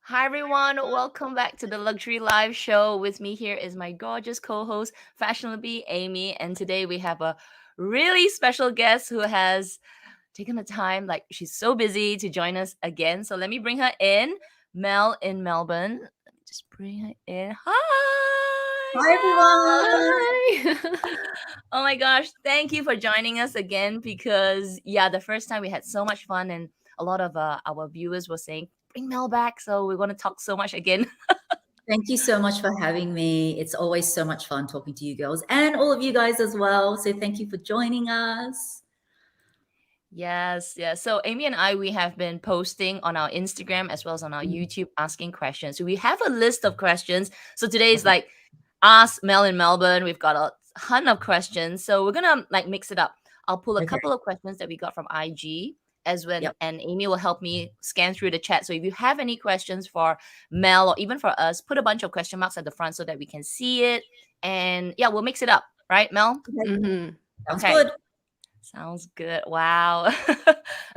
Hi everyone, welcome back to the Luxury Live Show. With me here is my gorgeous co-host, fashionably Amy, and today we have a really special guest who has taken the time, like she's so busy to join us again. So let me bring her in, Mel in Melbourne. Let me just bring her in. Hi, everyone. Hi. Oh my gosh, thank you for joining us again because the first time we had so much fun and a lot of our viewers were saying bring Mel back, so we're going to talk so much again. Thank you so much for having me. It's always so much fun talking to you girls and all of you guys as well. So thank you for joining us. Yes, yes. So Amy and I, we have been posting on our Instagram as well as on our YouTube asking questions. So we have a list of questions. So today is Okay. like ask Mel in Melbourne. We've got a ton of questions. So we're gonna like mix it up. I'll pull a Okay. couple of questions that we got from IG as when Yep. and Amy will help me scan through the chat. So if you have any questions for Mel or even for us, put a bunch of question marks at the front so that we can see it. And yeah, we'll mix it up, right, Mel? Okay. Sounds Okay. good. Sounds good. Wow.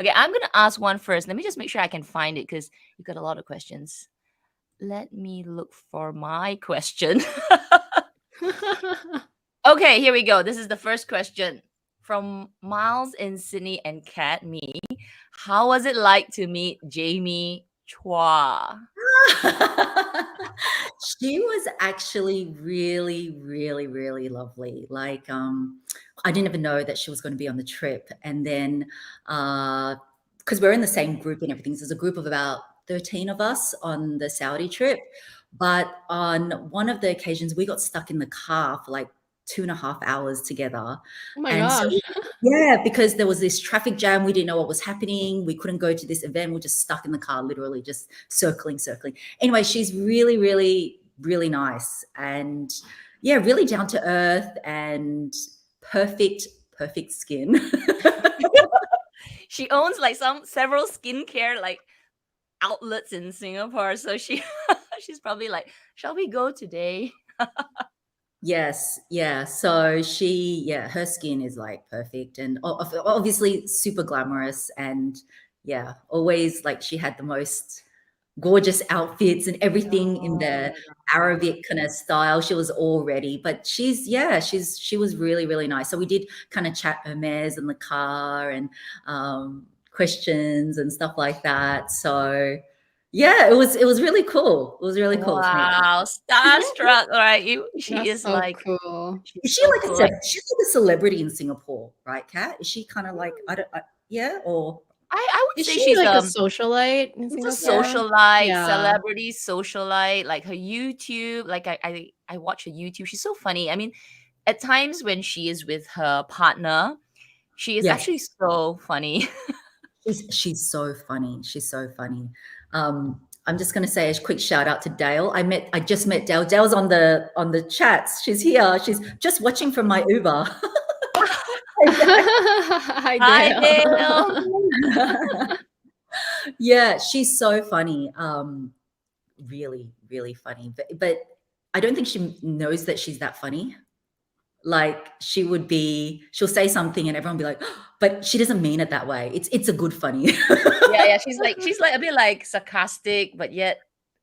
Okay, I'm gonna ask one first. Let me just make sure I can find it because you got a lot of questions. Let me look for my question. Okay, here we go. This is the first question from Miles in Sydney and Kat. Me, how was it like to meet Jamie Chua? She was actually really, really, really lovely. Like, I didn't even know that she was going to be on the trip. And then, because we're in the same group and everything, so there's a group of about 13 of us on the Saudi trip. But on one of the occasions, we got stuck in the car for like 2.5 hours together. Oh my And so, gosh. yeah, because there was this traffic jam, we didn't know what was happening. We couldn't go to this event. We're just stuck in the car, literally just circling. Anyway, she's really, really, really nice and yeah, really down to earth and perfect skin. She owns like several skincare like outlets in Singapore, so she's probably like, shall we go today? Yes, yeah. So her skin is like perfect and obviously super glamorous and yeah, always like she had the most gorgeous outfits and everything in Oh the my God. Arabic kind of style. She was all ready, but she was really, really nice. So we did kind of chat Hermes in the car and questions and stuff like that. So yeah, it was really cool. It was really cool to meet her. Wow, starstruck, right? She That's is so like, cool. Is she's she so like cool. Like, she's like a celebrity in Singapore, right, Kat? Is she kind of like yeah, or I would Is say she she's like a socialite in it's a Singapore? socialite, Yeah. celebrity socialite. Like her YouTube, like I watch her YouTube. She's so funny. I mean, at times when she is with her partner, she is yes, actually so funny. she's so funny. She's so funny. I'm just gonna say a quick shout out to Dale. I just met Dale. Dale's on the chats. She's here. She's just watching from my Uber. Hi, Hi, Dale. Dale. Yeah, she's so funny. Really, really funny. But I don't think she knows that she's that funny. Like she'll say something and everyone will be like, but she doesn't mean it that way. It's a good funny. Yeah, she's like a bit like sarcastic, but yet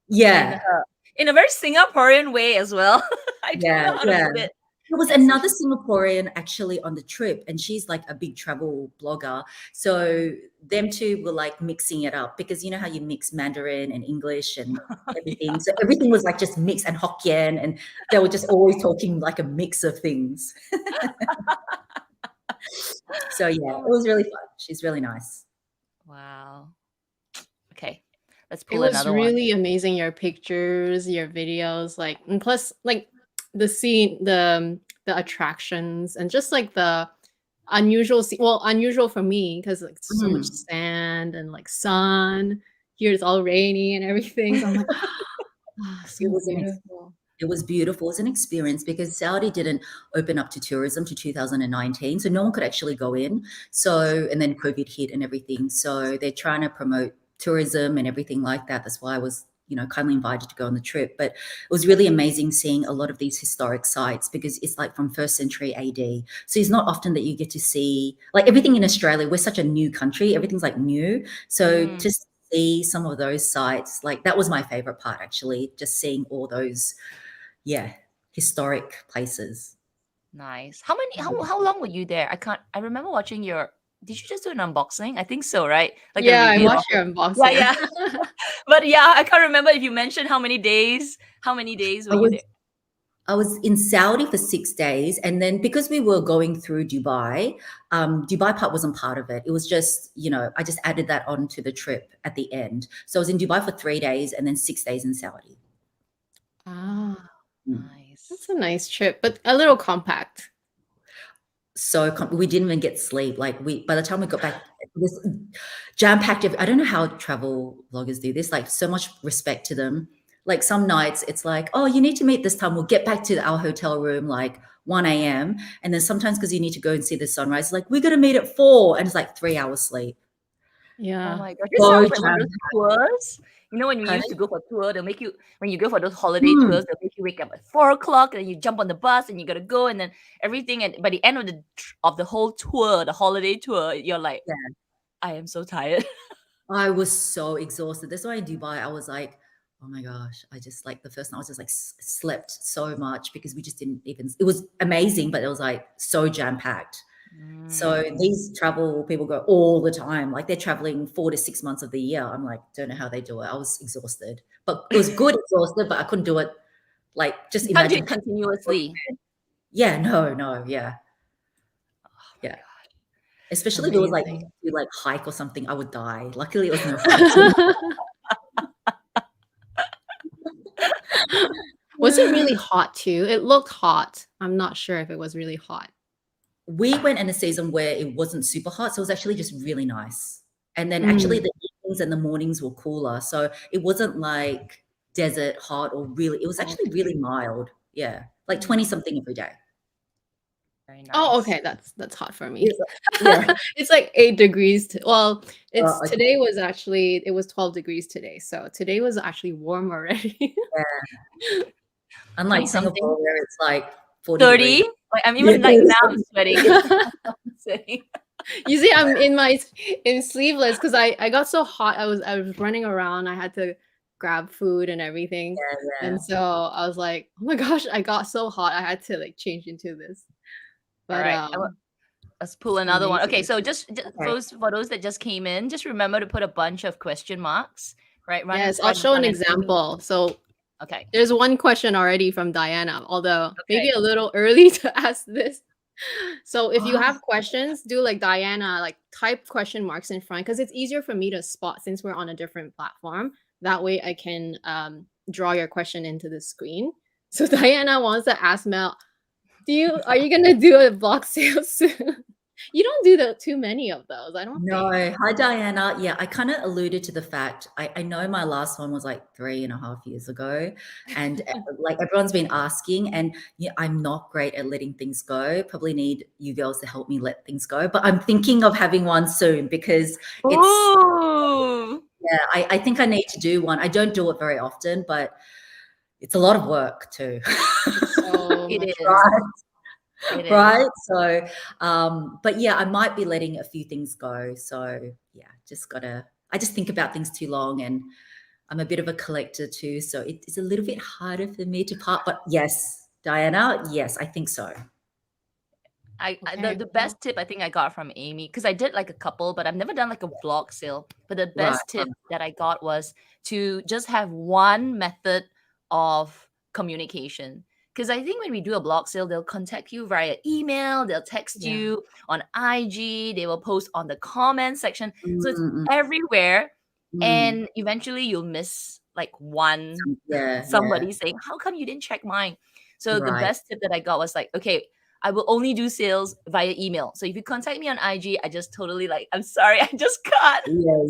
in Yeah, a in a very Singaporean way as well. I don't know yeah, how to yeah. put it. There was Yeah, so another she's Singaporean actually on the trip, and she's like a big travel blogger. So them two were like mixing it up because you know how you mix Mandarin and English and yeah. everything. So everything was like just mixed and Hokkien, and they were just always talking like a mix of things. So yeah, Oh it my was really fun. She's really nice. wow. Okay, let's It pull was another one. really amazing, your pictures, your videos, like, and plus, like, the scene, the attractions, and just like the unusual scene. Well, unusual for me because like so much Mm. sand and like sun. Here it's all rainy and everything. So I'm like, ah, It so was beautiful. it was beautiful. It was an experience because Saudi didn't open up to tourism to 2019, so no one could actually go in. So and then COVID hit and everything. So they're trying to promote tourism and everything like that. That's why I was, kindly invited to go on the trip. But it was really amazing seeing a lot of these historic sites because it's like from first century AD. So it's not often that you get to see like everything in Australia. We're such a new country. Everything's like new. So Mm. to see some of those sites, like that was my favorite part actually, just seeing all those, historic places. Nice. How long were you there? I remember watching your. Did you just do an unboxing? I think so, right? Like a Yeah, I review. watched your Yeah, unboxing. yeah. But yeah, I can't remember if you mentioned how many days. How many days were I you was there? I was in Saudi for 6 days, and then because we were going through Dubai, Dubai part wasn't part of it. It was just, I just added that onto the trip at the end. So I was in Dubai for 3 days and then 6 days in Saudi. Ah, Mm. that's Nice. a nice trip, but a little compact. So we didn't even get sleep. Like by the time we got back, it was jam packed. I don't know how travel vloggers do this. Like so much respect to them. Like some nights it's like, oh, you need to meet this time. We'll get back to our hotel room like 1 a.m. And then sometimes because you need to go and see the sunrise, it's like we're gonna meet at 4, and it's like 3 hours sleep. Oh Yeah. my gosh, this So sounds like one of jam those tours. You know, when we used packed. to go for tour, they'll make you when you go for those holiday tours, they'll make you wake up at 4 o'clock, and then you jump on the bus and you gotta go, and then everything. And by the end of the whole tour, the holiday tour, you're like, Yeah. I am so tired. I was so exhausted. That's why in Dubai, I was like, oh my gosh, I just like the first night I was just like slept so much because we just didn't even, it was amazing, but it was like so jam packed. So Mm. these travel people go all the time, like they're traveling 4 to 6 months of the year. I'm like, don't know how they do it. I was exhausted, but it was good exhausted, but I couldn't do it. Like just You can't do imagine. it continuously. Yeah, no, yeah. Oh my Yeah. god, Especially if it was like, Amazing. you like hike or something, I would die. Luckily it was no hiking. Was it really hot too? It looked hot. I'm not sure if it was really hot. We went in a season where it wasn't super hot, so it was actually just really nice. And then actually Mm. the evenings and the mornings were cooler, so it wasn't like desert hot or really, it was actually Okay. really mild. Yeah, like 20 something every day. very Oh, nice. okay. That's hot for me. It's yeah. It's like 8 degrees. Well, it's Okay. today was actually it was 12 degrees today. So today was actually warm already. Yeah. 20 Unlike something, Singapore where it's like 40 degrees. 30. Like I'm Yeah. even like now I'm sweating. I'm sweating. You see, I'm in sleeveless because I got so hot. I was running around. I had to grab food and everything. Yeah. And so I was like, oh my gosh, I got so hot. I had to like change into this. All But right, let's pull another one. Okay, amazing. so just Okay. for those that just came in, just remember to put a bunch of question marks right Yes, I'll right in show an front and example. So okay. there's one question already from Diana, although maybe Okay. a little early to ask this. So if you Oh, have questions, do like Diana, like type question marks in front because it's easier for me to spot since we're on a different platform. That way I can draw your question into the screen. So Diana wants to ask Mel, are you gonna do a block sale soon? You don't do too many of those, I don't no. think. Hi, Diana. Yeah, I kind of alluded to the fact I know my last one was like 3.5 years ago, and like everyone's been asking, and yeah, I'm not great at letting things go. Probably need you girls to help me let things go, but I'm thinking of having one soon because it's, Ooh. yeah, I think I need to do one. I don't do it very often, but it's a lot of work too. It's so It much is. work. It is. Right. So, but yeah, I might be letting a few things go. So yeah, I just think about things too long, and I'm a bit of a collector too. So it's a little bit harder for me to part, but yes, Diana, yes, I think so. Okay, The cool. best tip I think I got from Amy, because I did like a couple, but I've never done like a vlog sale. But the Right. best tip that I got was to just have one method of communication. Because I think when we do a blog sale, they'll contact you via email, they'll text Yeah. you on IG, they will post on the comment section. So it's Mm, everywhere. mm. And eventually you'll miss like one Yeah, somebody saying, how come you didn't check mine? So the right. best tip that I got was like, okay, I will only do sales via email. So if you contact me on IG, I just totally like, I'm sorry, I just can't.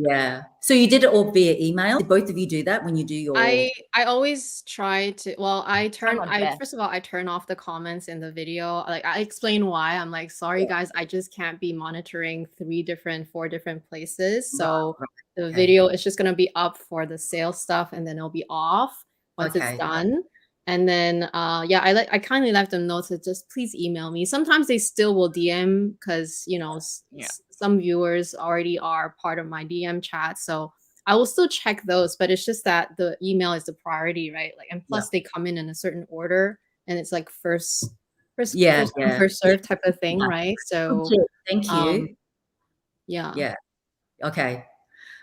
Yeah. So you did it all via email? Did both of you do that when you do your? I always try to, well, Try my best. first of all I turn off the comments in the video. Like I explain why. I'm like, sorry guys, I just can't be monitoring 4 different places. So Right, the okay. video is just gonna be up for the sales stuff and then it'll be off once it's Okay. done. And then yeah, I kindly let them know to just please email me. Sometimes they still will DM because Yeah. some viewers already are part of my DM chat. So I will still check those, but it's just that the email is the priority, right? Like, and Yeah. plus they come in a certain order, and it's like first Yeah, come, yeah. first serve type of thing, Yeah. right? So Good tip. Thank you. yeah. Yeah. Okay.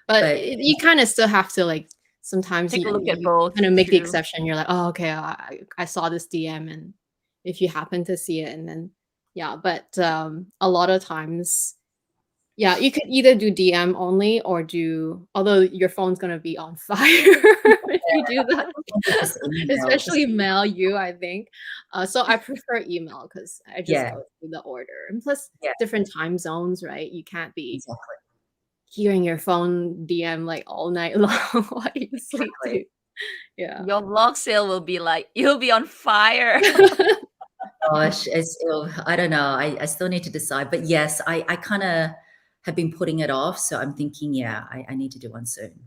But But you kind of still have to like sometimes Take a look at you both. kind of make the True. exception. You're like, oh, okay, I saw this DM, and if you happen to see it, and then yeah, but a lot of times, yeah, you could either do DM only or do, although your phone's gonna be on fire if you do that, just email, especially mail you, I think. So I prefer email because I just yeah, go through the order, and plus yeah, different time zones, right? You can't be exactly. hearing your phone DM like all night long while you sleep Exactly. too. Yeah. Your vlog sale will be like, you'll be on fire. Gosh, I don't know. I still need to decide. But yes, I kind of have been putting it off. So I'm thinking, yeah, I need to do one soon.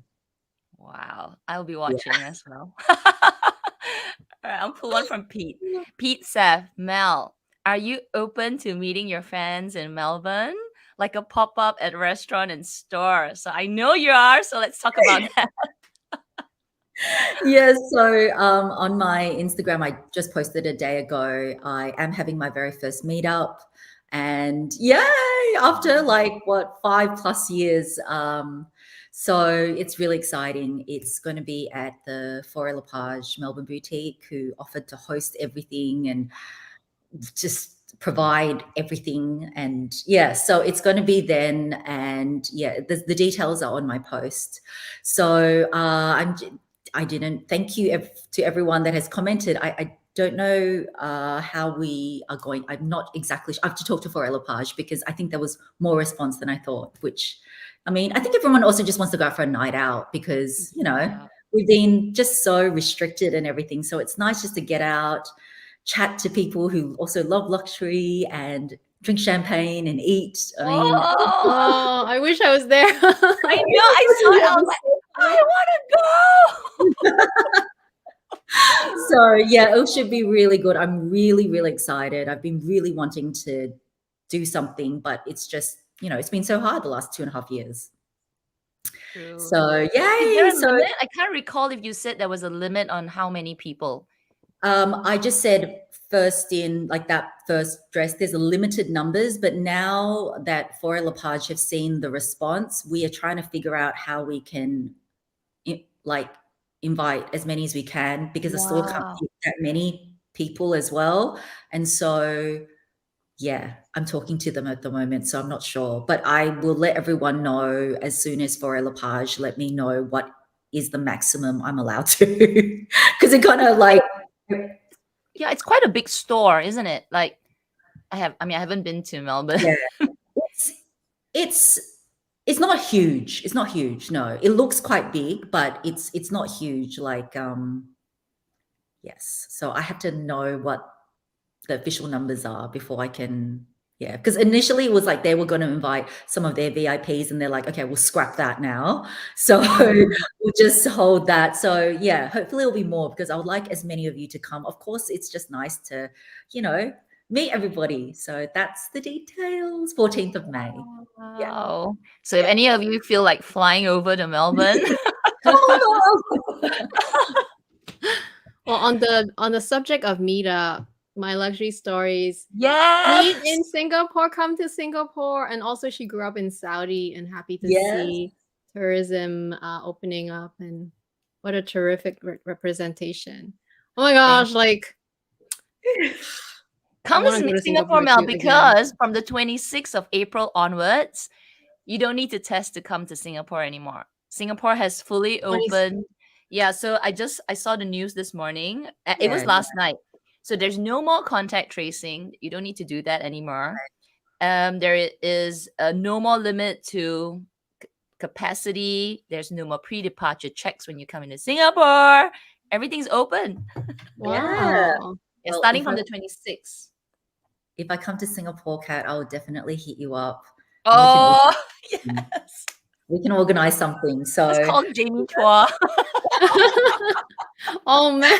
Wow, I'll be Yeah. watching as well. Alright, I'll pull one from Pete. Pete Seth, Mel, are you open to meeting your fans in Melbourne? Like a pop-up at restaurant and store. So I know you are, so let's talk about that. Yeah, so on my Instagram, I just posted a day ago, I am having my very first meetup. And yay, after like what, 5+ years. So it's really exciting. It's going to be at the Forêt La Page Melbourne boutique, who offered to host everything and just provide everything. And yeah, so it's going to be then. And yeah, the details are on my post. So I didn't thank you to everyone that has commented. I don't know how we are going. I'm not exactly I have to talk to Forêt La Page because I think there was more response than I thought, which I mean, I think everyone also just wants to go out for a night out because, Yeah. we've been just so restricted and everything. So it's nice just to get out, chat to people who also love luxury and drink champagne and eat. I mean, Oh, Oh, I wish I was there. I know. I saw it. I was like, I want to go. so yeah, it should be really good. I'm really, really excited. I've been really wanting to do something, but it's just, it's been so hard the last 2.5 years. True. So Is there yay. a So limit? I can't recall if you said there was a limit on how many people. I just said first in like that first dress, there's a limited numbers, but now that Forêt La Page have seen the response, we are trying to figure out how we can invite as many as we can because the store can't Wow. fit that many people as well. And so, yeah, I'm talking to them at the moment, so I'm not sure, but I will let everyone know as soon as Forêt La Page let me know what is the maximum I'm allowed to, because it kind of like. Yeah, it's quite a big store, isn't it? Like I haven't been to Melbourne. Yeah, it's not huge. It's not huge. No, it looks quite big, but it's not huge. Like yes. So I have to know what the official numbers are before I can. Yeah, because initially it was like they were going to invite some of their VIPs, and they're like, okay, we'll scrap that now. So we'll just hold that. So yeah, hopefully it'll be more because I would like as many of you to come. Of course, it's just nice to, meet everybody. So that's the details. 14th of May. Yeah. Wow. So if any of you feel like flying over to Melbourne, Come on. Well, on the subject of meetup, my luxury stories. Meet yes. in Singapore, come to Singapore. And also she grew up in Saudi and happy to Yes. see tourism opening up, and what a terrific representation. Oh my gosh, like Come wanna to go to Singapore, Singapore Mel, too again. because from the 26th of April onwards, you don't need to test to come to Singapore anymore. Singapore has fully 26 opened. Yeah, so I saw the news this morning. It was Yeah, last night. So there's no more contact tracing. You don't need to do that anymore. There is no more limit to capacity. There's no more pre-departure checks when you come into Singapore. Everything's open. Wow. Yeah, Well, starting if from I- the 26th. If I come to Singapore, Kat, I'll definitely hit you up. Oh, yes. We can organize something. So It's called Jamie Chua. Oh man.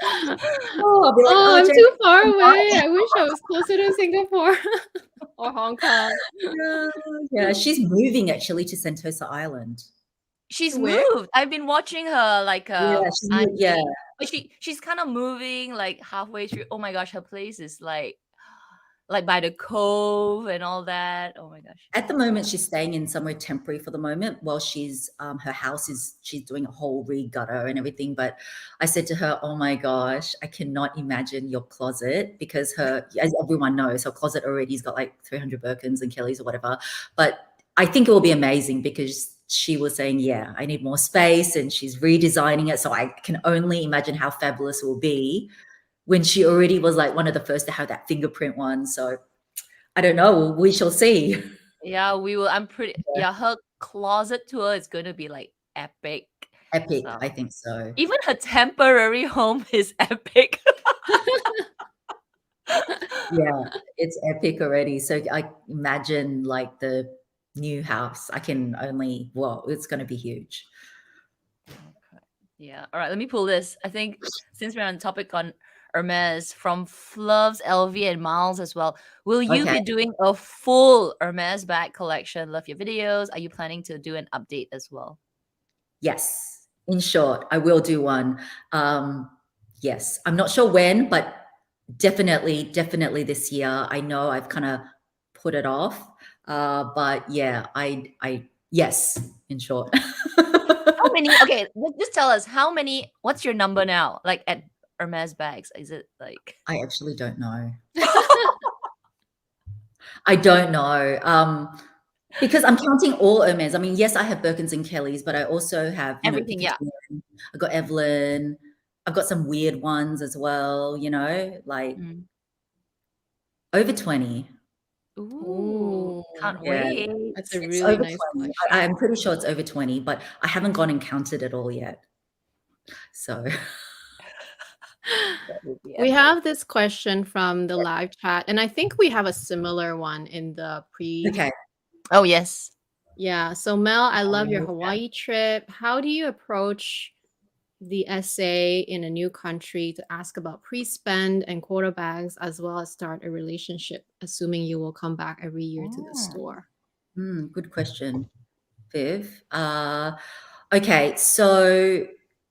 I'll be like, Oh, I'm Jane, too far away. I wish I was closer to Singapore. or Hong Kong. Yeah, she's moving actually to Sentosa Island. She's Where? moved. I've been watching her like Yeah, yeah. but she's kind of moving like halfway through. Oh my gosh, her place is like by the cove and all that. Oh my gosh. At the moment, she's staying in somewhere temporary for the moment while she's her house is she's doing a whole re-gutter and everything. But I said to her, "Oh my gosh, I cannot imagine your closet because her, as everyone knows, her closet already's got like 300 Birkins and Kellys or whatever. But I think it will be amazing because she was saying, yeah, I need more space, and she's redesigning it. So I can only imagine how fabulous it will be when she already was like one of the first to have that fingerprint one. So I don't know. We shall see." Yeah, we will. I'm pretty. Yeah, her closet tour is going to be like epic. Epic, So I think so. even her temporary home is epic. Yeah, it's epic already. So I imagine like the new house. I can only, well, it's going to be huge. Okay. Yeah. All right. Let me pull this. I think since we're on topic on Hermes, from Fluves, LV, and Miles as well, will you Okay. be doing a full Hermes bag collection? Love your videos. Are you planning to do an update as well? Yes. In short, I will do one. Yes. I'm not sure when, but definitely this year. I know I've kind of put it off. But yeah, yes, in short. How many? Okay, just tell us how many. What's your number now? Like at Hermes bags, is it like? I actually don't know. I don't know. Because I'm counting all Hermes. I mean, yes, I have Birkins and Kellys, but I also have, Everything, yeah. I've got Evelyn. I've got some weird ones as well, like over 20. Ooh, can't Yeah. wait. That's a It's really over nice 20. collection. I'm pretty sure it's over 20, but I haven't gone and counted it all yet. So That would be We epic. have this question from the live chat, and I think we have a similar one in the pre. okay. Oh yes. Yeah. So Mel, I love your Okay. Hawaii trip. How do you approach the essay in a new country to ask about pre-spend and quota bags, as well as start a relationship, assuming you will come back every year to the store? Good question, Viv. Okay, so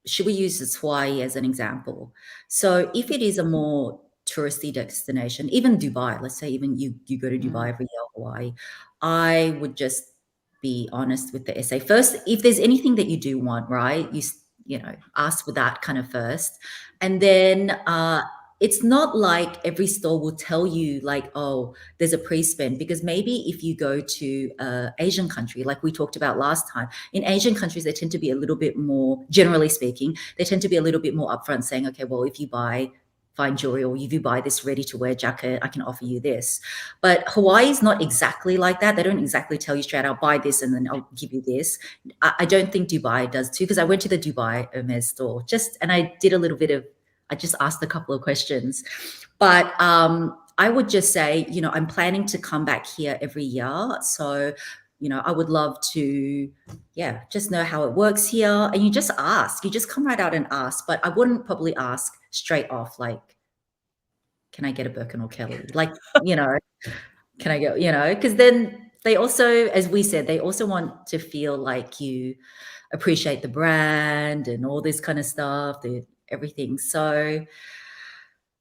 should we use this Hawaii as an example? So if it is a more touristy destination, even Dubai, let's say even you go to Dubai every year or Hawaii, I would just be honest with the essay. First, if there's anything that you do want, right, ask for that kind of first. And then it's not like every store will tell you like, oh, there's a pre-spend, because maybe if you go to Asian country, like we talked about last time, in Asian countries, they tend to be a little bit more, generally speaking, they tend to be a little bit more upfront saying, okay, well, if you buy fine jewelry or if you buy this ready-to-wear jacket, I can offer you this. But Hawaii is not exactly like that. They don't exactly tell you straight, I'll buy this and then I'll give you this. I don't think Dubai does too, because I went to the Dubai Hermes store and I did a little bit of, I just asked a couple of questions. But I would just say, I'm planning to come back here every year. So, I would love to, just know how it works here. And you just ask, you just come right out and ask. But I wouldn't probably ask straight off, like, can I get a Birkin or Kelly? Like, can I get, because then they also, as we said, they also want to feel like you appreciate the brand and all this kind of stuff, everything. So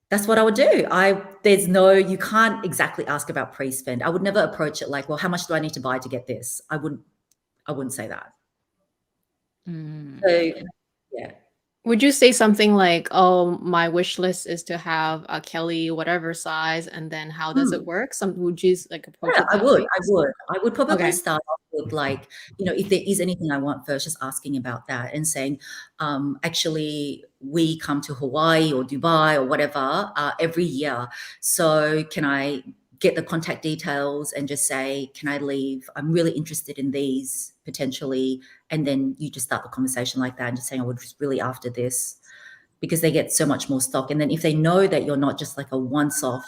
that's what I would do. You can't exactly ask about pre-spend. I would never approach it like, well, how much do I need to buy to get this? I wouldn't say that. So yeah. Would you say something like, oh, my wish list is to have a Kelly whatever size, and then how does it work? Would you like approach Yeah, it I that would. way? I would probably Okay. start off with like, if there is anything I want first, just asking about that and saying, actually, we come to Hawaii or Dubai or whatever every year. So can I get the contact details and just say, can I leave? I'm really interested in these potentially. And then you just start the conversation like that and just saying, I would just really after this, because they get so much more stock. And then if they know that you're not just like a once-off,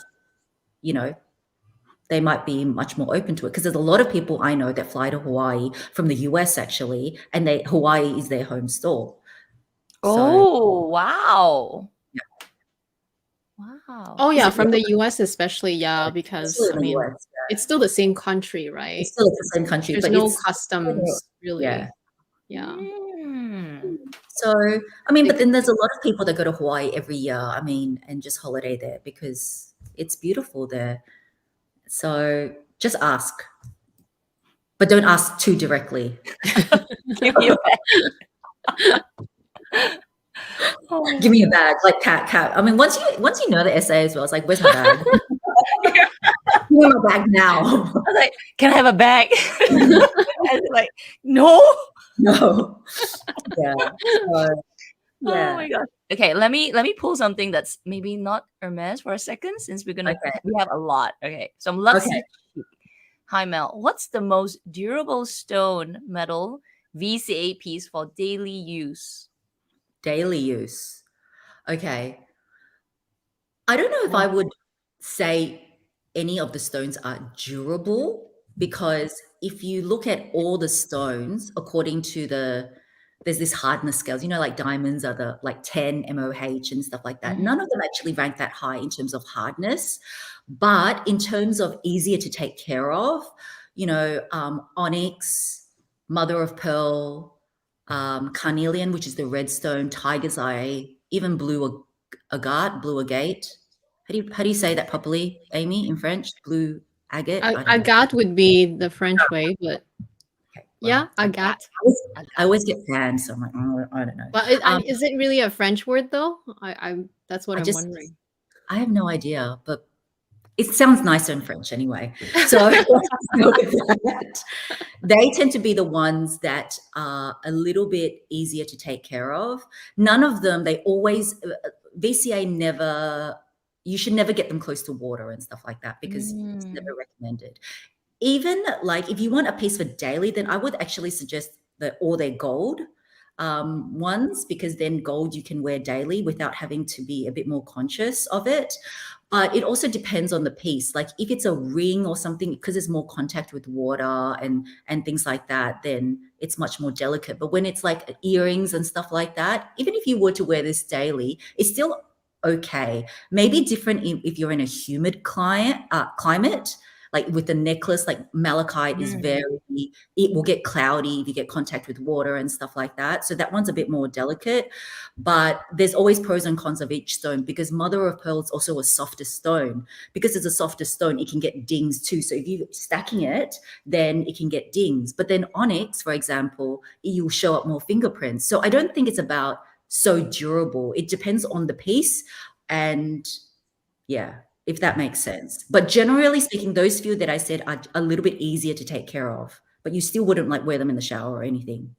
they might be much more open to it, because there's a lot of people I know that fly to Hawaii from the US actually, and Hawaii is their home store. Oh, wow. Yeah. Wow. Oh yeah, from the US especially, because Especially in the I mean, US, it's still the same country, right? It's still the same country, There's but no it's customs really. yeah. Yeah. So, I mean, but It- then there's a lot of people that go to Hawaii every year, I mean, and just holiday there because it's beautiful there. So just ask, but don't ask too directly. Give me a bag. Oh. Give me a bag, like cat. I mean, once you know the essay as well, it's like, where's my bag? Give me my bag now. I was like, can I have a bag? And like, no. No. Yeah. So, Oh yeah. my gosh. Okay, let me pull something that's maybe not Hermes for a second, since we have a lot. Okay, so I'm Luxee. Okay. Hi Mel, what's the most durable stone metal VCA piece for daily use? Daily use. Okay. I don't know if I would say any of the stones are durable, because if you look at all the stones, according to there's this hardness scales, like diamonds are the like 10 MOH and stuff like that. Mhm. None of them actually rank that high in terms of hardness, but in terms of easier to take care of, onyx, mother of pearl, carnelian, which is the red stone, tiger's eye, even blue agate. How do you say that properly, Amy, in French? Blue agate? I don't know. Agate would be the French way, but Okay, yeah, well, agate. I always get panned, so I'm like, oh, I don't know. But is it really a French word though? That's what I'm wondering. I have no idea, but it sounds nicer in French anyway. So let's go with that. They tend to be the ones that are a little bit easier to take care of. None of them, VCA never, you should never get them close to water and stuff like that, because it's never recommended. Even like if you want a piece for daily, then I would actually suggest all their gold ones, because then gold you can wear daily without having to be a bit more conscious of it. But it also depends on the piece. Like if it's a ring or something, because there's more contact with water and things like that, then it's much more delicate. But when it's like earrings and stuff like that, even if you were to wear this daily, it's still okay. Maybe different if you're in a humid climate. Like with the necklace, like malachite is it will get cloudy if you get contact with water and stuff like that. So that one's a bit more delicate, but there's always pros and cons of each stone, because mother of pearl is also a softer stone. Because it's a softer stone, it can get dings too. So if you're stacking it, then it can get dings. But then onyx, for example, you'll show up more fingerprints. So I don't think it's about so durable. It depends on the piece, and yeah, if that makes sense. But generally speaking, those few that I said are a little bit easier to take care of, but you still wouldn't like wear them in the shower or anything.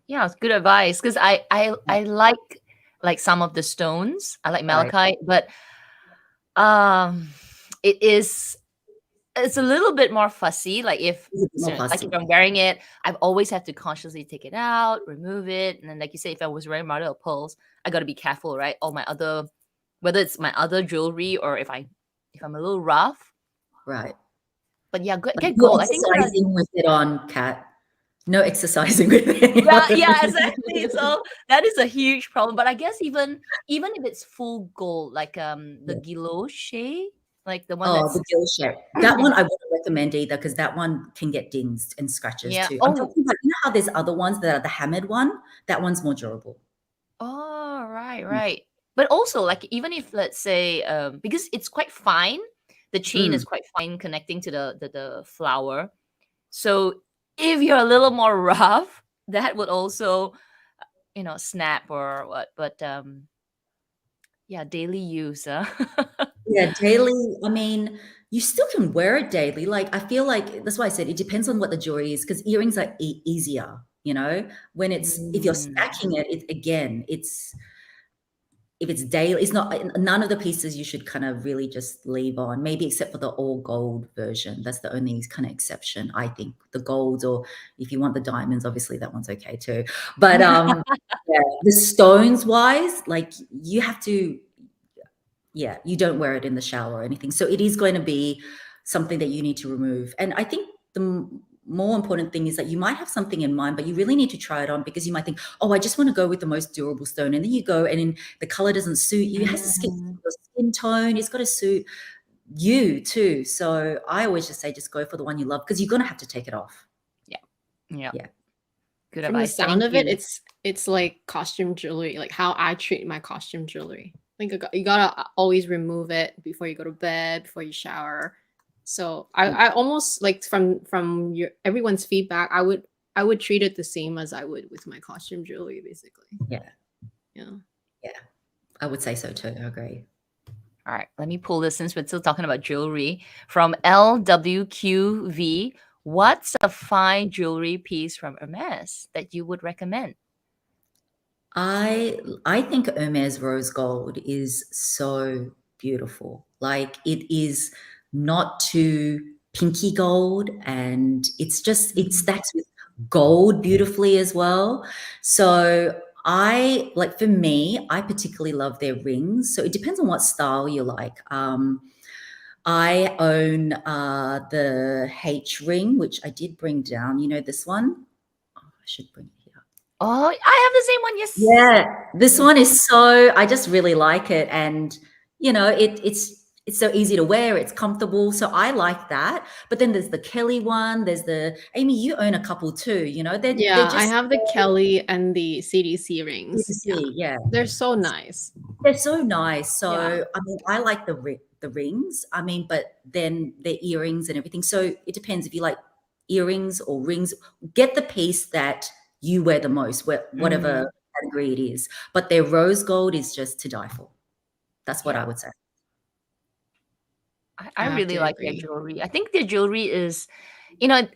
Yeah, it's good advice, because I like some of the stones. I like malachite, but it's a little bit more fussy. Like if I'm wearing it, I've always have to consciously take it out, remove it, and then like you say, if I was wearing mother of pearls, I got to be careful, right? All my other, whether it's my other jewelry or if I'm a little rough, right? But yeah, get no gold. I think exercising with it on, Kat. No exercising with it. Yeah, exactly. So that is a huge problem. But I guess even if it's full gold, like the guilloche, like the one the guilloche. That one I wouldn't recommend either, because that one can get dings and scratches too. I'm talking about, how there's other ones that are the hammered one. That one's more durable. Oh, right. But also, like, even if, let's say, because it's quite fine, the chain is quite fine connecting to the flower. So if you're a little more rough, that would also, snap or what. But yeah, daily use. Yeah, daily. I mean, you still can wear it daily. Like, I feel like that's why I said it depends on what the jewelry is, because earrings are easier. When if you're stacking it, if it's daily, it's not, none of the pieces you should kind of really just leave on, maybe except for the all gold version. That's the only kind of exception, I think. The golds, or if you want the diamonds, obviously that one's okay too. But yeah, the stones wise, like you have to, you don't wear it in the shower or anything. So it is going to be something that you need to remove. And I think more important thing is that you might have something in mind, but you really need to try it on, because you might think, oh, I just want to go with the most durable stone. And then you go and then the color doesn't suit you. It has to suit your skin tone. It's got to suit you too. So I always just say, just go for the one you love, because you're going to have to take it off. Yeah. Good From the advice. sound Thank of it, you. it's like costume jewelry, like how I treat my costume jewelry. Like you gotta always remove it before you go to bed, before you shower. So I almost like from your everyone's feedback, I would treat it the same as I would with my costume jewelry, basically. Yeah. I would say so too. I agree. All right, let me pull this since we're still talking about jewelry. From LWQV, what's a fine jewelry piece from Hermes that you would recommend? I think Hermes rose gold is so beautiful. Like, it is not too pinky gold, and it stacks with gold beautifully as well. So for me, I particularly love their rings. So it depends on what style you like. I own the H ring, which I did bring down. You know this one? Oh, I should bring it here. Oh, I have the same one. Yes. Yeah, this one is I just really like it. And, you know, it's so easy to wear. It's comfortable. So I like that. But then there's the Kelly one. There's Amy, you own a couple too, you know. They're just I have the Kelly and the CDC rings. yeah. They're so nice. They're so nice. So, Yeah. I mean, I like the rings. I mean, but then the earrings and everything. So it depends if you like earrings or rings. Get the piece that you wear the most, whatever category it is. But their rose gold is just to die for. That's what I would say. I really like their jewelry. I think their jewelry is, you know,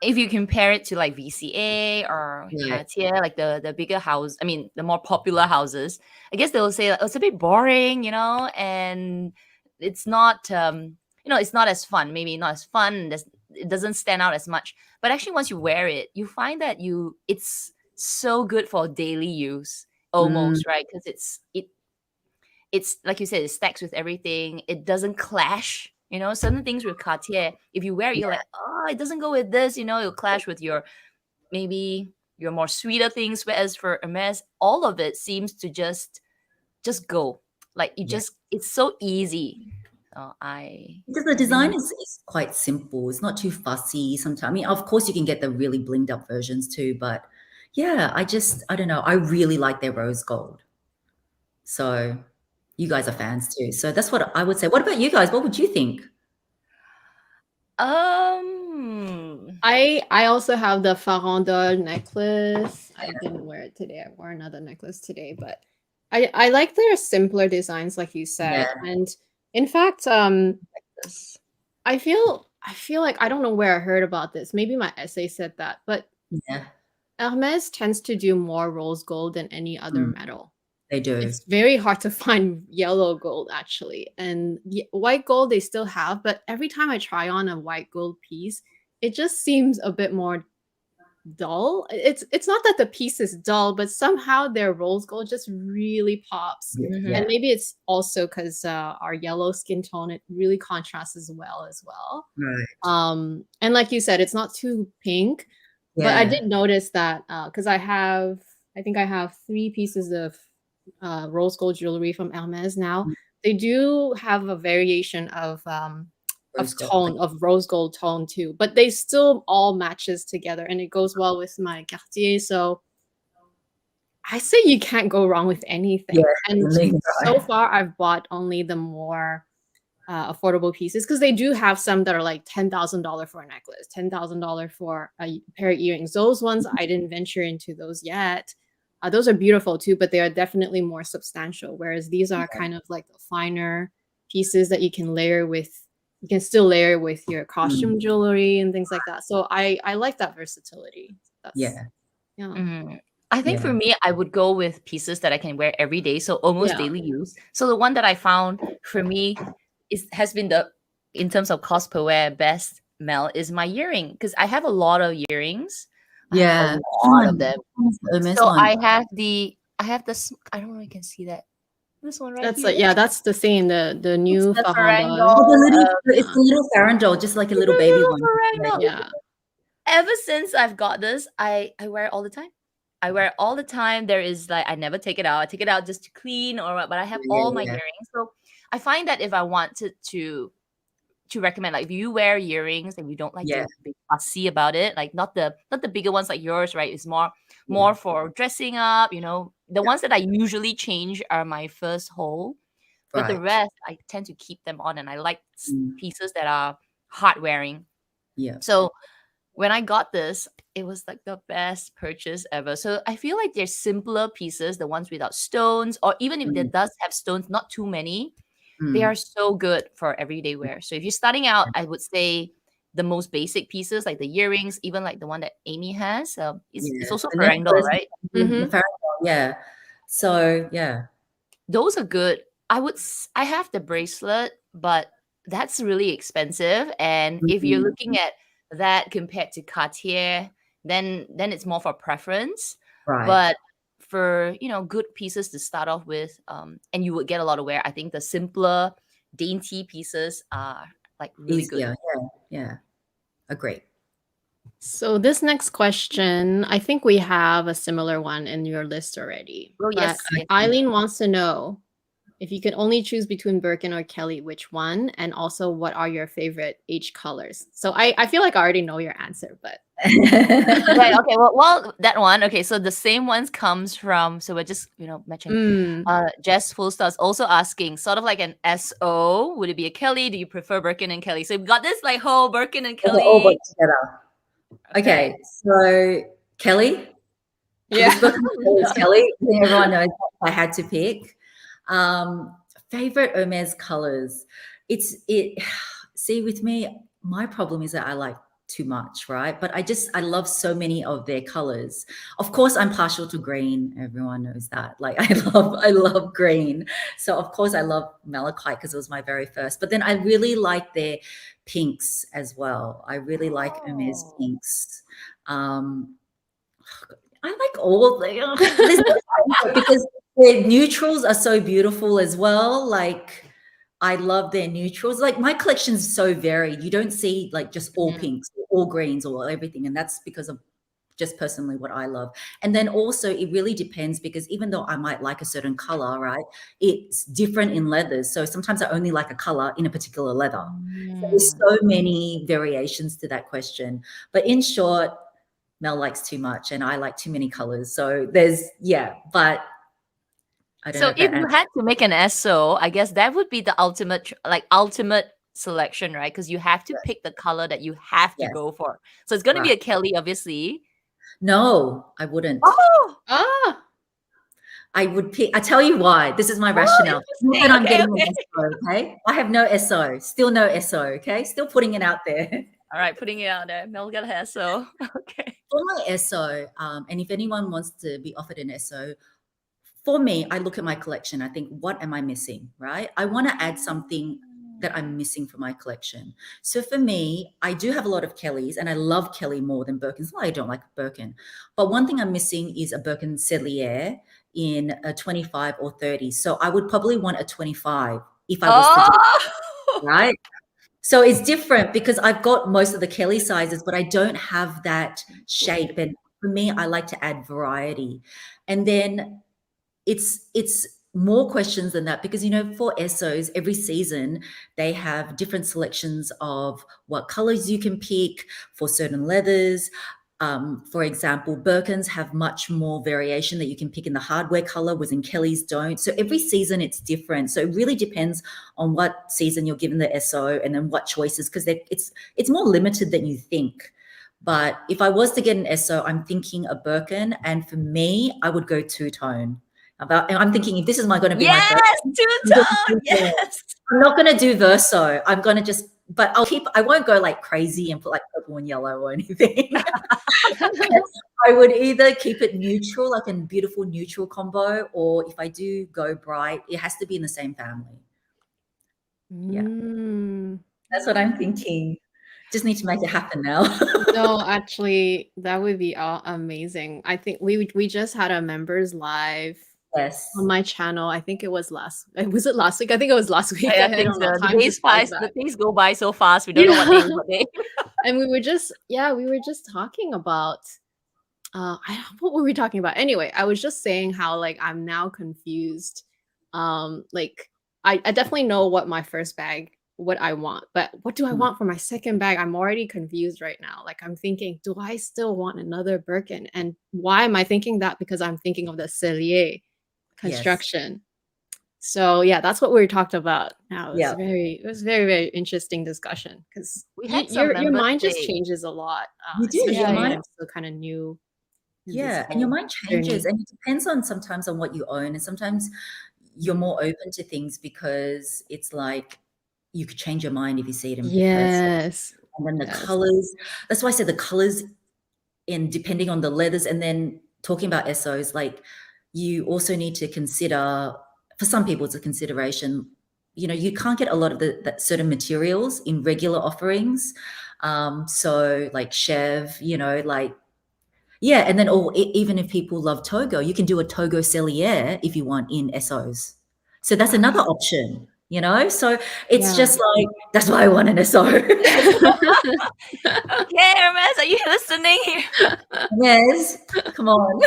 if you compare it to like VCA or Cartier, like the bigger house, I mean, the more popular houses, I guess they'll say it's a bit boring, you know, and it's not, it's not as fun. Maybe not as fun. It doesn't stand out as much. But actually, once you wear it, you find that it's so good for daily use, almost, right? Because it's like you said, it stacks with everything. It doesn't clash. You know, certain things with Cartier, if you wear it, you're like, oh, it doesn't go with this. You know, it'll clash with maybe your more sweeter things. Whereas for Hermes, all of it seems to just go. Like it's so easy. So because the design is quite simple. It's not too fussy sometimes. I mean, of course, you can get the really blinged up versions too, but yeah, I don't know. I really like their rose gold. So you guys are fans too. So that's what I would say. What about you guys? What would you think? I also have the farandole necklace. I didn't wear it today. I wore another necklace today, but I like their simpler designs, like you said. And in fact, I feel like I don't know where I heard about this. Maybe my essay said that, but Hermes tends to do more rose gold than any other metal. They do. It's very hard to find yellow gold, actually. And white gold they still have, but every time I try on a white gold piece, it just seems a bit more dull. It's not that the piece is dull, but somehow their rose gold just really pops. And maybe it's also because our yellow skin tone, it really contrasts as well. Right. And like you said, it's not too pink. But I did notice that because I think I have 3 pieces of rose gold jewelry from Hermes now. They do have a variation of rose gold tone too, but they still all matches together, and it goes well with my Cartier. So I say you can't go wrong with anything. And so far I've bought only the more affordable pieces, because they do have some that are like $10,000 for a necklace, $10,000 for a pair of earrings. Those ones I didn't venture into those yet. Those are beautiful too, but they are definitely more substantial. Whereas these are kind of like the finer pieces that you can still layer with your costume jewelry and things like that. So I like that versatility. I think for me, I would go with pieces that I can wear every day, so almost daily use. So the one that I found for me has been in terms of cost per wear, best, Mel, is my earring, because I have a lot of earrings. A lot of them. So I have the I don't know if you can see that. This one right that's here. That's the same, the new farandole. It's a little farandole, just like a little baby one. Yeah. ever since I've got this, I wear it all the time. I wear it all the time. There is like I never take it out. I take it out just to clean or what, but I have Yeah, all my yeah, earrings. So I find that if I wanted to recommend, like if you wear earrings and you don't like yeah, to be fussy about it, like not the bigger ones like yours, right? It's more yeah, for dressing up, The yeah. ones that I usually change are my first hole, but the Right. rest I tend to keep them on, and I like Mm, pieces that are hard wearing. yeah. So when I got this, it was like the best purchase ever. So I feel like they're simpler pieces, the ones without stones, or even if Mm, it does have stones, not too many, they mm, are so good for everyday wear. So if you're starting out, I would say the most basic pieces, like the earrings, even like the one that Amy has, it's yeah. also The Ferragamo, necklace, right? the Mm-hmm. Farrakhan, yeah. So yeah. Those are good. I have the bracelet, but that's really expensive. And if you're Mm, looking at that compared to Cartier, then it's more for preference. right. But for good pieces to start off with, and you would get a lot of wear. I think the simpler, dainty pieces are like really good. Easier. Yeah, yeah. Agree. So this next question, I think we have a similar one in your list already. Oh But yes, yes. Okay. Eileen wants to know if you could only choose between Birkin or Kelly, which one? And also, what are your favorite H colors? So I feel like I already know your answer, but Right. Okay. Well, that one. Okay. So the same ones comes from. So we're just matching. mm, Jess Full Stars also asking, sort of like an SO. Would it be a Kelly? Do you prefer Birkin and Kelly? So we've got this like whole Birkin and Okay, all Kelly. work together. Okay. Okay, so Kelly, yeah. because Brooklyn is Kelly, I think everyone knows I had to pick. Favorite Hermes colors. It. See, with me, my problem is that I like too much, right? But I love so many of their colors. Of course, I'm partial to green. Everyone knows that. Like I love green. So of course I love malachite because it was my very first. But then I really like their pinks as well. I really like Hermes Oh. pinks. Um, I like all of them. This is because their neutrals are so beautiful as well. Like I love their neutrals. Like my collection's so varied. You don't see like just all Mhm. pinks, all greens, or everything, and that's because of just personally what I love. And then also it really depends because even though I might like a certain color, right, it's different in leathers. So sometimes I only like a color in a particular leather. So there's Mm. so many variations to that question. But in short, Mel likes too much and I like too many colors. So but I don't know So if if that you answers. had to make an SO, I guess that would be the ultimate selection, right? Because you have to pick the color that you have to Yes, go for. So it's going to be right. a Kelly, obviously. No, I wouldn't. Oh, Ah, I would pick, I tell you why. This is my oh, rationale. Not that interesting. I'm Okay, getting an okay. SO, okay? I have no SO, still no SO, okay? Still putting it out there. All right, putting it out there. Mel got a SO. Okay. For my SO, and if anyone wants to be offered an SO, for me, I look at my collection. I think, what am I missing, right? I want to add something that I'm missing for my collection. So for me, I do have a lot of Kellys, and I love Kelly more than Birkin. It's not like I don't like Birkin, but one thing I'm missing is a Birkin Cellier in a 25 or 30. So I would probably want a 25 if I was to do it, Oh. right? So it's different because I've got most of the Kelly sizes, but I don't have that shape. And for me, I like to add variety. And then it's more questions than that because for SOs every season they have different selections of what colors you can pick for certain leathers. For example, Birkins have much more variation that you can pick in the hardware color, whereas in Kelly's don't. So every season it's different. So it really depends on what season you're given the SO and then what choices, because it's more limited than you think. But if I was to get an SO, I'm thinking a Birkin, and for me, I would go two-tone. I'm thinking if this is going to be my first, Yes, two I'm going tone. to do Yes. I'm not going to do verso. I'm going to but I won't go like crazy and put like purple and yellow or anything. I would either keep it neutral, like a beautiful neutral combo, or if I do go bright, it has to be in the same family. Yeah, mm. that's what I'm thinking. Just need to make it happen now. No, actually, that would be amazing. I think we just had a members live Yes. on my channel. I think it was last week? I think it was last week. I I think don't know. so. The Time days just flies pass, the back. days go by so fast. We don't know what day is what day. And we were just talking about what were we talking about? Anyway, I was just saying how like I'm now confused. Like I definitely know what my first bag, what I want, but what do I want for my second bag? I'm already confused right now. Like I'm thinking, do I still want another Birkin? And why am I thinking that? Because I'm thinking of the Cellier construction. So yeah, that's what we talked about. Now Yeah. it was very, very interesting discussion because We had some your members mind just say- changes a lot. You do. Especially Your when mind- I'm still kind of new. in this Yeah, and your whole mind changes, journey. and it depends on sometimes on what you own, and sometimes you're more open to things because it's like you could change your mind if you see it in person. Yes. And then the Yes. colors. That's why I said the colors, in depending on the leathers, and then talking about SOs, like you also need to consider. For some people, it's a consideration. You know, you can't get a lot of that certain materials in regular offerings. So like Chev, you know, like. Yeah, and then even if people love Togo, you can do a Togo Cellier if you want in SOs. So that's another option, you know? So it's just like, that's why I want an SO. Okay, Hermes, are you listening here? Yes, come on.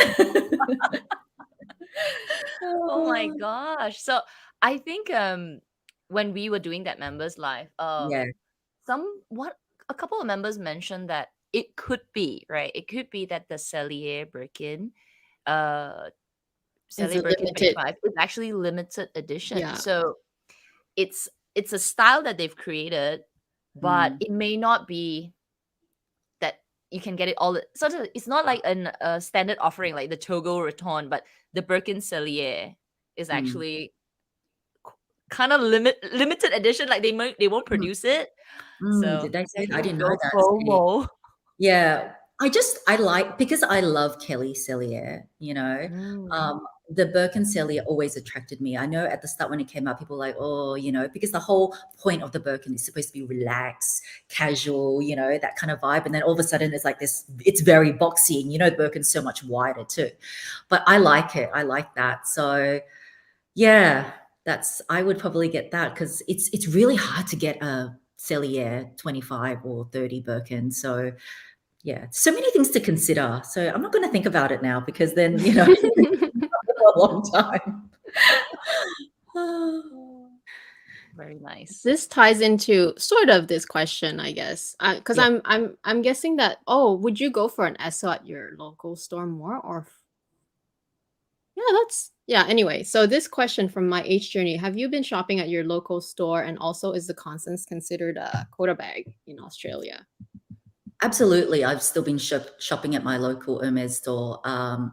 Oh my gosh. So I think when we were doing that members live, Yeah. a couple of members mentioned that it could be, right? It could be that the Cellier Birkin, Cellier a Birkin limited- 25 is actually limited edition. Yeah. So it's a style that they've created, but it may not be that you can get it all. So it's not like a standard offering like the Togo Raton, but the Birkin Cellier is actually kind of limited edition. Like they won't produce it. So Did they say? there I you didn't go, know that. FOMO. Yeah, I like, because I love Kelly Cellier, you know, the Birkin Cellier always attracted me. I know at the start when it came out, people were like, oh, you know, because the whole point of the Birkin is supposed to be relaxed, casual, you know, that kind of vibe. And then all of a sudden it's like this, it's very boxy, and you know, the Birkin's so much wider too. But I like it. I like that. So yeah, I would probably get that, because it's really hard to get a Cellier 25 or 30 Birkin. So yeah, so many things to consider. So I'm not going to think about it now, because then, you know, for a long time. Very nice. This ties into sort of this question, I guess, because Yeah. I'm guessing that, would you go for an SO at your local store more, or anyway, so this question from my H journey: have you been shopping at your local store, and also is the Constance considered a quota bag in Australia? Absolutely. I've still been shopping at my local Hermes store.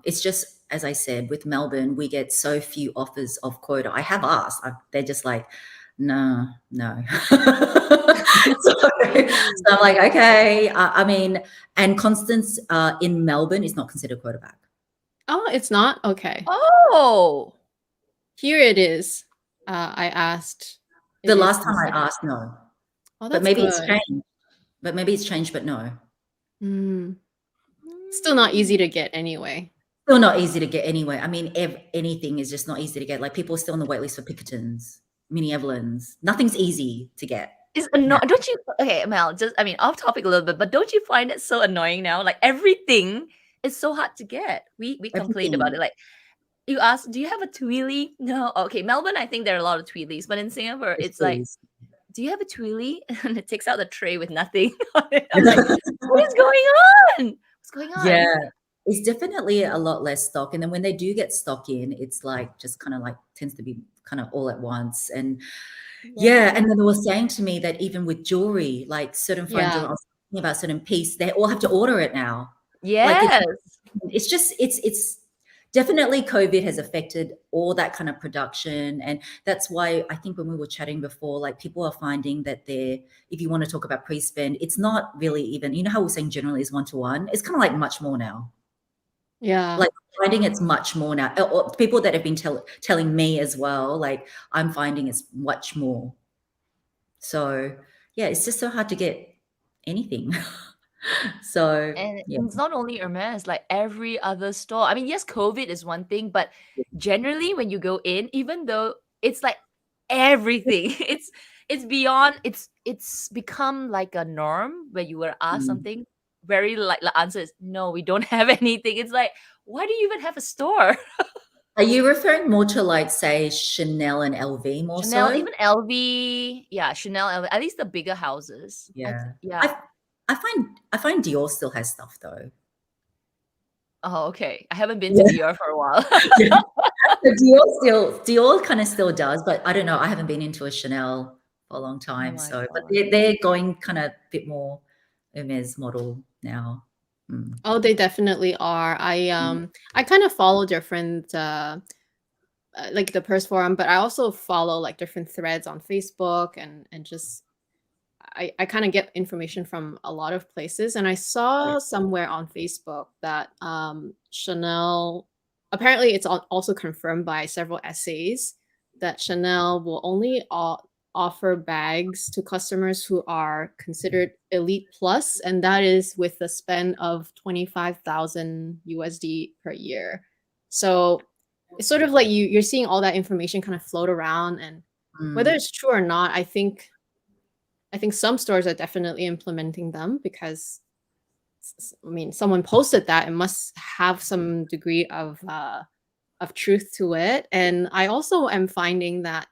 It's just, as I said, with Melbourne, we get so few offers of quota. I have asked. They're just like, no. so I'm like, okay. I mean, and Constance in Melbourne is not considered quota bag. Oh, it's not? Okay. Oh, Here it is. I asked. The last time I asked, no. Oh, But maybe good. it's changed. But no. Still not easy to get anyway. Still not easy to get anyway. I mean, anything is just not easy to get. Like, people are still on the wait list for Pinkertons, Mini Evelyns. Nothing's easy to get. Don't you? Okay, Mel. Off topic a little bit, but don't you find it so annoying now? Like everything is so hard to get. We complained about it. Like you ask, do you have a Tweely? No. Okay, Melbourne. I think there are a lot of Tweelies, but in Singapore, it's like, do you have a Tweely? And it takes out the tray with nothing on it. I'm like, what is going on? What's going on? Yeah, it's definitely a lot less stock. And then when they do get stock in, it's like just kind of like tends to be kind of all at once. And yeah, and then they were saying to me that even with jewelry, like certain fine jewelry, I was talking about certain piece, they all have to order it now. Yes. Like it's just it's definitely COVID has affected all that kind of production. And that's why I think when we were chatting before, like people are finding that if you want to talk about pre-spend, it's not really even, you know how we're saying generally is 1-to-1, it's kind of like much more now. Yeah. Like finding it's much more now. Or people that have been telling me as well, like I'm finding it's much more. So yeah, it's just so hard to get anything. So And yeah. it's not only Hermes, like every other store. I mean, yes, COVID is one thing, but generally when you go in, even though it's like everything, it's beyond, it's become like a norm where you were asked Mm. something, very like the answer is no, we don't have anything. It's like, why do you even have a store? Are you referring more to like say Chanel and LV more Chanel, so? even LV, yeah, Chanel, LV, at least the bigger houses. Yeah. Yeah. I find Dior still has stuff though. Oh, okay. I haven't been to Yeah. Dior for a while. Yeah. So Dior kind of still does, but I don't know. I haven't been into a Chanel for a long Oh time. my So, but god. they're going kind of a bit more Hermes model now. Mm. Oh, they definitely are. Mm. I kind of follow different like the purse forum, but I also follow like different threads on Facebook and just I kind of get information from a lot of places. And I saw somewhere on Facebook that Chanel, apparently it's also confirmed by several essays that Chanel will only offer bags to customers who are considered elite plus, and that is with a spend of 25,000 USD per year. So it's sort of like you're seeing all that information kind of float around, and whether Mm. it's true or not, I think some stores are definitely implementing them because I mean, someone posted that, it must have some degree of truth to it. And I also am finding that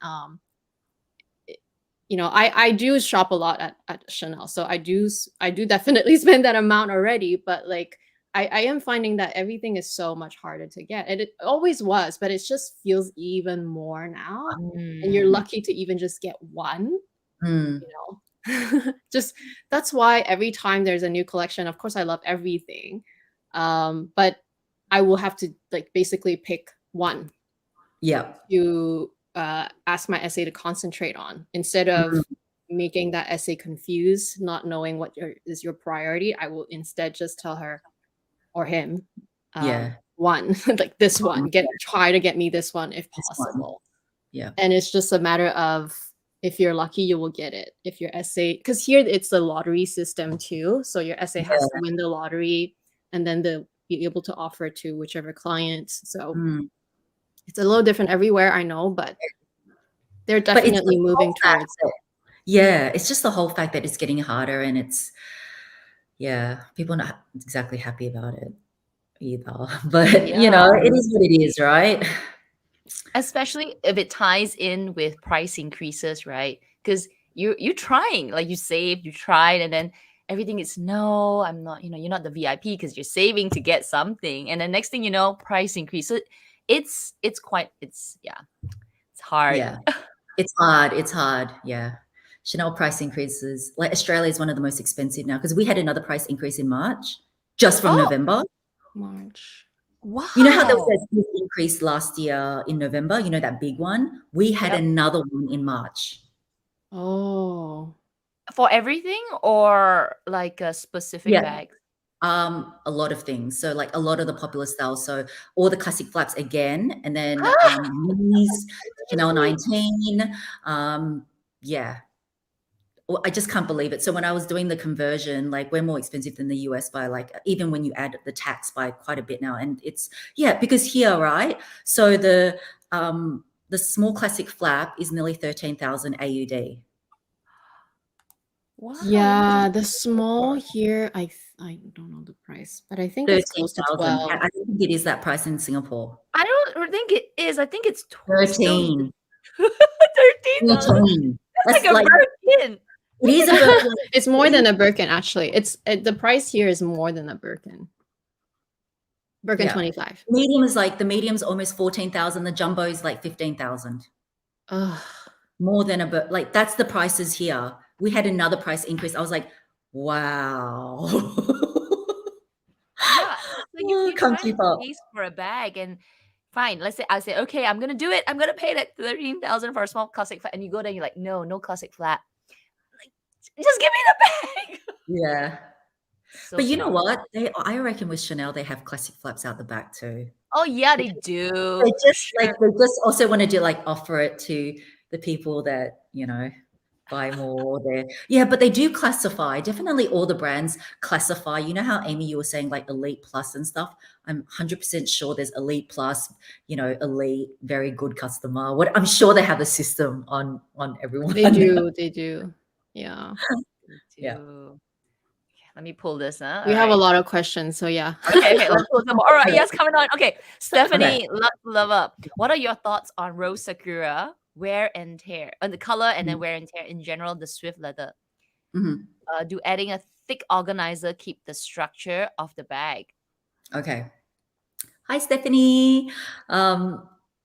you know, I do shop a lot at Chanel, so I do definitely spend that amount already. But like I am finding that everything is so much harder to get, and it always was, but it just feels even more now. And you're Mm. lucky to even just get one. Mm. You know, just that's why every time there's a new collection, of course I love everything, but I will have to like basically pick one Yeah. to ask my essay to concentrate on instead of Mm. making that essay confused, not knowing what is your priority. I will instead just tell her or him, Yeah. one like this one, try to get me this one if This one. possible. Yeah. And it's just a matter of if you're lucky, you will get it. If your essay, because here it's the lottery system too. So your essay has to Yeah. win the lottery and then they'll be able to offer it to whichever clients. So Mm. it's a little different everywhere, I know, but they're But it's the definitely whole moving fact towards that, yeah, it's just the whole fact that it's getting harder and it's, yeah, people are not exactly happy about it either. But, you know, Yeah. it is what it is, right? Especially if it ties in with price increases, right? Because you're trying, like you saved, you tried, and then everything is no, I'm not, you're not the VIP because you're saving to get something. And then next thing you know, price increase. So it's quite yeah, it's hard. Yeah. It's hard. It's hard. Yeah. Chanel price increases. Like Australia is one of the most expensive now because we had another price increase in March just from Oh, November. March. You know how there was wow. that big increase last year in November? You know, that big one? We had Yep. another one in March. Oh. For everything or like a specific Yeah. bag? A lot of things. So like a lot of the popular styles. So all the classic flaps again, and then minis, Chanel Crazy. 19. Yeah. Well, I just can't believe it. So when I was doing the conversion, like we're more expensive than the US by like, even when you add the tax by quite a bit now. And it's, yeah, because here, right? So the small classic flap is nearly 13,000 AUD. Wow, Yeah, the interesting. small here, I don't know the price, but I think it's close to 13,000. 12. I think it is that price in Singapore. I don't think it is. I think it's still 13. 13,000. 13. That's That's like a like, Birkin. it is a Birkin. It's more than a Birkin, actually. The price here is more than a Birkin. Birkin Yeah. 25. Medium is like, the medium's almost 14,000. The jumbo is like 15,000. Ugh. More than like that's the prices here. We had another price increase. I was like, wow. Yeah. So you Can't try to keep up. chase for a bag and fine. Let's say I say, okay, I'm gonna do it. I'm gonna pay that 13,000 for a small classic flat. And you go there and you're like, no classic flat. Like, just give me the bag. Yeah. So But you know stubborn. what? I reckon with Chanel, they have classic flaps out the back too. Oh yeah, they do. They For just like sure. they just also want to do like offer it to the people that, you know, buy more there. Yeah, but they do classify. Definitely all the brands classify. You know how, Amy, you were saying like Elite Plus and stuff? I'm 100% sure there's Elite Plus, Elite, very good customer. What I'm sure they have a system on everyone. They do. They do. Yeah. Yeah. Okay, let me pull this. All We have a right. lot of questions. So yeah. Okay, let's pull some more. All right, yes, coming on. Okay, Stephanie, Okay. love up. What are your thoughts on Rose Sakura wear and tear, on the color and then wear and tear in general, the Swift leather? Mhm. Do adding a thick organizer keep the structure of the bag? Okay. Hi, Stephanie.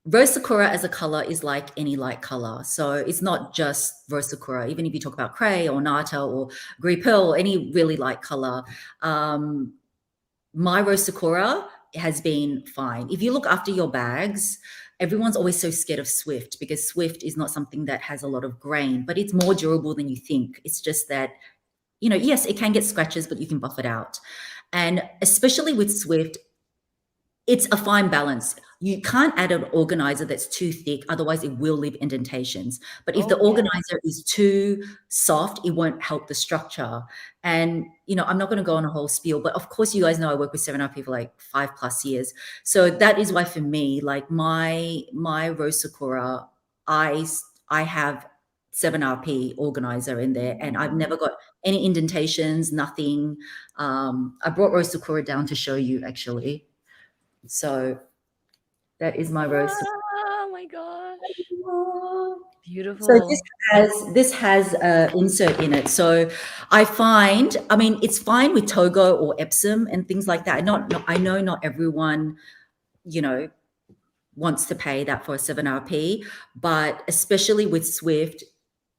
Rose Sakura as a color is like any light color. So it's not just Rose Sakura. Even if you talk about Cray or Nata or Grey Pearl, any really light color, my Rose Sakura has been fine. If you look after your bags, everyone's always so scared of Swift because Swift is not something that has a lot of grain, but it's more durable than you think. It's just that, yes, it can get scratches, but you can buff it out. And especially with Swift, it's a fine balance. You can't add an organizer that's too thick, otherwise it will leave indentations. But if the Oh, yeah. organizer is too soft, it won't help the structure. And, I'm not going to go on a whole spiel, but of course you guys know I work with 7RP for like 5+ years. So that is why for me, like my Rose Sakura, I have 7RP organizer in there and I've never got any indentations, nothing. I brought Rose Sakura down to show you actually. So that is my Rose Sakura. Oh my gosh. So Beautiful. this has an insert in it. So I mean, it's fine with Togo or Epsom and things like that. I know not everyone, wants to pay that for a 7RP, but especially with Swift,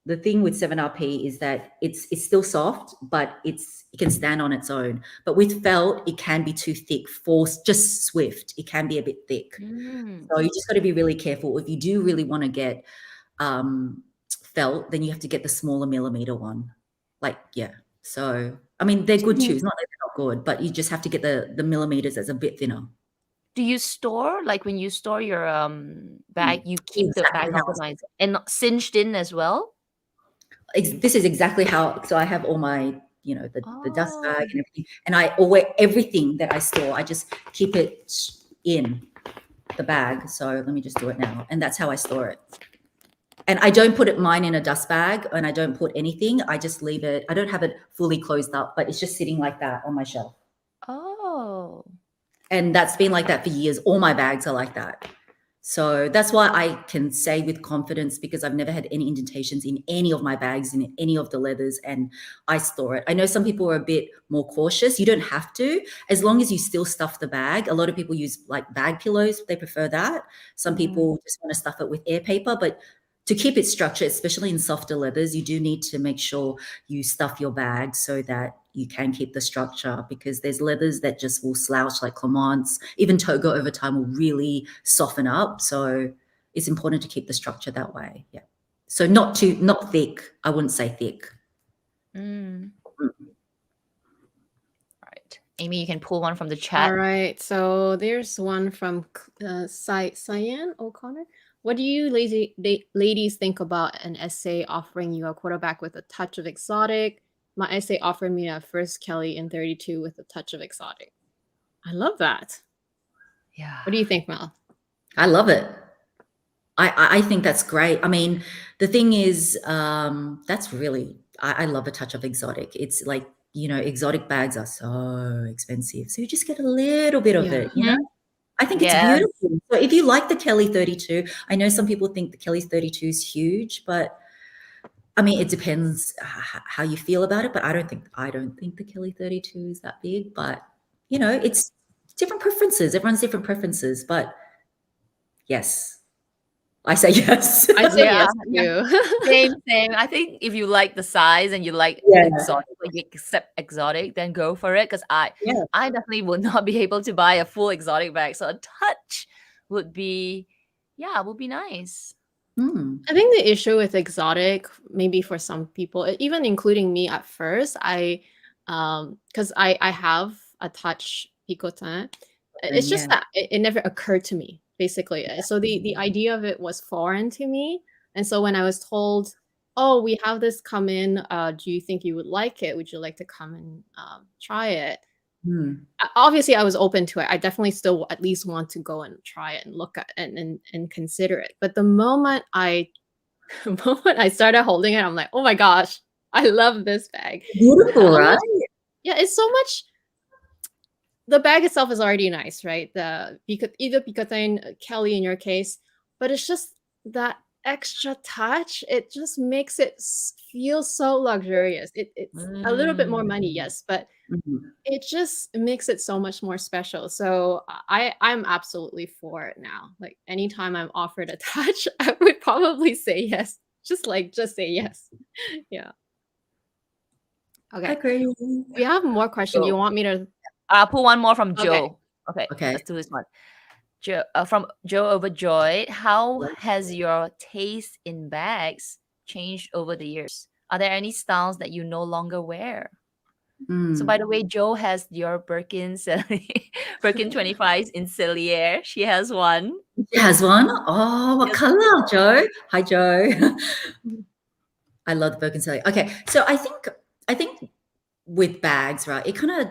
the thing with 7RP is that it's still soft, but it can stand on its own. But with felt, it can be too thick for just Swift. It can be a bit thick. So you just got to be really careful. If you do really want to get felt, then you have to get the smaller millimeter one. So, I mean, they're good too. It's not that they're not good, but you just have to get the millimeters that's a bit thinner. Do you store, like when you store your bag, you keep the bag organized and not cinched in as well? This is exactly how. So I have all my, the dust Oh. bag and everything, and I always everything that I store, I just keep it in the bag. So let me just do it now, and that's how I store it. And I don't put mine in a dust bag, and I don't put anything. I just leave it. I don't have it fully closed up, but it's just sitting like that on my shelf. Oh. And that's been like that for years. All my bags are like that. So that's why I can say with confidence, because I've never had any indentations in any of my bags, in any of the leathers, and I store it. I know some people are a bit more cautious. You don't have to, as long as you still stuff the bag. A lot of people use like bag pillows. They prefer that. Some people just want to stuff it with air paper, but to keep it structured, especially in softer leathers, you do need to make sure you stuff your bag so that you can keep the structure, because there's leathers that just will slouch, like Clemence, even Togo over time will really soften up. So it's important to keep the structure that way. Yeah. So not thick. I wouldn't say thick. Right. Amy, you can pull one from the chat. All right. So there's one from Cyan O'Connor. What do you ladies think about an essay offering you a quarterback with a touch of exotic? My essay offered me a first Kelly in 32 with a touch of exotic. I love that. Yeah. What do you think, Mel? I love it. I think that's great. I mean, the thing is, that's really, I love a touch of exotic. It's like, exotic bags are so expensive. So you just get a little bit of it, I think it's beautiful. So if you like the Kelly 32, I know some people think the Kelly 32 is huge, but I mean, it depends how you feel about it. But I don't think the Kelly 32 is that big, but it's different preferences. Everyone's different preferences, but yes, I say yes. I say yes too. Same. I think if you like the size and you like exotic, like you accept exotic, then go for it. Because I definitely would not be able to buy a full exotic bag. So a touch would be nice. I think the issue with exotic, maybe for some people, even including me at first, because I have a touch picotin. It's just that it never occurred to me, basically. So the idea of it was foreign to me. And so when I was told, oh, we have this come in. Do you think you would like it? Would you like to come and try it? Obviously, I was open to it. I definitely still at least want to go and try it and look at and consider it. But the moment I the moment I started holding it, I'm like, oh my gosh, I love this bag. Beautiful, How right? much? Yeah, it's so much. The bag itself is already nice, right? Either picotin, Kelly in your case, but it's just that extra touch. It just makes it feel so luxurious. It's a little bit more money, yes, but Mhm. it just makes it so much more special. So I'm absolutely for it now. Like anytime I'm offered a touch, I would probably say yes. Just say yes. Yeah. Okay. Agree. We have more questions. Do you Joe. want me to? I'll pull one more from Okay. Joe. Okay, Okay. let's do this one. Joe, from Joe Overjoyed. How has your taste in bags changed over the years? Are there any styles that you no longer wear? So, by the way, Joe has your Birkin Birkin 25s in Cellier. She has one. She has one. Oh, what Yes. color, Joe? Hi, Joe. I love the Birkin Sally. Okay, so I think with bags, right, it kind of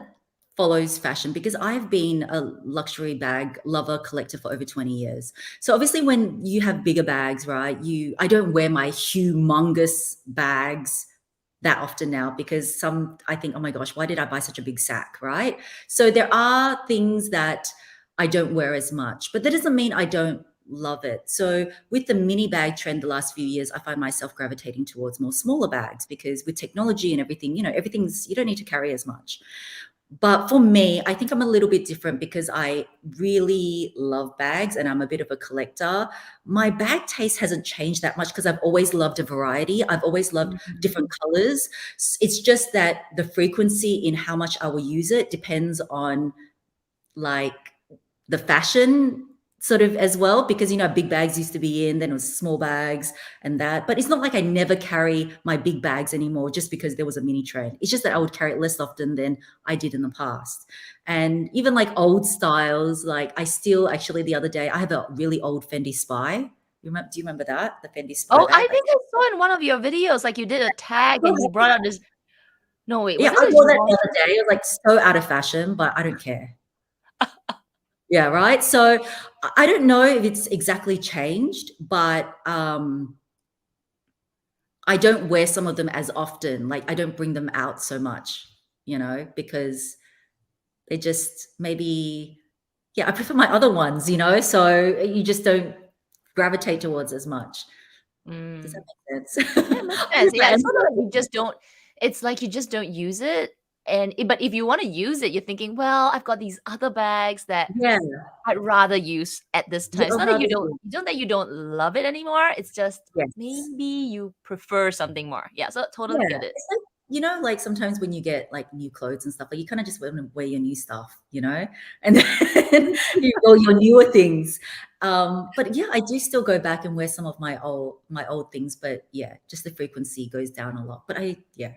follows fashion because I've been a luxury bag lover collector for over 20 years. So obviously when you have bigger bags, right, I don't wear my humongous bags that often now because I think, oh my gosh, why did I buy such a big sack, right? So there are things that I don't wear as much, but that doesn't mean I don't love it. So with the mini bag trend the last few years, I find myself gravitating towards more smaller bags because with technology and everything, you don't need to carry as much. But for me, I think I'm a little bit different because I really love bags and I'm a bit of a collector. My bag taste hasn't changed that much because I've always loved a variety. I've always loved different colors. It's just that the frequency in how much I will use it depends on like the fashion sort of as well, because big bags used to be in, then it was small bags and that. But it's not like I never carry my big bags anymore just because there was a mini trend. It's just that I would carry it less often than I did in the past. And even like old styles, like I still actually the other day I have a really old Fendi Spy. Do you remember that? The Fendi Spy Oh, bag? I think I saw in one of your videos, like you did a tag and you brought out this. No, wait, Yeah, was it I a wore that long? the other day. It was like so out of fashion, but I don't care. Yeah, right. So I don't know if it's exactly changed, but I don't wear some of them as often. Like I don't bring them out so much, because they just maybe, yeah, I prefer my other ones, so you just don't gravitate towards as much. Does that make sense? Yeah, it makes sense. Yeah, it's not like you just don't. It's like you just don't use it, but if you want to use it, you're thinking, well, I've got these other bags that Yeah. I'd rather use at this time. Yeah, It's not that rather you don't that you don't love it anymore. It's just yes. maybe you prefer something more. Yeah, so totally Yeah. get it. It's like, like sometimes when you get like new clothes and stuff, like you kind of just want to wear your new stuff, and then all your newer things. But yeah, I do still go back and wear some of my old things, but yeah, just the frequency goes down a lot. But yeah.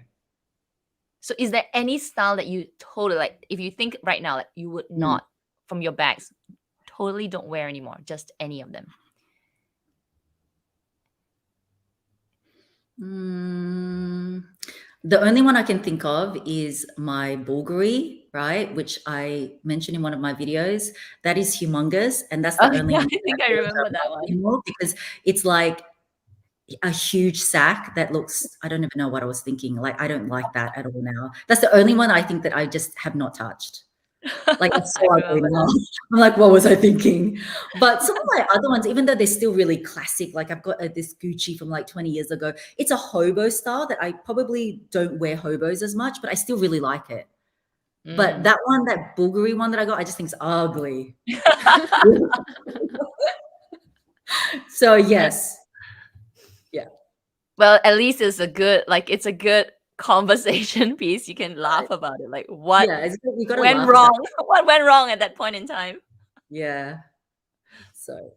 So is there any style that you totally like? If you think right now, like you would not from your bags, totally don't wear anymore, just any of them. The only one I can think of is my Bulgari, right? Which I mentioned in one of my videos. That is humongous. And that's the only Yeah, one I think I remember that one. anymore because it's like a huge sack that looks, I don't even know what I was thinking. Like, I don't like that at all now. That's the only one I think that I just have not touched. Like it's so ugly now. I'm like, what was I thinking? But some of my other ones, even though they're still really classic, like I've got this Gucci from like 20 years ago. It's a hobo style that I probably don't wear hobos as much, but I still really like it. But that one, that Bulgari one that I got, I just think it's ugly. So yes. Yeah. Well, at least it's a good conversation piece. You can laugh about it. Like what You gotta went laugh wrong? What went wrong at that point in time? Yeah. So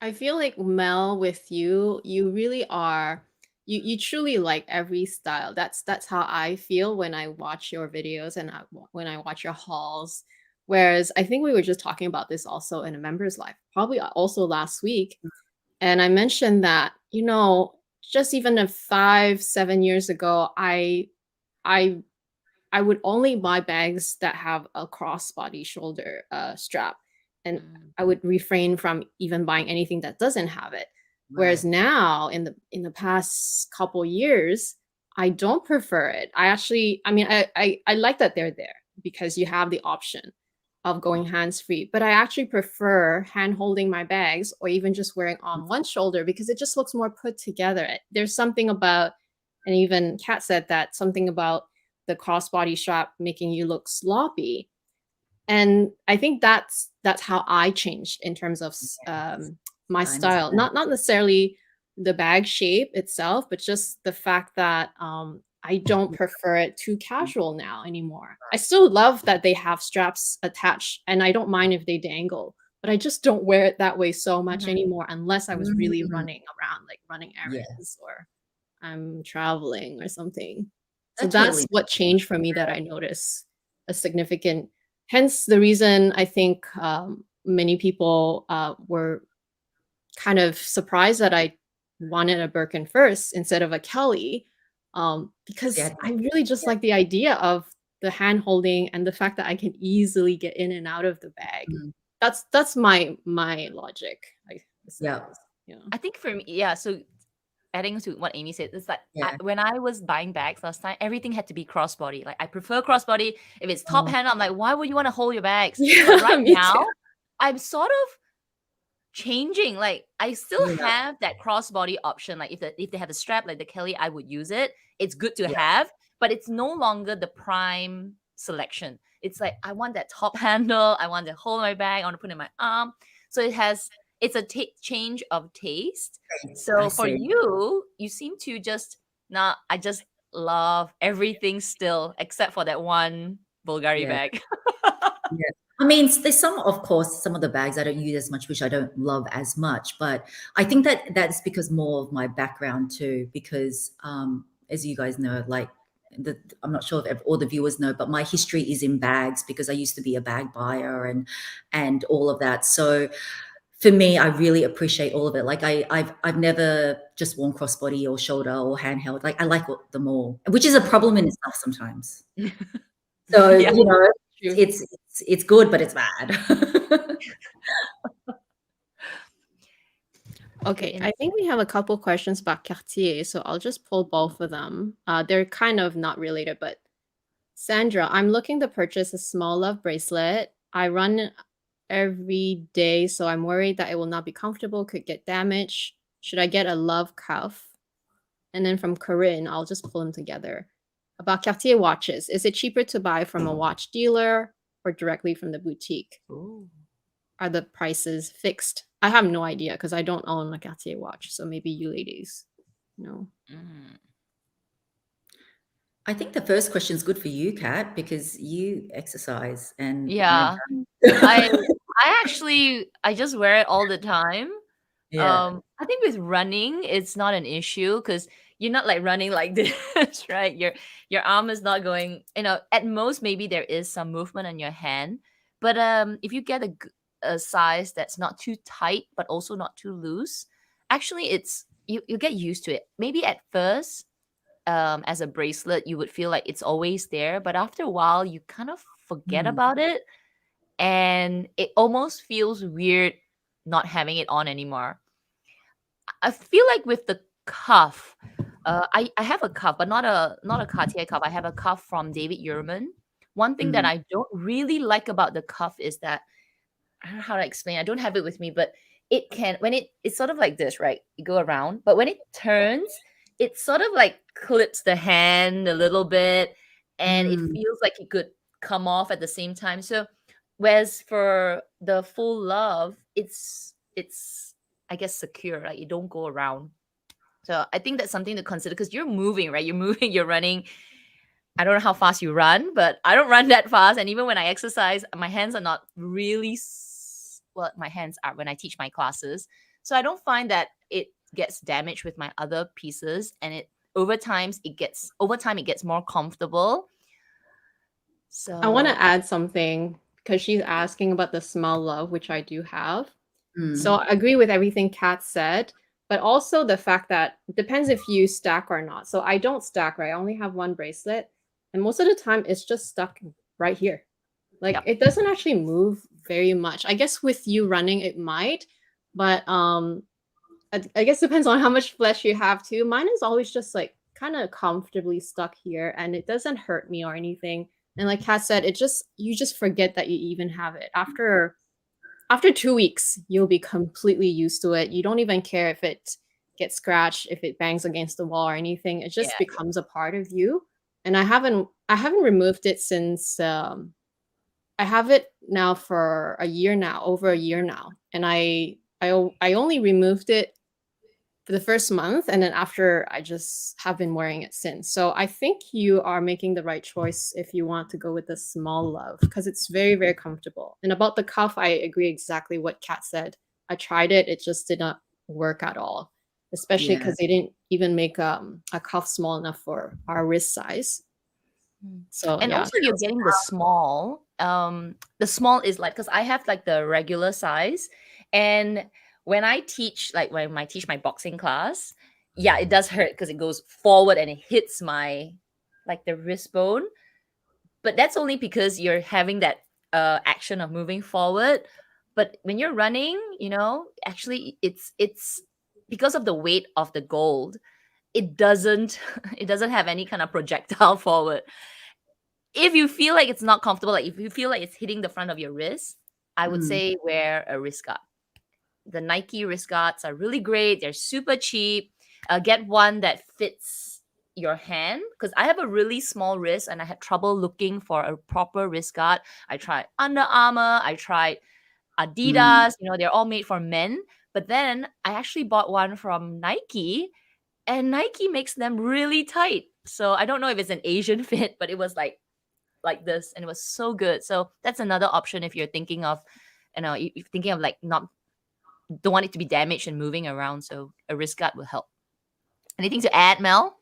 I feel like Mel, with you really are you truly like every style. That's how I feel when I watch your videos and when I watch your hauls. Whereas I think we were just talking about this also in a member's live, probably also last week. And I mentioned that, just even 5-7 years ago, I would only buy bags that have a crossbody shoulder strap, and I would refrain from even buying anything that doesn't have it. Whereas Right. now, in the past couple years, I don't prefer it. I mean, I like that they're there because you have the option of going hands-free, but I actually prefer hand holding my bags or even just wearing on one shoulder because it just looks more put together. There's something about, and even Kat said that, something about the crossbody strap making you look sloppy. And I think that's how I changed in terms of my I style. understand. Not necessarily the bag shape itself, but just the fact that I don't prefer it too casual now anymore. I still love that they have straps attached, and I don't mind if they dangle, but I just don't wear it that way so much anymore unless I was really Mm, running around, like running yeah, errands or I'm traveling or something. So that that's totally. what changed for me that I noticed a significant, hence the reason I think many people were kind of surprised that I wanted a Birkin first instead of a Kelly, because Yeah, I really just like the idea of the hand holding and the fact that I can easily get in and out of the bag. mm, That's my logic, I yeah, suppose. Yeah. I think for me, yeah. So adding to what Amy said, is that yeah. when I was buying bags last time, everything had to be crossbody. Like I prefer crossbody. If it's top Oh, handle, I'm like, why would you want to hold your bags? But Yeah, right me too. now, I'm sort of changing. Like I still yeah, have that crossbody option. Like if they have a strap like the Kelly, I would use it. It's good to yeah, have, but it's no longer the prime selection. It's like I want that top handle. I want to hold my bag. I want to put it in my arm. So it's a change of taste. I So for see. you, you seem to just not. I just love everything still except for that one Bulgari Yeah. bag. Yeah. I mean, there's some, of course, some of the bags I don't use as much, which I don't love as much. But I think that that's because more of my background too, because as you guys know, like I'm not sure if all the viewers know, but my history is in bags because I used to be a bag buyer and all of that. So for me, I really appreciate all of it. Like I've never just worn crossbody or shoulder or handheld. Like I like them all, which is a problem in itself sometimes. So, Yeah. True. it's good, but it's bad. Okay, And I think we have a couple questions about Cartier, so I'll just pull both of them. They're kind of not related, but Sandra, I'm looking to purchase a small love bracelet. I run every day, so I'm worried that it will not be comfortable, could get damaged. Should I get a love cuff? And then from Corinne, I'll just pull them together. About Cartier watches, is it cheaper to buy from a watch dealer or directly from the boutique? Ooh. Are the prices fixed? I have no idea because I don't own a Cartier watch. So maybe you ladies know. Mm. I think the first question is good for you, Kat, because you exercise and Yeah. I I just wear it all the time. yeah, I think with running, it's not an issue because you're not like running like this, right? Your arm is not going, at most maybe there is some movement on your hand. But if you get a size that's not too tight but also not too loose, actually it's you get used to it. Maybe at first, as a bracelet, you would feel like it's always there, but after a while you kind of forget mm, about it and it almost feels weird not having it on anymore. I feel like with the cuff, I have a cuff, but not a Cartier cuff. I have a cuff from David Yurman. One thing that mm, I don't really like about the cuff is that I don't know how to explain. I don't have it with me, but it can when it's sort of like this, right? You go around, but when it turns, it sort of like clips the hand a little bit, and it mm, feels like it could come off at the same time. So, whereas for the full love, it's I guess secure, right? You don't go around. So I think that's something to consider because you're moving, right? You're moving, you're running. I don't know how fast you run, but I don't run that fast. And even when I exercise, my hands are not really well, my hands are when I teach my classes. So I don't find that it gets damaged with my other pieces. And over time it gets more comfortable. I want So to add something because she's asking about the small love, which I do have. So mm, I agree with everything Kat said, but also the fact that it depends if you stack or not. So I don't stack, right? I only have one bracelet, and most of the time it's just stuck right here. Like Yep. it doesn't actually move very much. I guess with you running it might, but I guess depends on how much flesh you have too. Mine is always just like kind of comfortably stuck here, and it doesn't hurt me or anything. And like Kat said, you just forget that you even have it. After 2 weeks, you'll be completely used to it. You don't even care if it gets scratched, if it bangs against the wall or anything. It just becomes a part of you. And I haven't removed it since I have it now for a year now, over a year now. And I only removed it for the first month, and then after I just have been wearing it since. So I think you are making the right choice if you want to go with the small love, because it's very, very comfortable. And about the cuff, I agree exactly what Kat said. I tried it, it just did not work at all, especially because they didn't even make a cuff small enough for our wrist size. So And also you're getting the small. The small is like, because I have like the regular size, and when I teach, like when I teach my boxing class, yeah, it does hurt because it goes forward and it hits my like the wrist bone. But that's only because you're having that action of moving forward. But when you're running, actually it's because of the weight of the gold, it doesn't have any kind of projectile forward. If you feel like it's not comfortable, like if you feel like it's hitting the front of your wrist, I would say wear a wrist guard. The Nike wrist guards are really great. They're super cheap. Get one that fits your hand, because I have a really small wrist and I had trouble looking for a proper wrist guard. I tried Under Armour, I tried Adidas, they're all made for men. But then I actually bought one from Nike, and Nike makes them really tight. So I don't know if it's an Asian fit, but it was like this, and it was so good. So that's another option if you're thinking of, you're thinking of like don't want it to be damaged and moving around. So a wrist guard will help. Anything to add, Mel?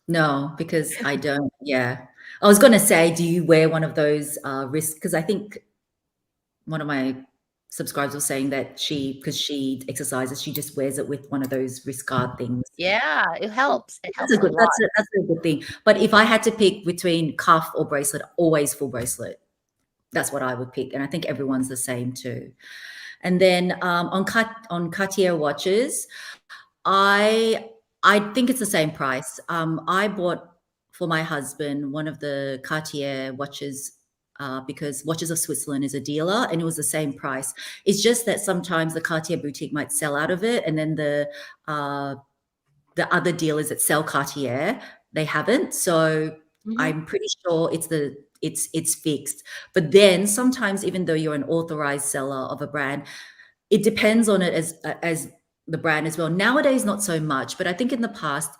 No, because I don't. Yeah, I was going to say, do you wear one of those wrist? Because I think one of my subscribers was saying that because she exercises, she just wears it with one of those wrist guard things. Yeah, it helps. It helps That's a lot. That's a good thing. But if I had to pick between cuff or bracelet, always full bracelet. That's what I would pick, and I think everyone's the same too. And then on Cartier watches, I think it's the same price. I bought for my husband one of the Cartier watches because Watches of Switzerland is a dealer, and it was the same price. It's just that sometimes the Cartier boutique might sell out of it, and then the other dealers that sell Cartier, they haven't. So I'm pretty sure it's fixed. But then sometimes, even though you're an authorized seller of a brand, it depends on it as the brand as well. Nowadays, not so much, but I think in the past,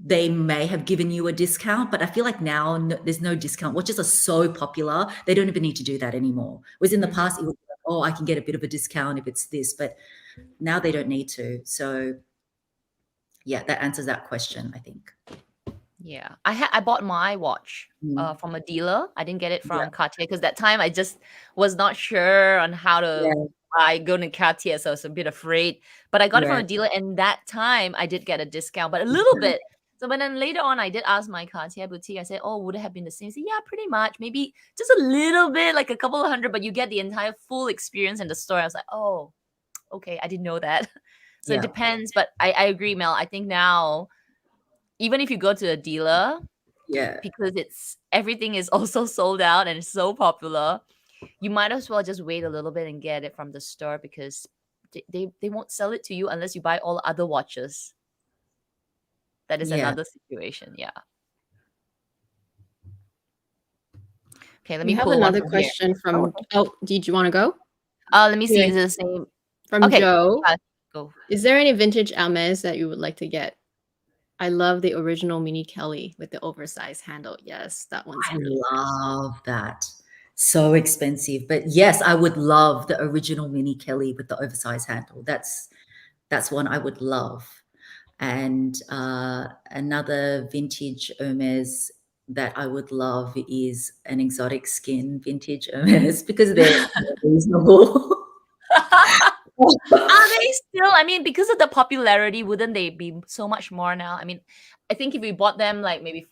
they may have given you a discount, but I feel like now there's no discount. Watches are so popular, they don't even need to do that anymore. Whereas in the past, it was like, oh, I can get a bit of a discount if it's this, but now they don't need to. So yeah, that answers that question, I think. Yeah, I bought my watch from a dealer. I didn't get it from Cartier because that time I just was not sure on how to buy go to Cartier, so I was a bit afraid. But I got it from a dealer, and that time I did get a discount, but a little bit. So, but then later on, I did ask my Cartier boutique. I said, "Oh, would it have been the same?" He said, "Yeah, pretty much. Maybe just a little bit, like a couple of hundred, but you get the entire full experience in the store." I was like, "Oh, okay, I didn't know that." So it depends, but I agree, Mel. I think now, even if you go to a dealer, because everything is also sold out and it's so popular, you might as well just wait a little bit and get it from the store, because they won't sell it to you unless you buy all other watches. That is another situation. Yeah. Okay, let me have pull another one question from. Oh, did you want to go? Let me see. Is it the same? From Joe. Go. Is there any vintage Hermes that you would like to get? I love the original Mini Kelly with the oversized handle. Yes, that one's really love that. So expensive. But yes, I would love the original Mini Kelly with the oversized handle. That's one I would love. And another vintage Hermes that I would love is an exotic skin vintage Hermes, because they're reasonable. Are they still? I mean, because of the popularity, wouldn't they be so much more now? I mean, I think if we bought them like maybe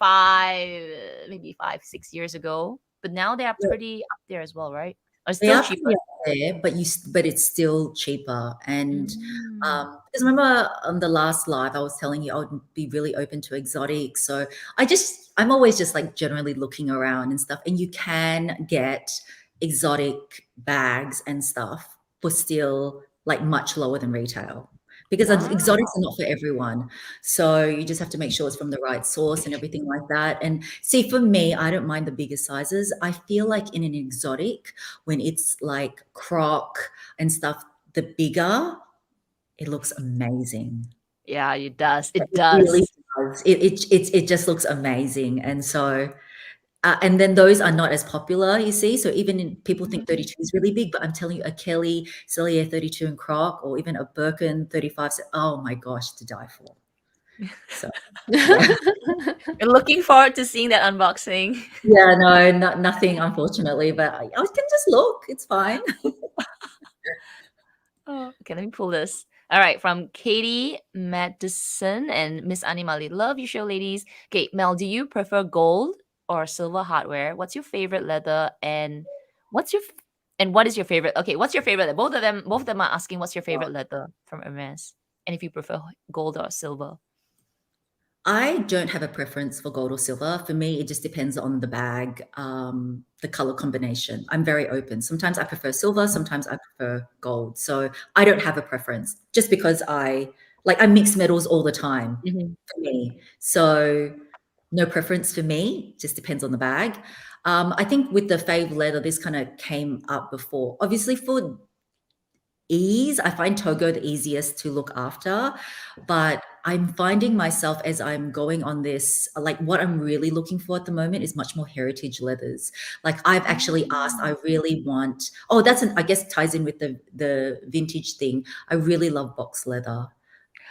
6 years ago, but now they are pretty up there as well, right? Or They still are cheaper? pretty up there, but it's still cheaper. And Mm. because remember on the last live, I was telling you I would be really open to exotic. So I'm always just like generally looking around and stuff. And you can get exotic bags and stuff for still like much lower than retail. Because exotics are not for everyone. So you just have to make sure it's from the right source and everything like that. And see, for me, I don't mind the bigger sizes. I feel like in an exotic, when it's like croc and stuff, the bigger, it looks amazing. Yeah, it does. It It really does. does. It just looks amazing. And so and then those are not as popular, you see. So even people think 32 is really big, but I'm telling you, a Kelly Cellier 32 and Croc, or even a Birkin 35. Oh my gosh, to die for. So yeah, We're looking forward to seeing that unboxing. yeah, no, nothing, unfortunately, but I can just look. It's fine. Oh, okay, let me pull this. All right, from Katie Madison and Miss Animali. Love your show, ladies. Okay, Mel, do you prefer gold or silver hardware? What's your favorite leather? And what is your favorite? Okay, what's your favorite? Both of them are asking what's your favorite leather from Hermes, and if you prefer gold or silver. I don't have a preference for gold or silver. For me, it just depends on the bag, the color combination. I'm very open. Sometimes I prefer silver, sometimes I prefer gold. So I don't have a preference just because I mix metals all the time for me. So no preference for me, just depends on the bag. I think with the fave leather, this kind of came up before. Obviously for ease, I find Togo the easiest to look after, but I'm finding myself as I'm going on this, like what I'm really looking for at the moment is much more heritage leathers. Like I've actually asked, I really want, I guess ties in with the vintage thing. I really love box leather.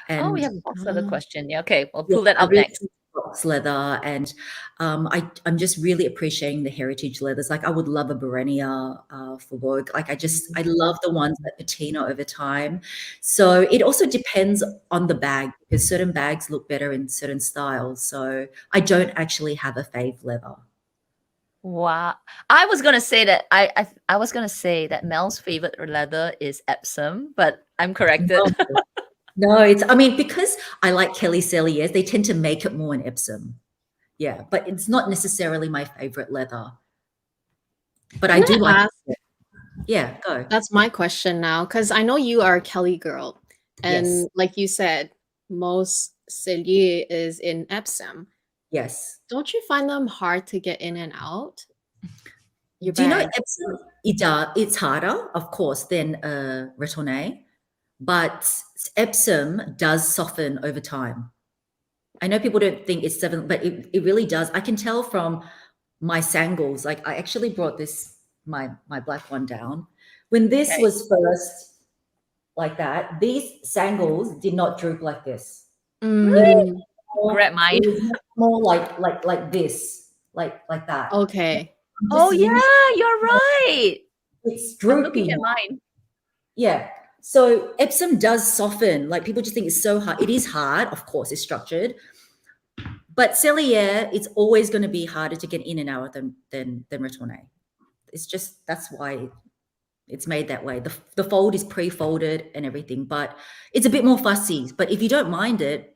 Oh, we And have a box leather question. Yeah, okay, we'll yeah, pull that I up really next. like box leather, and I'm just really appreciating the heritage leathers. Like I would love a Barenia for Vogue. Like I love the ones that patina over time. So it also depends on the bag because certain bags look better in certain styles. So I don't actually have a fave leather. Wow. I was gonna say that I was gonna say that Mel's favorite leather is Epsom, but I'm corrected. No, no, I mean, because I like Kelly Celliers, they tend to make it more in Epsom. Yeah, but it's not necessarily my favorite leather. But I Can do I like ask? it. Yeah, go. That's my question now, because I know you are a Kelly girl, and Yes. like you said, most cellier is in Epsom. Yes. Don't you find them hard to get in and out? Your Do you know bag. Epsom? It's harder, of course, than retourné, but Epsom does soften over time. I know people don't think it's seven, but it really does. I can tell from my sangles. Like I actually brought my black one down. When this Okay. was first like that, these sangles did not droop like this. Really? Mm, Grab mine. It was much more like this, like that. okay. I'm Oh just using yeah, you're right. it's I'm looking droopy at now. mine. Yeah. So Epsom does soften. Like people just think it's so hard. It is hard, of course, it's structured. But Cellier, it's always going to be harder to get in and out than Retourné. It's just that's why it's made that way. The fold is pre-folded and everything, but it's a bit more fussy. But if you don't mind it,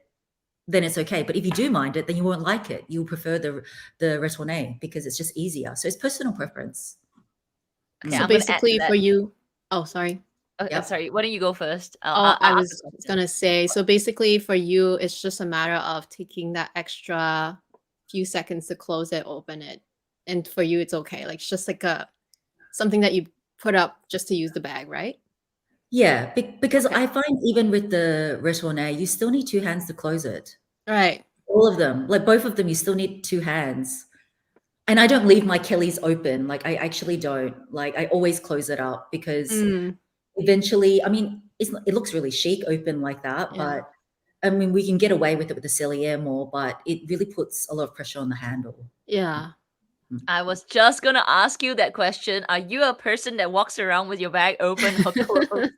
then it's okay. But if you do mind it, then you won't like it. You'll prefer the Retourné because it's just easier. So it's personal preference. Okay, So I'm gonna add to basically, that. for you, oh, sorry. Yep. Sorry, why don't you go first? Oh, I I'll ask a was question. gonna say, so basically for you, it's just a matter of taking that extra few seconds to close it, open it. And for you, it's okay. Like it's just like something that you put up just to use the bag, right? Yeah, because Okay. I find even with the Retourné, you still need two hands to close it. Right. All of them, like both of them, you still need two hands. And I don't leave my Kellys open. Like I actually don't. Like I always close it up because Mm, eventually, I mean, it looks really chic open like that, yeah. but I mean, we can get away with it with the Cellier more, but it really puts a lot of pressure on the handle. Yeah. I was just gonna ask you that question. Are you a person that walks around with your bag open or closed?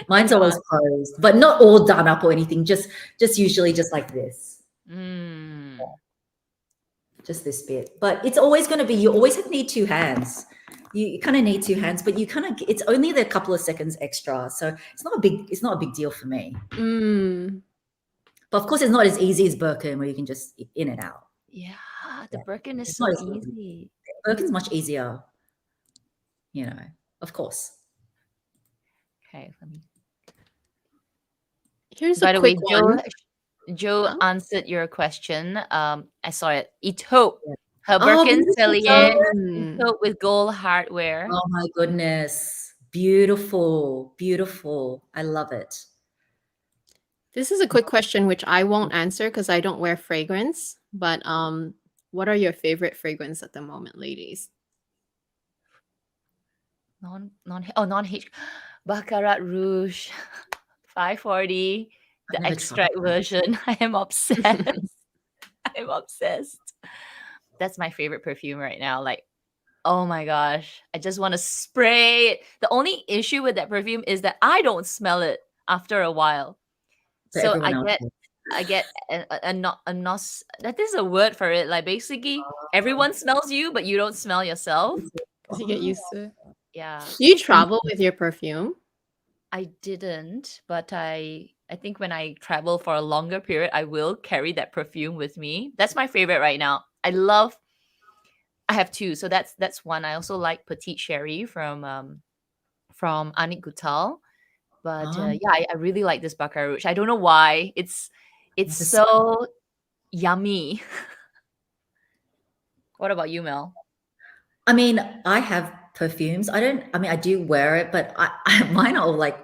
Mine's Come always on. closed, but not all done up or anything. Just usually just like this. Just this bit. But it's always going to be, you always need two hands. You kind of need two hands, but you kind of, it's only the couple of seconds extra. So it's not a big deal for me. But of course, it's not as easy as Birkin where you can just in and out. Yeah, the Birkin is It's so not as easy. Birkin's much easier, of course. Okay, let me. Here's By a the way, quick one. Joe Huh? answered your question. I saw it. Ito. Yeah. Her Oh, Birkin beautiful. Cellier Mm. Ito with gold hardware. Oh my goodness. Beautiful. Beautiful. I love it. This is a quick question which I won't answer because I don't wear fragrance. But what are your favorite fragrance at the moment, ladies? Non H Baccarat Rouge 540, I've the never tried extract that. version. I am obsessed. I'm obsessed. That's my favorite perfume right now. Like, oh my gosh, I just want to spray it. The only issue with that perfume is that I don't smell it after a while. For So everyone else. I get a not a nos. That is a word for it. Like basically, everyone smells you, but you don't smell yourself. Because you get used to it. Yeah, Do you travel with your perfume? I didn't, but I think when I travel for a longer period, I will carry that perfume with me. That's my favorite right now. I have two, so that's one. I also like Petite Sherry from Anik Gutal. But yeah, I really like this Baccarat Rouge. I don't know why. It's so yummy. What about you, Mel? I mean, I have perfumes. I do wear it, but mine are all like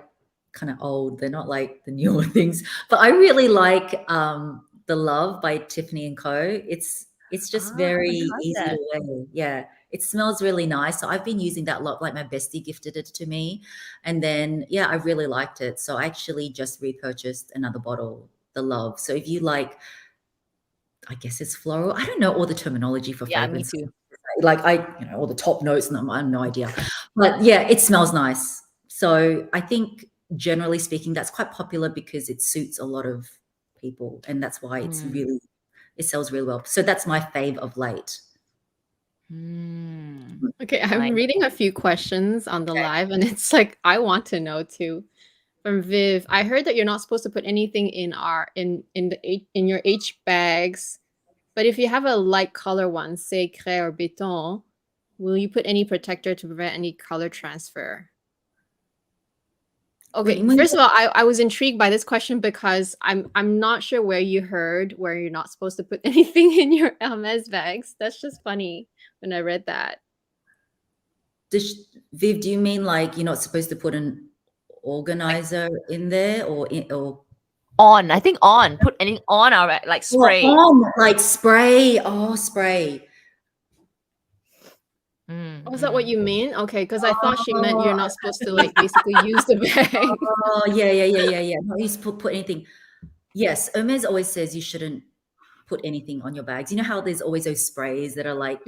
kind of old. They're not like the newer things. But I really like the Love by Tiffany and Co. It's just very I easy that. to wear. Yeah. It smells really nice. So I've been using that a lot. Like my bestie gifted it to me. And then yeah, I really liked it. So I actually just repurchased another bottle, the Love. So if you like, I guess it's floral. I don't know all the terminology for Yeah, me fragrance. too. Like all the top notes, and I have no idea. But yeah, it smells nice. So I think generally speaking, that's quite popular because it suits a lot of people, and that's why it sells really well. So that's my fave of late. Okay, I'm Nice. reading a few questions on the live, and it's like I want to know too. From Viv, I heard that you're not supposed to put anything in your H bags, but if you have a light color one, say craie or béton, will you put any protector to prevent any color transfer? Okay, first of all, I was intrigued by this question because I'm not sure where you heard where you're not supposed to put anything in your Hermes bags. That's just funny when I read that. Viv, do you mean like you're not supposed to put an organizer in there or on? I think on. Put any on our like spray. like spray? Oh, spray. Oh, is that what you mean? Okay, because I thought she meant you're not supposed to like basically use the bag. Oh, yeah. Not use put anything. Yes, Hermes always says you shouldn't put anything on your bags. You know how there's always those sprays that are like,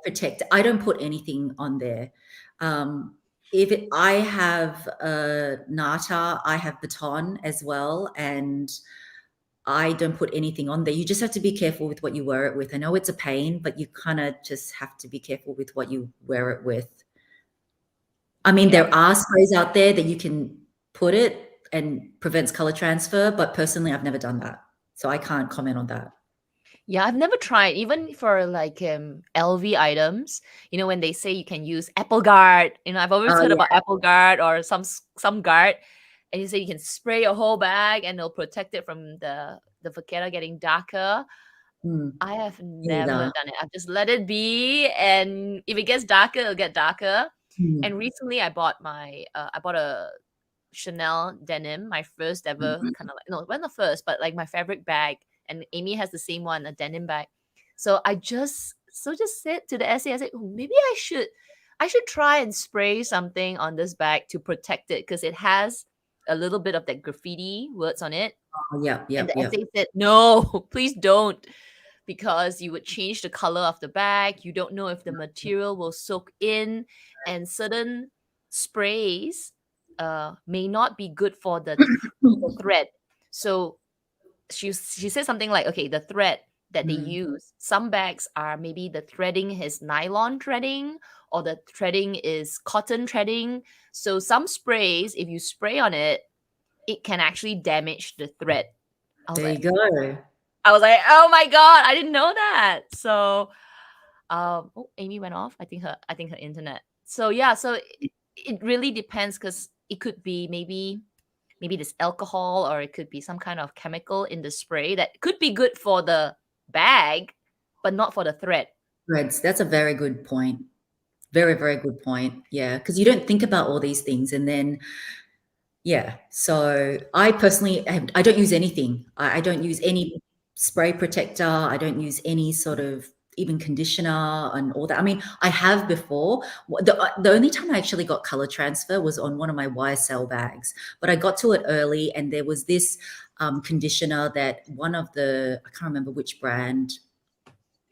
protect. I don't put anything on there. I have Nata, I have Baton as well, and I don't put anything on there. You just have to be careful with what you wear it with. I know it's a pain, but you kind of just have to be careful with what you wear it with. I mean, there are sprays out there that you can put it and prevents color transfer, but personally, I've never done that. So I can't comment on that. Yeah, I've never tried, even for like LV items, when they say you can use Apple Guard, I've always heard about Apple Guard or some guard, and you say you can spray your whole bag and it'll protect it from the vaquera getting darker. I have never done it. I've just let it be, and if it gets darker, it'll get darker. And recently I bought a Chanel denim, my first ever kind of like, no, not the first, but like my fabric bag. And Amy has the same one, a denim bag. So I just said to the essay, I said, maybe I should try and spray something on this bag to protect it because it has a little bit of that graffiti words on it. Oh, yeah. And the essay said, no, please don't, because you would change the color of the bag. You don't know if the material will soak in, and certain sprays may not be good for the thread. So she said something like, okay, the thread that they use, some bags are maybe the threading is nylon threading or the threading is cotton threading. So some sprays, if you spray on it, it can actually damage the thread. There you go. I was like, oh my god, I didn't know that. So oh, Amy went off. I think her internet. So yeah, so it really depends, because it could be maybe this alcohol, or it could be some kind of chemical in the spray that could be good for the bag but not for the thread. Threads. That's a very good point. Very, very good point. Yeah, because you don't think about all these things, and then yeah. So I personally, I don't use anything. I don't use any spray protector. I don't use any sort of even conditioner and all that. I mean, I have before. The only time I actually got color transfer was on one of my YSL bags, but I got to it early, and there was this conditioner that one of the, I can't remember which brand,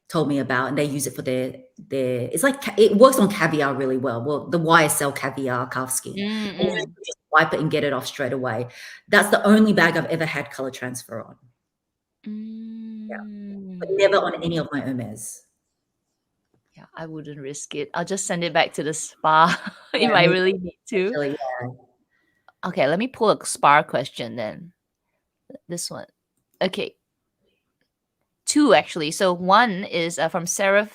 told me about, and they use it for their it's like it works on caviar really well. Well, the YSL caviar calf skin. And you just wipe it and get it off straight away. That's the only bag I've ever had color transfer on. Yeah, but never on any of my Hermes. Yeah, I wouldn't risk it. I'll just send it back to the spa if I really need to. Actually, yeah. Okay, let me pull a spa question then. This one. Okay. 2 actually. So one is from Sarah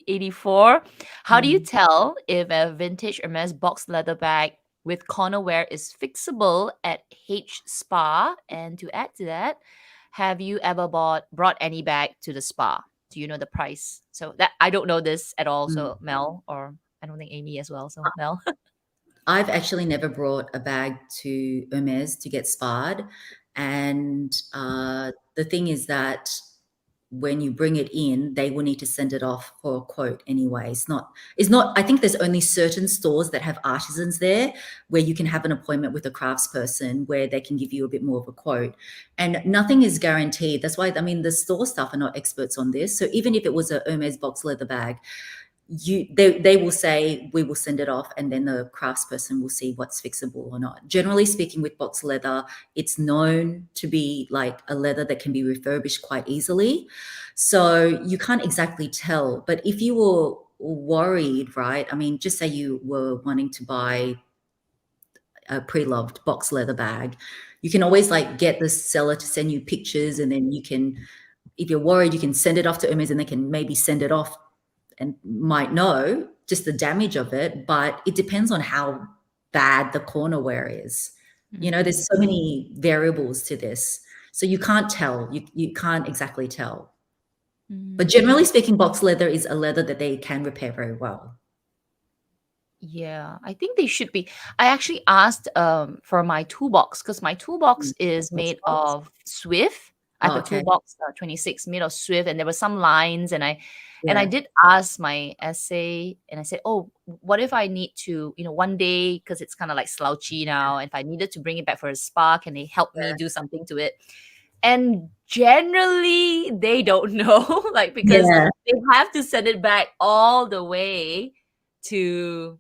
84. How do you tell if a vintage Hermes box leather bag with Cornerwear is fixable at H Spa? And to add to that, have you ever brought any bag to the spa? Do you know the price? So that I don't know this at all. So Mel, or I don't think Amy as well. So Mel. I've actually never brought a bag to Hermes to get sparred. And the thing is that when you bring it in, they will need to send it off for a quote anyway. It's not, I think there's only certain stores that have artisans there where you can have an appointment with a craftsperson where they can give you a bit more of a quote. And nothing is guaranteed. That's why, I mean, the store staff are not experts on this. So even if it was a Hermes box leather bag, they will say, we will send it off, and then the craftsperson will see what's fixable or not. Generally speaking, with box leather, it's known to be like a leather that can be refurbished quite easily. So you can't exactly tell. But if you were worried, right? I mean, just say you were wanting to buy a pre-loved box leather bag, you can always like get the seller to send you pictures, and then you can, if you're worried, you can send it off to Hermes, and they can maybe send it off and might know just the damage of it. But it depends on how bad the cornerwear is. You know, there's so many variables to this. So you can't tell. You can't exactly tell. But generally speaking, box leather is a leather that they can repair very well. Yeah, I think they should be. I actually asked for my toolbox, because my toolbox is made of Swift. I have a toolbox 26 made of Swift, and there were some lines, and I did ask my essay, and I said, oh, what if I need to, one day, because it's kind of like slouchy now, and if I needed to bring it back for a spa, can they help me do something to it? And generally they don't know, like, because they have to send it back all the way to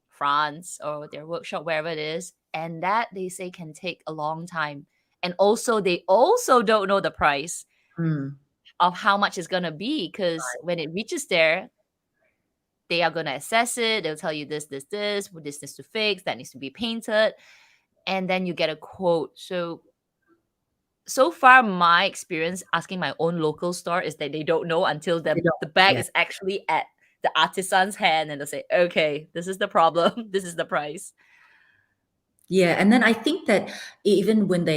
France or their workshop, wherever it is, and that they say can take a long time. And also they also don't know the price of how much it's gonna be, because when it reaches there, they are gonna assess it. They'll tell you this needs to fix, that needs to be painted, and then you get a quote. So far, my experience asking my own local store is that they don't know until the bag is actually at the artisan's hand, and they'll say, okay, this is the problem, this is the price. Yeah, and then I think that even when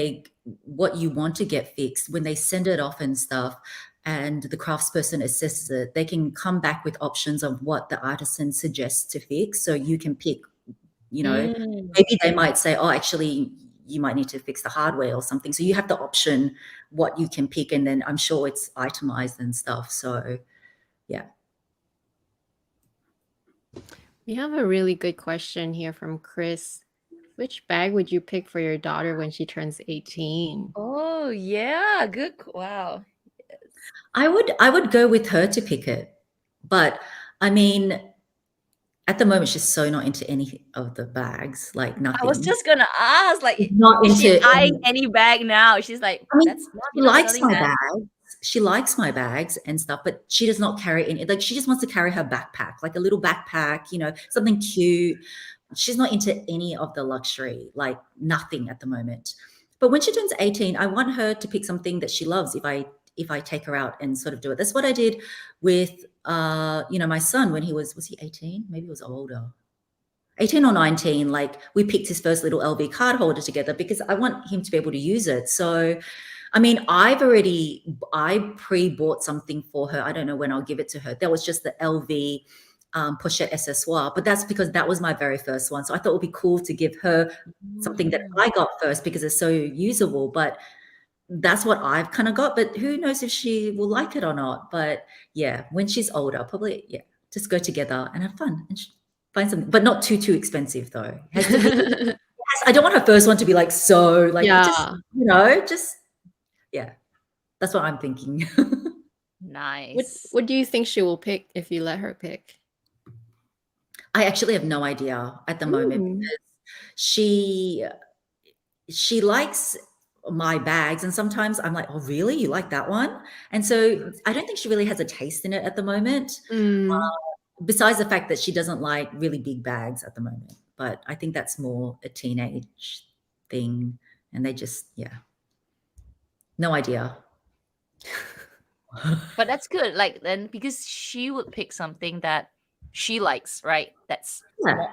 what you want to get fixed, when they send it off and stuff, and the craftsperson assesses it, they can come back with options of what the artisan suggests to fix. So you can pick, maybe they might say, oh, actually, you might need to fix the hardware or something. So you have the option what you can pick, and then I'm sure it's itemized and stuff. So, yeah. We have a really good question here from Chris. Which bag would you pick for your daughter when she turns 18? Oh, yeah. Good. Wow. Yes. I would go with her to pick it. But I mean, At the moment, she's so not into any of the bags, like I was nothing. just gonna ask, like, She's not is she into eyeing any. any bag now? She's like, I mean, that's she you're not likes selling my that. bags. She likes my bags and stuff, but she does not carry any. Like, she just wants to carry her backpack, like a little backpack, something cute. She's not into any of the luxury, like nothing at the moment. But when she turns 18, I want her to pick something that she loves if I take her out and sort of do it. That's what I did with my son when he was he 18? Maybe he was older. 18 or 19, like we picked his first little LV card holder together because I want him to be able to use it. So, I mean, I pre-bought something for her. I don't know when I'll give it to her. That was just the LV pochette accessoire, but that's because that was my very first one. So I thought it would be cool to give her something that I got first because it's so usable. But that's what I've kind of got. But who knows if she will like it or not. But yeah, when she's older, probably, yeah, just go together and have fun and find something, but not too expensive though. It has to be. I don't want her first one to be like so like Yeah. just yeah. That's what I'm thinking. Nice. What do you think she will pick if you let her pick? I actually have no idea at the moment because she likes my bags, and sometimes I'm like, oh really, you like that one? And so I don't think she really has a taste in it at the moment. Besides the fact that she doesn't like really big bags at the moment, but I think that's more a teenage thing, and they just no idea. But that's good. Like then because she would pick something that she likes, right? That's more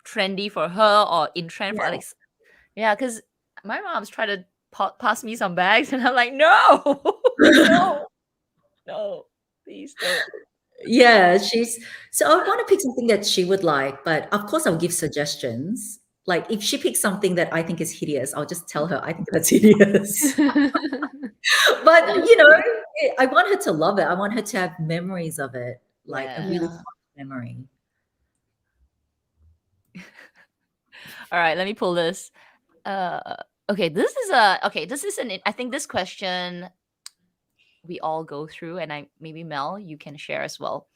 trendy for her or in trend for Alex. Yeah, because my mom's tried to pass me some bags, and I'm like, no, no, please don't. Yeah, so I want to pick something that she would like, but of course I'll give suggestions. Like if she picks something that I think is hideous, I'll just tell her I think that's hideous. But I want her to love it. I want her to have memories of it, like a really fun memory. All right, let me pull this. Okay, this is I think this question we all go through, and maybe Mel, you can share as well.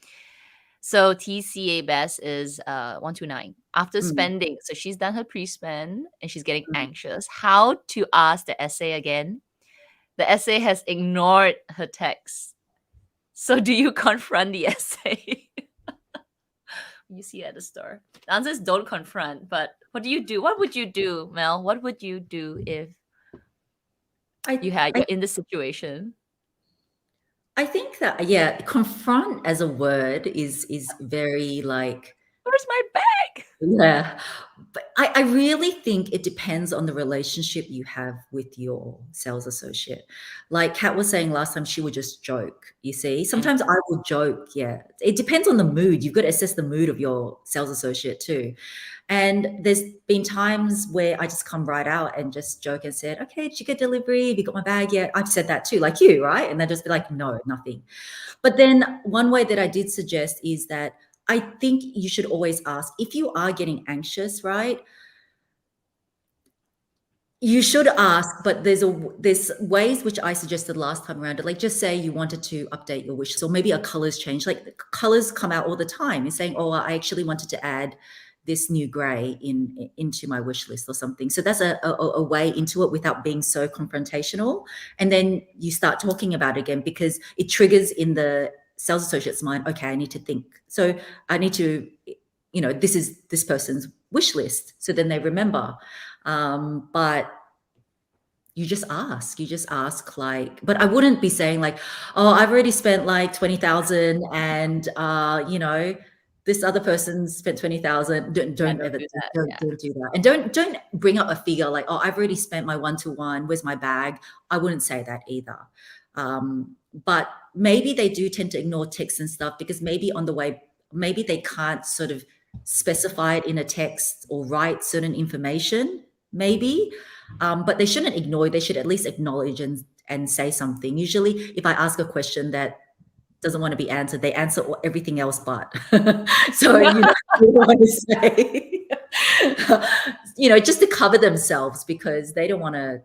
So TCA Best is 129. After spending, so she's done her pre-spend and she's getting anxious. How to ask the essay again? The essay has ignored her text. So do you confront the essay? You see it at the store. The answer is don't confront. But what do you do? What would you do, Mel? What would you do if you're in this situation? I think that confront as a word is very like, where's my bag? Yeah. But I really think it depends on the relationship you have with your sales associate. Like Kat was saying last time, she would just joke, you see. Sometimes I will joke, yeah. It depends on the mood. You've got to assess the mood of your sales associate too. And there's been times where I just come right out and just joke and said, okay, did you get delivery? Have you got my bag yet? I've said that too, like you, right? And they'll just be like, no, nothing. But then one way that I did suggest is that I think you should always ask if you are getting anxious, right? You should ask, but there's ways which I suggested last time around. Like just say you wanted to update your wish, so maybe a colors change. Like colors come out all the time. You're saying, oh, I actually wanted to add this new gray into my wish list or something. So that's a way into it without being so confrontational. And then you start talking about it again because it triggers in the sales associate's mind, okay, I need to think. So I need to, this is this person's wish list. So then they remember. But you just ask like, but I wouldn't be saying like, oh, I've already spent like 20,000 and, this other person spent 20,000. Don't ever do that. And don't bring up a figure like, oh, I've already spent my 1-to-1. Where's my bag? I wouldn't say that either. But maybe they do tend to ignore text and stuff because maybe on the way, maybe they can't sort of specify it in a text or write certain information, maybe. But they shouldn't ignore. They should at least acknowledge and say something. Usually, if I ask a question that doesn't want to be answered, they answer everything else but. So, you want to say, just to cover themselves because they don't want to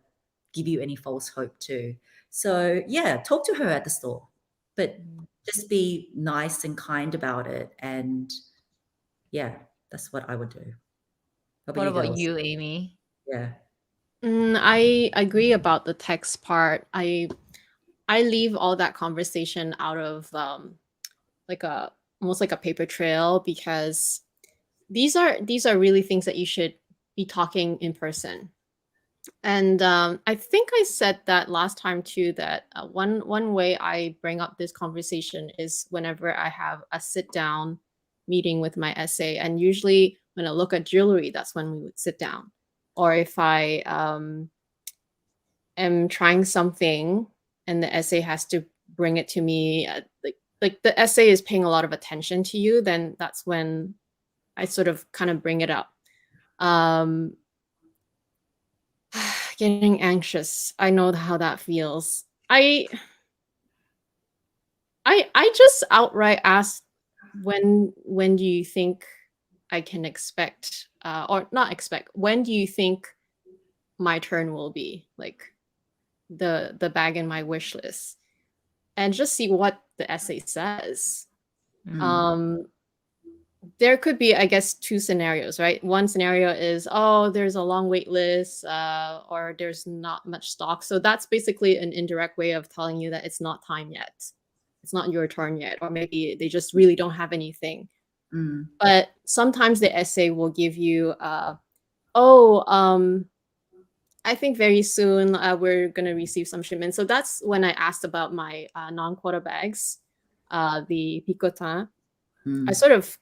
give you any false hope too. So, yeah, talk to her at the store, but just be nice and kind about it and yeah, that's what I would do. How What about you about girls? you, Amy? Yeah. I agree about the text part. I leave all that conversation out of like a almost like a paper trail, because these are really things that you should be talking in person. And I think I said that last time too, that one way I bring up this conversation is whenever I have a sit down meeting with my essay, and usually when I look at jewelry, that's when we would sit down. Or if I am trying something and the essay has to bring it to me, like the essay is paying a lot of attention to you, then that's when I sort of kind of bring it up. Um, Getting anxious. I know how that feels. I just outright ask, when do you think I can expect, or not expect, when do you think my turn will be, like the bag in my wish list, and just see what the essay says. Um there could be, I guess, two scenarios, right? One scenario is, oh, there's a long wait list, or there's not much stock. So that's basically an indirect way of telling you that it's not time yet. It's not your turn yet. Or maybe they just really don't have anything. Mm. But sometimes the essay will give you, oh, I think very soon we're going to receive some shipments. So that's when I asked about my non-quota bags, the picotin. I sort of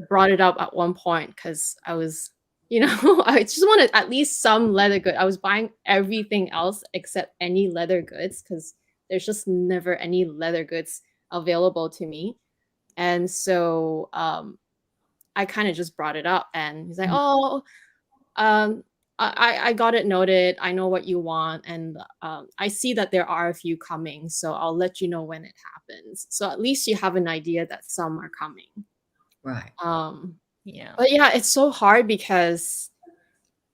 brought it up at one point because I was, I just wanted at least some leather good. I was buying everything else except any leather goods because there's just never any leather goods available to me. And so I kind of just brought it up, and he's like, oh, I got it noted. I know what you want, and I see that there are a few coming, so I'll let you know when it happens. So at least you have an idea that some are coming. Right. Yeah. But yeah, it's so hard because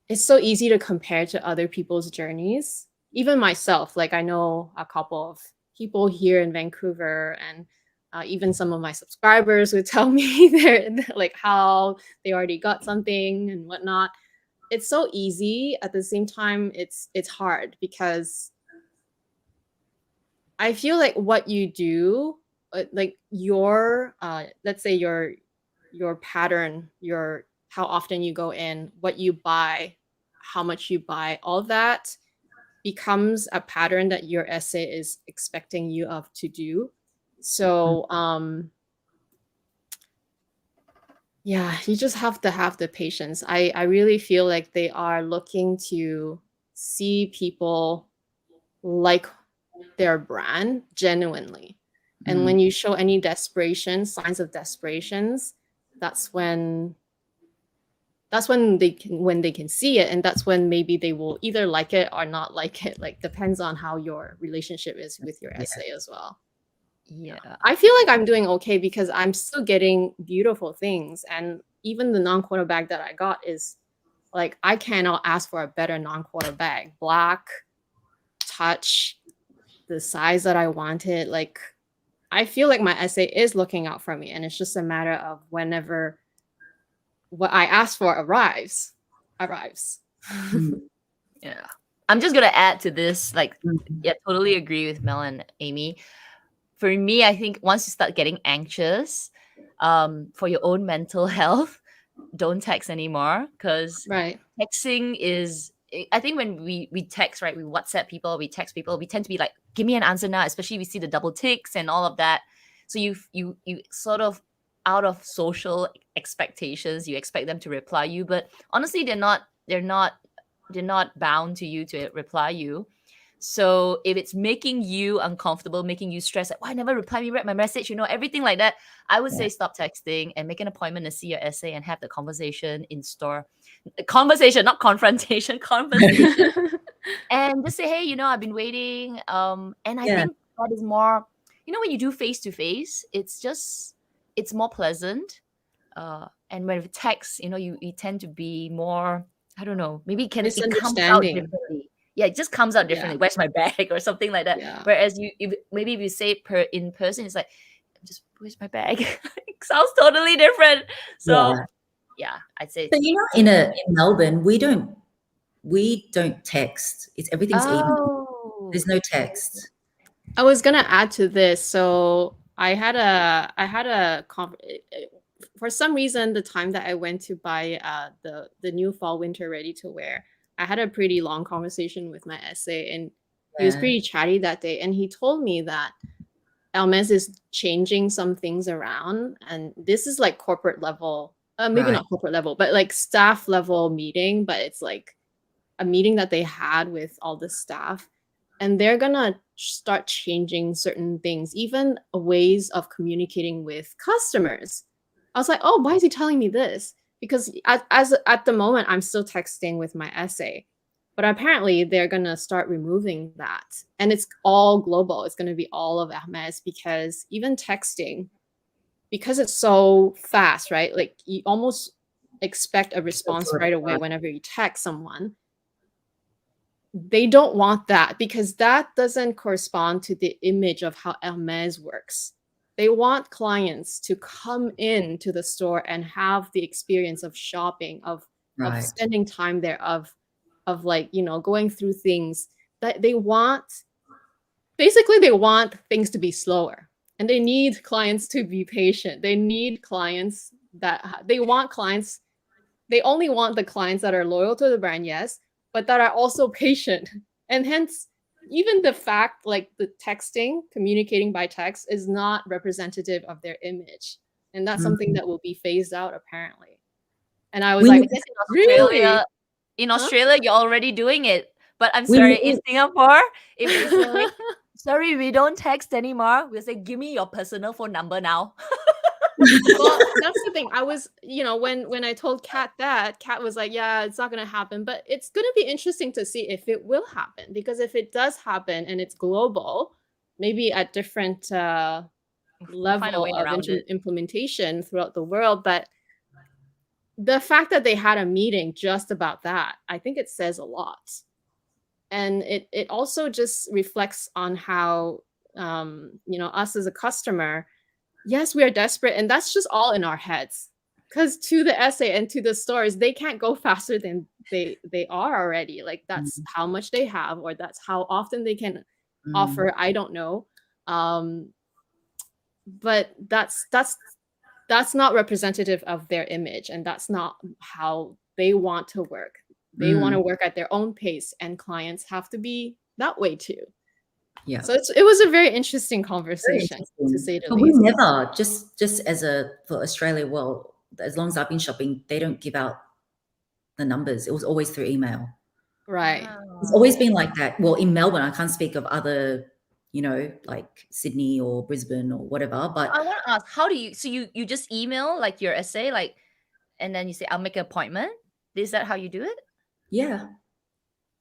it's so easy to compare to other people's journeys. Even myself, like I know a couple of people here in Vancouver, and even some of my subscribers would tell me they're like how they already got something and whatnot. It's so easy. At the same time, it's hard because I feel like what you do, like your let's say your pattern, your how often you go in, what you buy, how much you buy, all that becomes a pattern that your essay is expecting you of to do. So yeah, you just have to have the patience. I really feel like they are looking to see people like their brand genuinely. And when you show any desperation, signs of desperations, that's when they can see it, and that's when maybe they will either like it or not like it. Like depends on how your relationship is with your essay as well. Yeah. I feel like I'm doing okay because I'm still getting beautiful things, and even the non-quota bag that I got is like, I cannot ask for a better non-quota bag. Black, touch, the size that I wanted. Like, I feel like my essay is looking out for me, and it's just a matter of whenever what I asked for arrives. Yeah. I'm just gonna add to this, like, yeah, totally agree with Mel and Amy. For me, I think once you start getting anxious, for your own mental health, don't text anymore, because Right. texting is, I think when we text, right, we WhatsApp people, we text people, we tend to be like, give me an answer now, especially we see the double ticks and all of that. So you sort of, out of social expectations, you expect them to reply you, but honestly they're not bound to you to reply you. So if it's making you uncomfortable, making you stressed, like, why never reply me, read my message, everything like that, I would say stop texting and make an appointment to see your essay and have the conversation in store. Conversation, not confrontation, conversation. And just say, hey, I've been waiting. And I think that is more, when you do face to face, it's more pleasant. And when with text, you tend to be more, I don't know, maybe it comes out Misunderstanding. differently. Yeah, it just comes out differently. Yeah. Where's my bag or something like that. Yeah. Whereas maybe if you say it in person, it's like, just where's my bag? It sounds totally different. So yeah, I'd say. But in Melbourne, we don't text. Everything's email. Oh, There's no text. I was gonna add to this. So I had a for some reason, the time that I went to buy the new fall winter ready to wear, I had a pretty long conversation with my essay, and he was Yeah. pretty chatty that day, and he told me that Hermes is changing some things around, and this is like corporate level, maybe Right. not corporate level, but like staff level meeting, but it's like a meeting that they had with all the staff, and they're gonna start changing certain things, even ways of communicating with customers. I was like, oh, why is he telling me this? Because at the moment, I'm still texting with my essay, but apparently they're gonna start removing that, and it's all global. It's gonna be all of Hermes, because even texting, because it's so fast, right? Like you almost expect a response right away whenever you text someone. They don't want that, because that doesn't correspond to the image of how Hermes works. They want clients to come into the store and have the experience of shopping, of Right. spending time there, of like, going through things that they want. Basically, they want things to be slower, and they need clients to be patient. They need clients they only want the clients that are loyal to the brand, yes, but that are also patient. And hence, even the fact, like the texting, communicating by text, is not representative of their image. And that's something that will be phased out, apparently. And I was We like, I guess in really? Australia, Huh? you're already doing it. But I'm We sorry, need- in Singapore, if they say, sorry, we don't text anymore, we'll say, give me your personal phone number now. Well, that's the thing. I was, when I told Kat that, Kat was like, yeah, it's not going to happen. But it's going to be interesting to see if it will happen. Because if it does happen and it's global, maybe at different Find a level way of around it. implementation throughout the world. But the fact that they had a meeting just about that, I think it says a lot. And it also just reflects on how, us as a customer, yes, we are desperate, and that's just all in our heads. Because to the essay and to the stores, they can't go faster than they are already. Like that's how much they have, or that's how often they can offer. I don't know, but that's not representative of their image, and that's not how they want to work. They want to work at their own pace, and clients have to be that way too. Yeah. So it was a very interesting conversation, to say the But we least. never, just for Australia, well, as long as I've been shopping, they don't give out the numbers. It was always through email. Right. It's always been like that. Well, in Melbourne, I can't speak of other, like Sydney or Brisbane or whatever, but I want to ask, how do you, so you just email like your essay, like, and then you say, I'll make an appointment? Is that how you do it? yeah.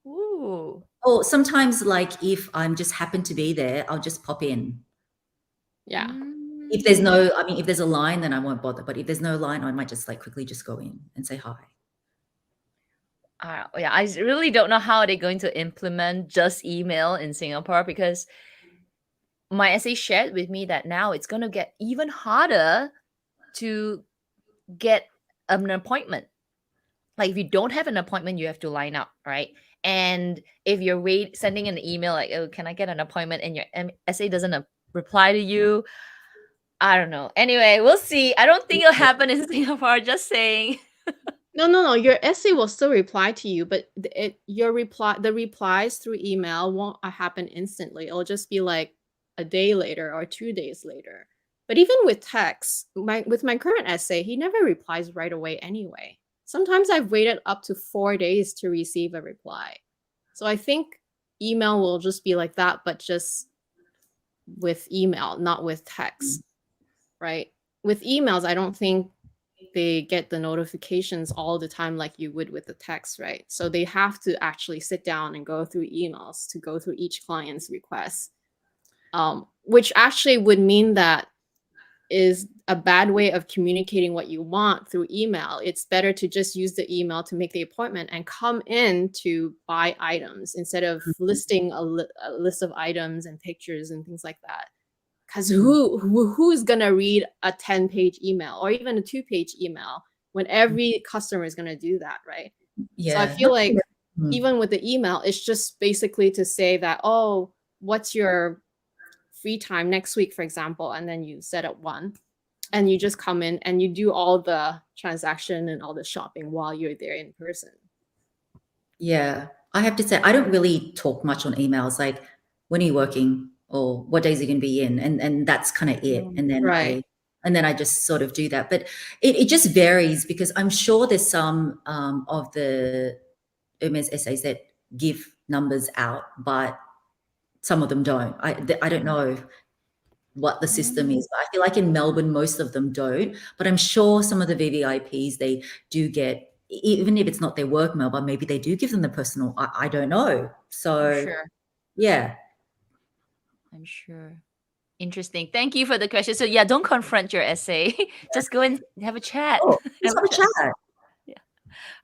Ooh. Or sometimes, like, if I'm just happen to be there, I'll just pop in. Yeah. If there's no, if there's a line, then I won't bother. But if there's no line, I might just like quickly just go in and say hi. Yeah, I really don't know how they're going to implement just email in Singapore, because my essay shared with me that now it's going to get even harder to get an appointment. Like if you don't have an appointment, you have to line up, right? And if you're sending an email like, oh, can I get an appointment? And your essay doesn't reply to you, I don't know. Anyway, we'll see. I don't think it'll happen in Singapore, just saying. No. Your essay will still reply to you, but the replies through email won't happen instantly. It'll just be like a day later or 2 days later. But even with text, with my current essay, he never replies right away anyway. Sometimes I've waited up to 4 days to receive a reply. So I think email will just be like that, but just with email, not with text, right? With emails, I don't think they get the notifications all the time like you would with the text, right? So they have to actually sit down and go through emails to go through each client's request, which actually would mean that is a bad way of communicating what you want through email. It's better to just use the email to make the appointment and come in to buy items instead of listing a list of items and pictures and things like that. Because who is gonna read a 10-page email or even a 2-page email when every customer is going to do that, right? Yeah. So I feel like Mm. even with the email, it's just basically to say that, oh, what's your free time next week, for example, and then you set up one, and you just come in and you do all the transaction and all the shopping while you're there in person. Yeah, I have to say, I don't really talk much on emails. Like, when are you working, or what days are you going to be in, and that's kind of it. And then Right. I just sort of do that. But it just varies, because I'm sure there's some of the Hermes essays that give numbers out, but some of them don't. I don't know what the system is, but I feel like in Melbourne most of them don't. But I'm sure some of the VVIPs, they do get, even if it's not their work mail, but maybe they do give them the personal. I don't know. So Sure. yeah. I'm sure. Interesting. Thank you for the question. So yeah, don't confront your essay. Just go and have a chat. Oh, let's have a chat.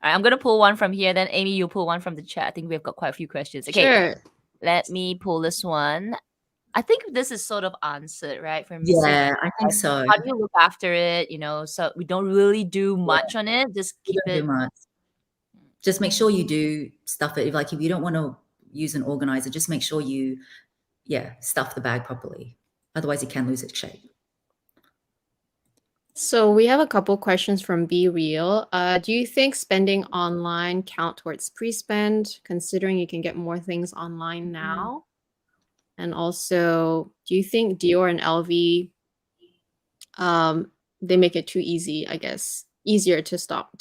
All right, I'm gonna pull one from here. Then Amy, you pull one from the chat. I think we've got quite a few questions. Okay, Sure. let me pull this one. I think this is sort of answered, right? From Missy. Yeah, I think so. How do you look after it? You know, so we don't really do much on it. Just You keep don't do it. much. Just make sure you do stuff it. Like, if you don't want to use an organizer, just make sure you, stuff the bag properly. Otherwise, it can lose its shape. So we have a couple questions from Be Real. Do you think spending online count towards pre-spend, considering you can get more things online now? And also, do you think Dior and LV, they make it too easy, I guess, easier to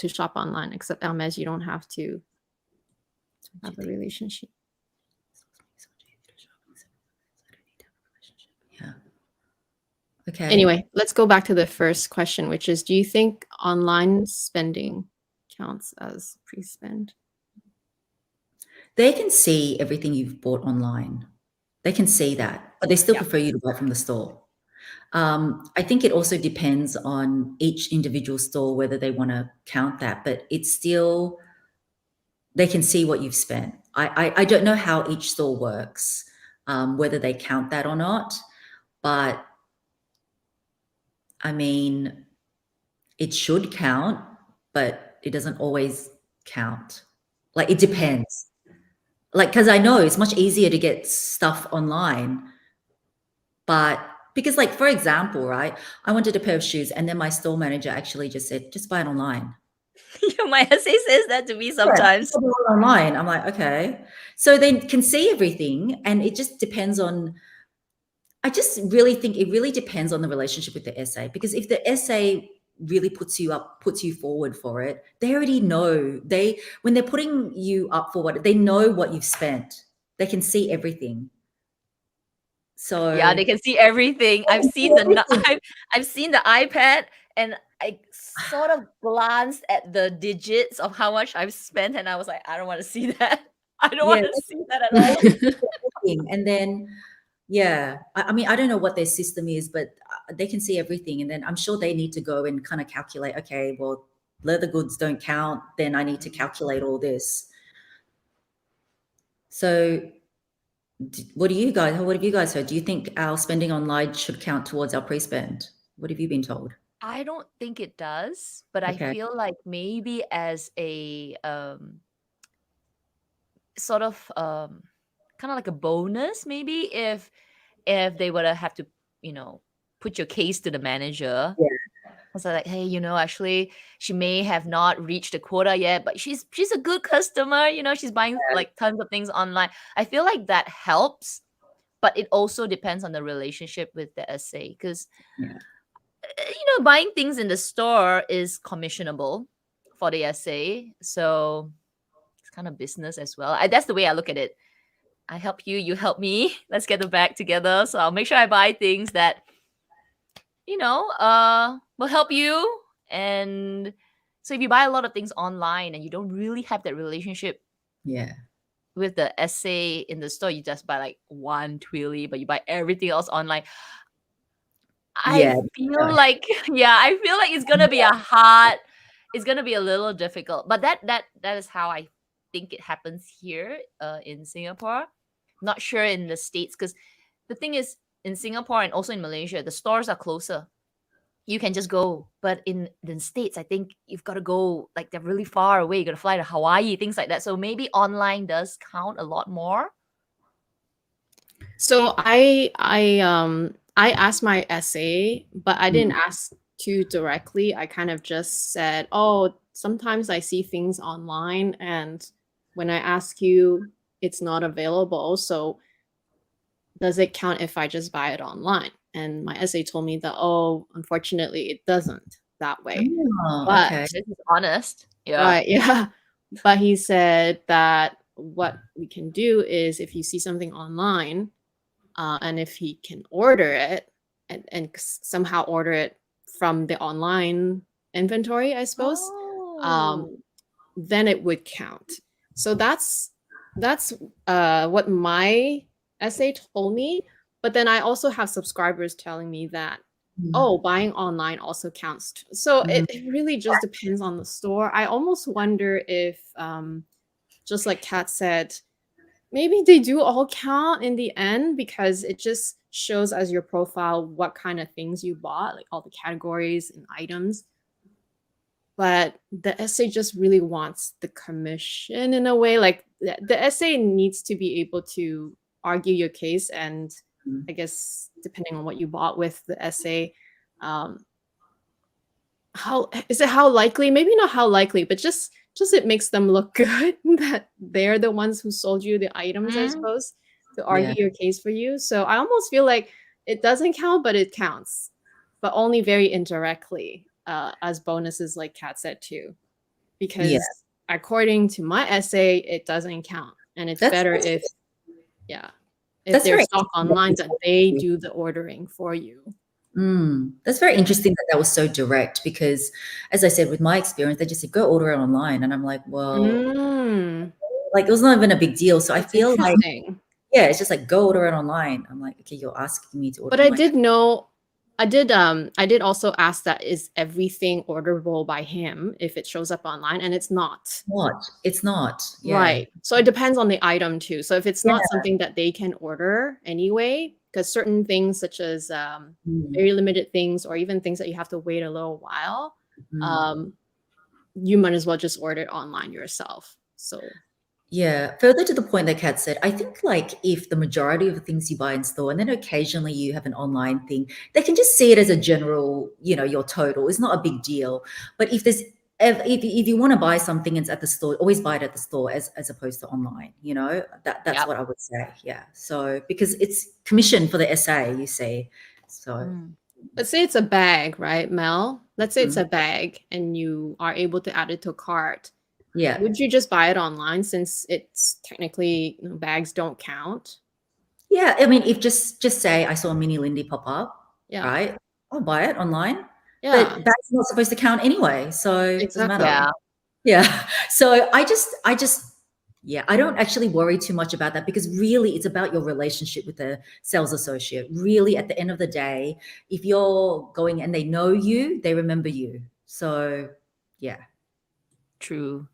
shop online, except Hermes, you don't have to have a relationship. Yeah. Okay. Anyway, let's go back to the first question, which is, do you think online spending counts as pre-spend? They can see everything you've bought online. They can see that, but they still prefer you to buy from the store. I think it also depends on each individual store whether they want to count that, but it's still, they can see what you've spent. I don't know how each store works, whether they count that or not, but I mean, it should count, but it doesn't always count. Like, it depends. Like, because I know it's much easier to get stuff online, but because, like, for example, right, I wanted a pair of shoes, and then my store manager actually just said, just buy it online. Yeah, my essay says that to me sometimes. Yeah, online. I'm like, okay. So they can see everything, and it just depends on, I just really think it really depends on the relationship with the essay, because if the essay really puts you forward for it, they already know, when they're putting you up for what, they know what you've spent. They can see everything. So yeah, they can see everything. I've seen I've seen the iPad, and I sort of glanced at the digits of how much I've spent, and I was like, I don't want to see that. I don't want to see that at all. And then, I mean, I don't know what their system is, but they can see everything. And then I'm sure they need to go and kind of calculate, okay, well, leather goods don't count, then I need to calculate all this. So what have you guys heard? Do you think our spending online should count towards our pre-spend? What have you been told? I don't think it does, but I Okay. feel like maybe as a sort of kind of like a bonus, maybe if they would have to, put your case to the manager. Yeah. So like, hey, actually she may have not reached the quota yet, but she's a good customer, she's buying like tons of things online. I feel like that helps, but it also depends on the relationship with the essay, because buying things in the store is commissionable for the essay, so it's kind of business as well. That's the way I look at it. I help you, you help me. Let's get the bag together. So I'll make sure I buy things that will help you. And so if you buy a lot of things online and you don't really have that relationship with the essay in the store, you just buy like one twilly, but you buy everything else online. I feel like it's gonna be it's gonna be a little difficult. But that is how I think it happens here in Singapore. Not sure in the States, because the thing is, in Singapore and also in Malaysia, the stores are closer. you can just go. But in the States, I think you've got to go, like, they're really far away. You got to fly to Hawaii, things like that. So maybe online does count a lot more. So I asked my essay, but I didn't ask too directly. I kind of just said, "Oh, sometimes I see things online, and when I ask you, it's not available. So does it count if I just buy it online?" And my essay told me that, "Oh, unfortunately, it doesn't that way." Oh, But okay. This is honest. Yeah. right, yeah. But he said that what we can do is if you see something online, and if he can order it and somehow order it from the online inventory, I suppose, Oh. then it would count. So that's what my essay told me. But then I also have subscribers telling me that, oh, buying online also counts. So it really just depends on the store. I almost wonder if, just like Kat said, maybe they do all count in the end because it just shows as your profile what kind of things you bought, like all the categories and items. But the essay just really wants the commission in a way. Like the essay needs to be able to argue your case, and I guess depending on what you bought with the essay, um, how likely? Maybe not how likely, but just it makes them look good that they're the ones who sold you the items, I suppose, to argue your case for you. So I almost feel like it doesn't count, but it counts, but only very indirectly, as bonuses, like Kat said too, because according to my essay, it doesn't count, and it's better if if That's they're very stock online that they do the ordering for you. That's very interesting that was so direct because, as I said, with my experience, they just said, go order it online. And I'm like, well, like it was not even a big deal. So I feel like, yeah, it's just like, go order it online. I'm like, okay, you're asking me to order. But I did know, I did also ask that, is everything orderable by him if it shows up online, and it's not. It's not. Yeah. Right. So it depends on the item too. So if it's not something that they can order anyway, because certain things such as very limited things or even things that you have to wait a little while, you might as well just order it online yourself. So yeah, further to the point that Kat said, I think like if the majority of the things you buy in store and then occasionally you have an online thing, they can just see it as a general, your total. It's not a big deal. But if there's if you want to buy something and it's at the store, always buy it at the store as opposed to online, that's what I would say. Yeah. So because it's commission for the essay, you see. So let's say it's a bag, right, Mel? Let's say it's a bag and you are able to add it to a cart. Yeah. Would you just buy it online since it's technically bags don't count? Yeah. I mean, if just say I saw a mini Lindy pop up, right? I'll buy it online. Yeah. But that's not supposed to count anyway. So it doesn't matter. Yeah. Yeah. So I don't actually worry too much about that because really it's about your relationship with the sales associate. Really, at the end of the day, if you're going and they know you, they remember you. So yeah. True.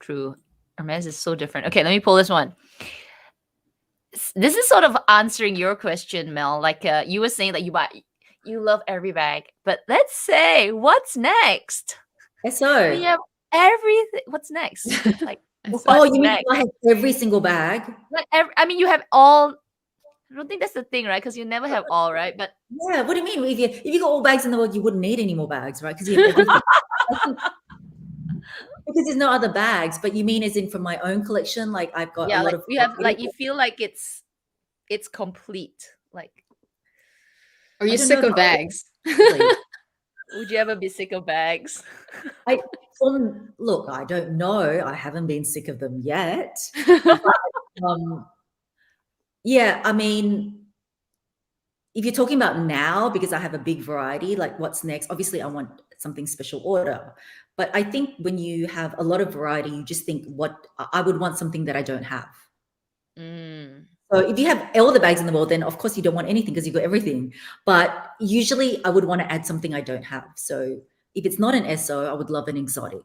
Hermes is so different. Okay, let me pull this one. This is sort of answering your question, Mel. Like you were saying that you love every bag, but let's say what's next? So we have everything. What's next? Like you mean I have every single bag? Like I mean, you have all. I don't think that's the thing, right? Because you never have all, right? But yeah, what do you mean? If you got all bags in the world, you wouldn't need any more bags, right? Because you have everything. Because there's no other bags, but you mean as in from my own collection? Like I've got a lot of. You have you feel like it's complete. Like, are you sick of bags? Would you ever be sick of bags? Look, I don't know. I haven't been sick of them yet. But, yeah, I mean, if you're talking about now, because I have a big variety, like what's next? Obviously, I want something special order. But I think when you have a lot of variety, you just think what I would want something that I don't have. So if you have all the bags in the world, then of course you don't want anything because you've got everything. But usually I would want to add something I don't have. So if it's not an SO, I would love an exotic,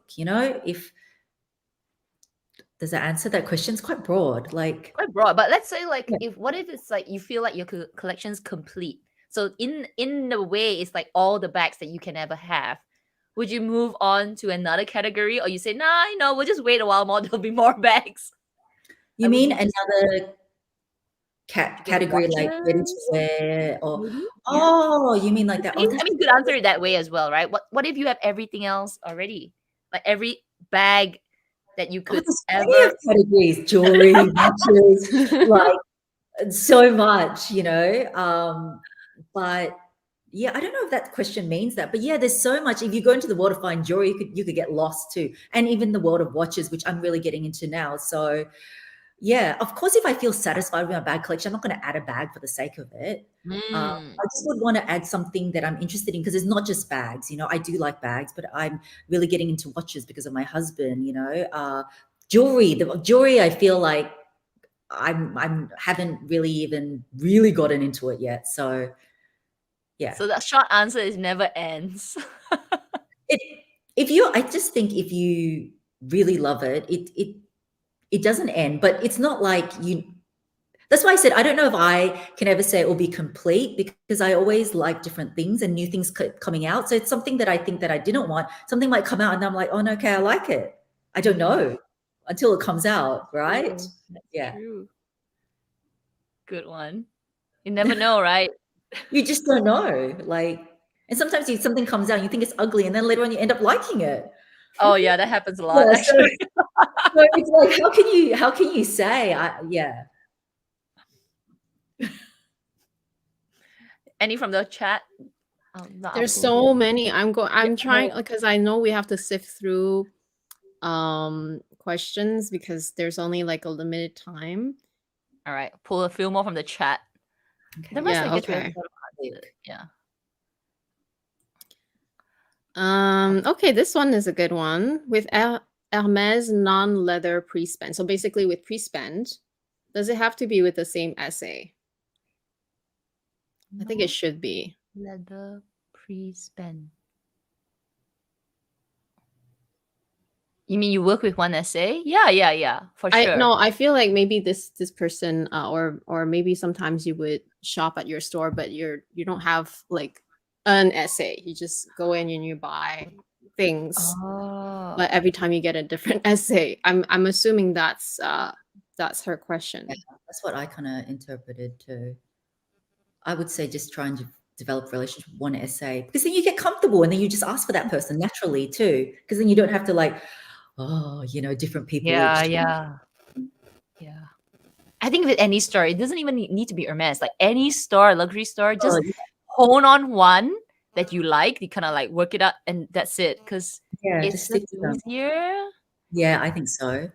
does that answer that question? It's quite broad. Quite broad. But let's say what if it's like you feel like your collection's complete. So in the way, it's like all the bags that you can ever have. Would you move on to another category, or you say, nah, we'll just wait a while more, there'll be more bags? You Like, would mean you just another get category like ready to watches? wear, or Maybe? Yeah. oh, you mean like that? Oh, I mean, you could answer it that way as well, right? What if you have everything else already? Like every bag that you could there's plenty ever. of categories: jewelry, watches, like so much, But yeah, I don't know if that question means that, but yeah, there's so much. If you go into the world of fine jewelry, you could get lost too, and even the world of watches, which I'm really getting into now. So yeah, of course, if I feel satisfied with my bag collection, I'm not going to add a bag for the sake of it. I just would want to add something that I'm interested in, because it's not just bags. I do like bags, but I'm really getting into watches because of my husband. Jewelry. The jewelry, I feel like I'm haven't really even really gotten into it yet. So yeah. So the short answer is never ends. I just think if you really love it, it doesn't end. But it's not like you. That's why I said I don't know if I can ever say it will be complete, because I always like different things and new things coming out. So it's something that I think that I didn't want. Something might come out and I'm like, oh no, okay, I like it. I don't know until it comes out, right? True. That's Yeah. true. Good one. You never know, right? You just don't know. And sometimes something comes out, you think it's ugly, and then later on you end up liking it. Oh yeah, that happens a lot, Yeah, actually. so it's like, how can you say? Yeah. Any from the chat? There's so many. I'm trying, because I know we have to sift through questions, because there's only like a limited time. All right, pull a few more from the chat. Okay. The rest Yeah, I guess okay. Yeah. Okay, this one is a good one. With Hermes non-leather pre-spend. So basically with pre-spend, does it have to be with the same essay? I think it should be. Leather pre-spend. You mean you work with one essay? Yeah, for sure. No, I feel like maybe this person, or maybe sometimes you would shop at your store, but you don't have like an essay. You just go in and you buy things, but every time you get a different essay. I'm assuming that's her question. Yeah, that's what I kind of interpreted too. I would say just try and develop a relationship with one essay, because then you get comfortable and then you just ask for that person naturally too, because then you don't have to different people. Yeah. I think with any store, it doesn't even need to be Hermes. Like any store, luxury store, just hone on one that you like. You kind of like work it out, and that's it. Because it's just easier. Yeah, I think so.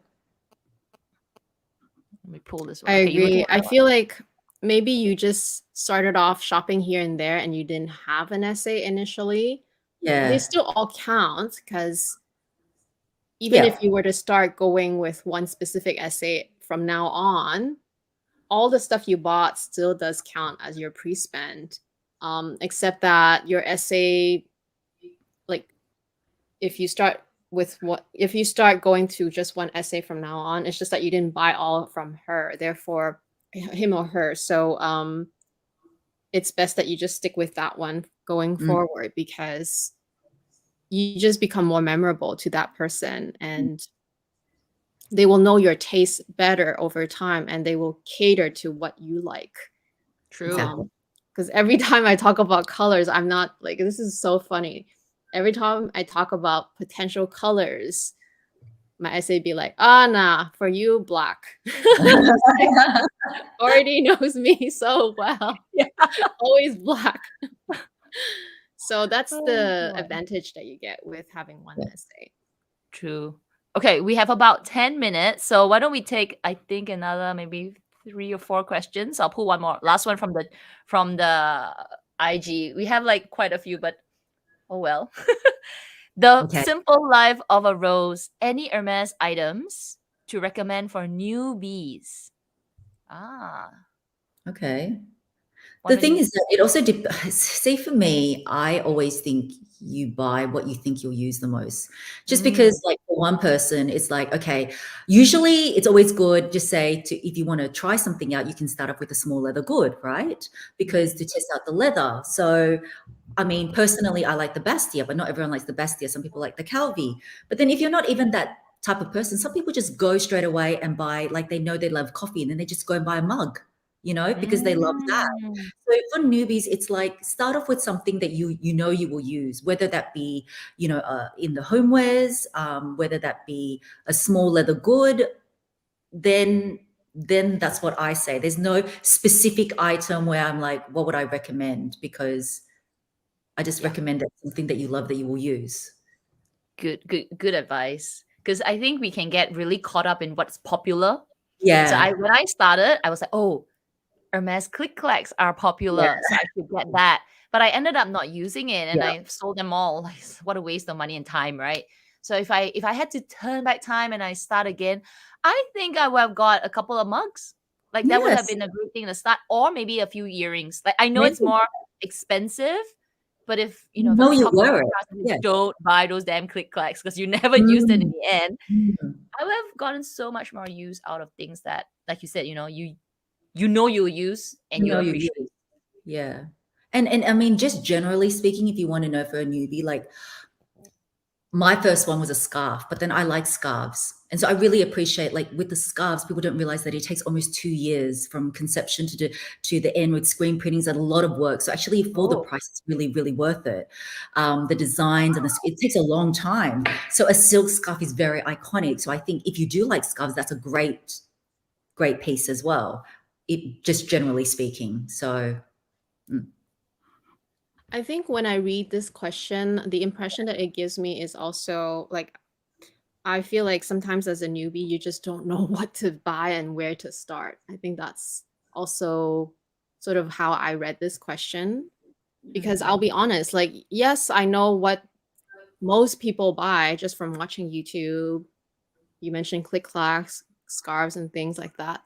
Let me pull this one. I agree. I feel like maybe you just started off shopping here and there and you didn't have an essay initially. Yeah. They still all count, because even if you were to start going with one specific essay from now on, all the stuff you bought still does count as your pre-spend, except that your essay, like if you start going to just one essay from now on, it's just that you didn't buy all from her, therefore him or her. So it's best that you just stick with that one going forward, because you just become more memorable to that person, and they will know your taste better over time, and they will cater to what you like. True. Because every time I talk about colors, I'm not like, this is so funny. Every time I talk about potential colors, my essay be like, nah, for you, black. Already knows me so well. Yeah. Always black. So that's the advantage that you get with having one essay. True. Okay, we have about 10 minutes. So why don't we take, I think, another maybe 3 or 4 questions. I'll pull one more. Last one from the IG. We have like quite a few, but oh well. The simple life of a rose. Any Hermes items to recommend for newbies? Okay. The thing is that it also say for me, I always think you buy what you think you'll use the most. Just because, like, for one person, it's like, okay, usually it's always good just say if you want to try something out, you can start off with a small leather good, right? Because to test out the leather. So, I mean, personally, I like the Bastia, but not everyone likes the Bastia. Some people like the Calvi. But then if you're not even that type of person, some people just go straight away and buy, like they know they love coffee and then they just go and buy a mug, because they love that. So for newbies, it's like start off with something that you will use, whether that be, in the homewares, whether that be a small leather good, then that's what I say. There's no specific item where I'm like, what would I recommend? Because I just recommend something that you love that you will use. Good advice. Because I think we can get really caught up in what's popular. Yeah. So when I started, I was like, oh, Hermes click clacks are popular, so I should get that. But I ended up not using it, and I sold them all. Like, what a waste of money and time, right? So if I had to turn back time and I start again, I think I would have got a couple of mugs. Like that would have been a great thing to start, or maybe a few earrings. Like I know it's more expensive, but if if know it's you popular, wear it. don't buy those damn click clacks because you never used it in the end. Mm. I would have gotten so much more use out of things that, like you said, you'll use and you appreciate. Yeah. And I mean, just generally speaking, if you want to know for a newbie, like my first one was a scarf, but then I like scarves. And so I really appreciate, like with the scarves, people don't realize that it takes almost 2 years from conception to the end with screen printings and a lot of work. So actually for the price, it's really, really worth it. The designs and it takes a long time. So a silk scarf is very iconic. So I think if you do like scarves, that's a great piece as well. It just generally speaking. So I think when I read this question, the impression that it gives me is also like, I feel like sometimes as a newbie, you just don't know what to buy and where to start. I think that's also sort of how I read this question, because I'll be honest, like, yes, I know what most people buy just from watching YouTube. You mentioned click clacks, scarves and things like that.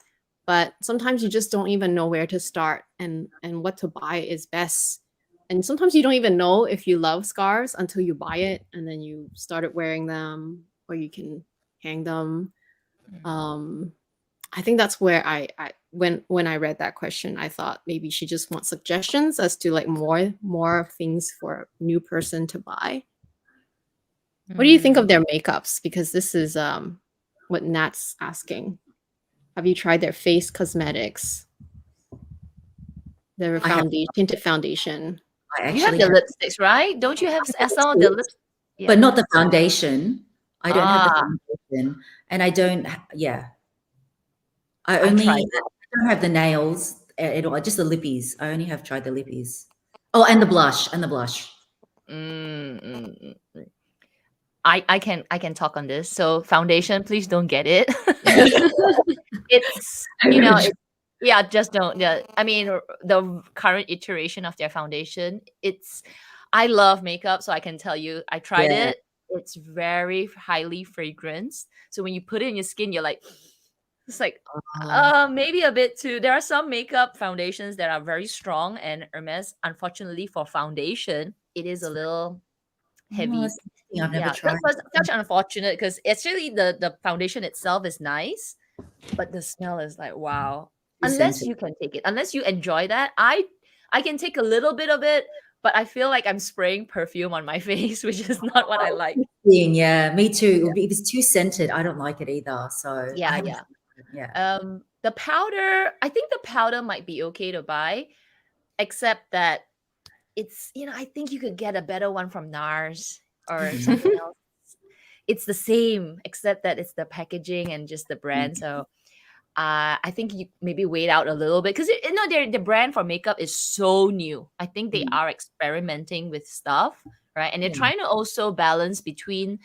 But sometimes you just don't even know where to start and what to buy is best. And sometimes you don't even know if you love scarves until you buy it and then you started wearing them, or you can hang them. I think that's where I when I read that question, I thought maybe she just wants suggestions as to like more things for a new person to buy. What do you think of their makeups? Because this is what Nat's asking. Have you tried their face cosmetics? Their foundation, tinted foundation. You have the lipsticks, right? Don't you have some of the lips? Yeah. But not the foundation. I don't have the foundation, and I don't. Yeah, I don't have the nails at all. Just the lippies. I only have tried the lippies. Oh, and the blush. I can talk on this. So foundation, please don't get it. It's just don't. Yeah, I mean the current iteration of their foundation. I love makeup, so I can tell you I tried it. It's very highly fragranced. So when you put it in your skin, you're like, it's like maybe a bit too. There are some makeup foundations that are very strong, and Hermes, unfortunately for foundation, it is a little heavy. I've never tried. That's such unfortunate because actually the foundation itself is nice, but the smell is like wow. Unless you can take it, unless you enjoy that, I can take a little bit of it, but I feel like I'm spraying perfume on my face, which is not what I like. Yeah, me too. If it's too scented, I don't like it either. So yeah. The powder, I think the powder might be okay to buy, except that it's I think you could get a better one from NARS or something else. It's the same, except that it's the packaging and just the brand. So I think you maybe wait out a little bit because the brand for makeup is so new. I think they are experimenting with stuff, right? And they're trying to also balance between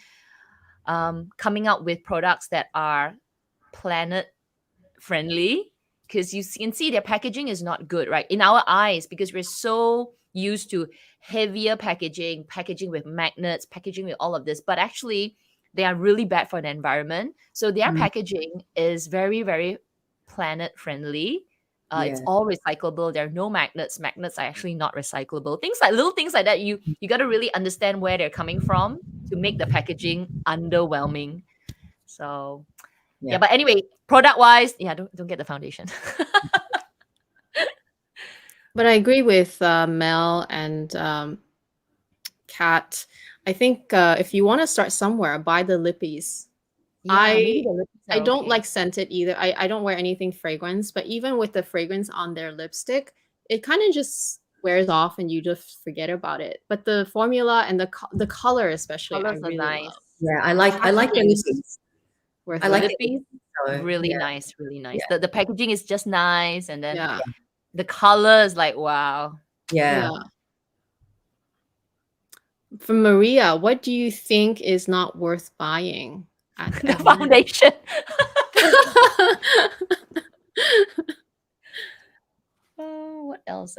coming out with products that are planet friendly, because you can see their packaging is not good, right? In our eyes, because we're so used to heavier packaging with magnets, packaging with all of this, but actually they are really bad for the environment. So their packaging is very, very planet friendly. It's all recyclable. There are no magnets. Magnets are actually not recyclable. Little things like that. You got to really understand where they're coming from. to make the packaging underwhelming. So yeah, Yeah. but anyway, product wise, yeah, don't get the foundation. But I agree with Mel and Kat. I think if you want to start somewhere, buy the lippies. Yeah, maybe the lips I are don't okay. like scented either. I don't wear anything fragrance, but even with the fragrance on their lipstick, it kind of just wears off and you just forget about it. But the formula and the color especially, I Colors are really nice. love. Yeah, I like the Packaging is lippies. worth I it. like The the lippies, lippies. So really yeah, nice, really nice. yeah, The packaging is just nice, and then Yeah. the color is like wow. yeah. Yeah. From Maria, what do you think is not worth buying at The Hermes? foundation. What else?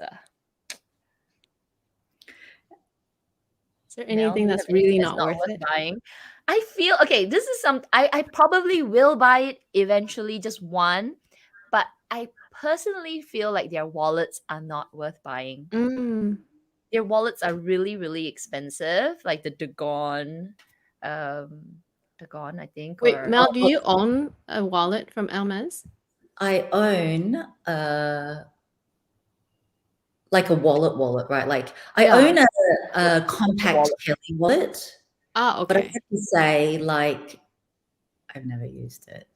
Is there Mel, do anything you that's have anything really that's not not worth worth it? buying? I feel okay. This is some. I probably will buy it eventually, just one. But I personally feel like their wallets are not worth buying. Mm. Their wallets are really, really expensive, like the Dagon, Dagon, I think, Wait, or Mel, do you own a wallet from Hermes? I own like a wallet, right? Like I Yeah. own a compact wallet. Kelly wallet, Ah, but I okay. have to say, like, I've never used it.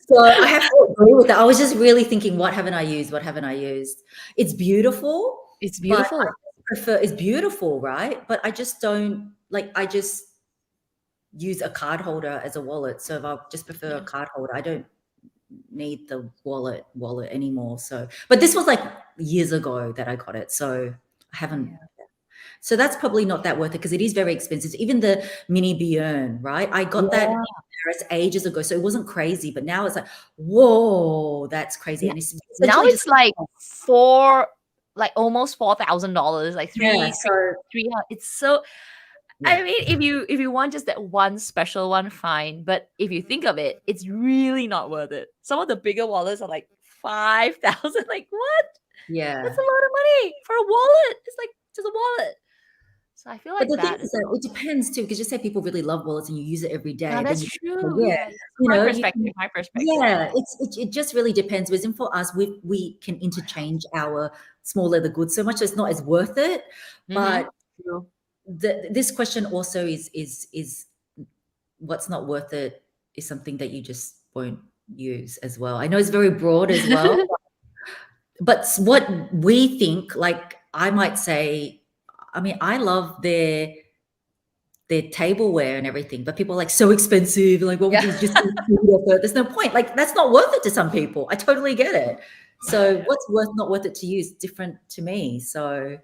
So I have to agree with that. I was just really thinking, what haven't I used? What haven't I used? It's beautiful. It's But beautiful. I prefer it's beautiful, right? But I just don't like. I just use a card holder as a wallet. So if I just prefer a card holder, I don't need the wallet anymore. So, but this was like years ago that I got it. So I haven't. Yeah. So that's probably not that worth it because it is very expensive. Even the mini Bjorn, right? I got that in Paris ages ago, so it wasn't crazy. But now it's like, whoa, that's crazy. And it's Now essentially it's just like almost $4,000, like yeah. So three. It's so. yeah. I mean, if you want just that one special one, fine. But if you think of it, it's really not worth it. Some of the bigger wallets are like 5,000. Like what? Yeah. That's a lot of money for a wallet. It's like just a wallet. So I feel But like the thing that is that it depends too, because you say people really love wallets and you use it every day. yeah, then that's you true. yeah, Yeah, you my know, you perspective. can, My perspective. yeah, it just really depends. Whereas for us, we can interchange our small leather goods so much, so it's not as worth it. But True. this question also is what's not worth it is something that you just won't use as well. I know it's very broad as well, but what we think, like I might say, I mean, I love their tableware and everything, but people are like so expensive. Like, what would you just there's no point. Like, that's not worth it to some people. I totally get it. So what's not worth it to you is different to me. So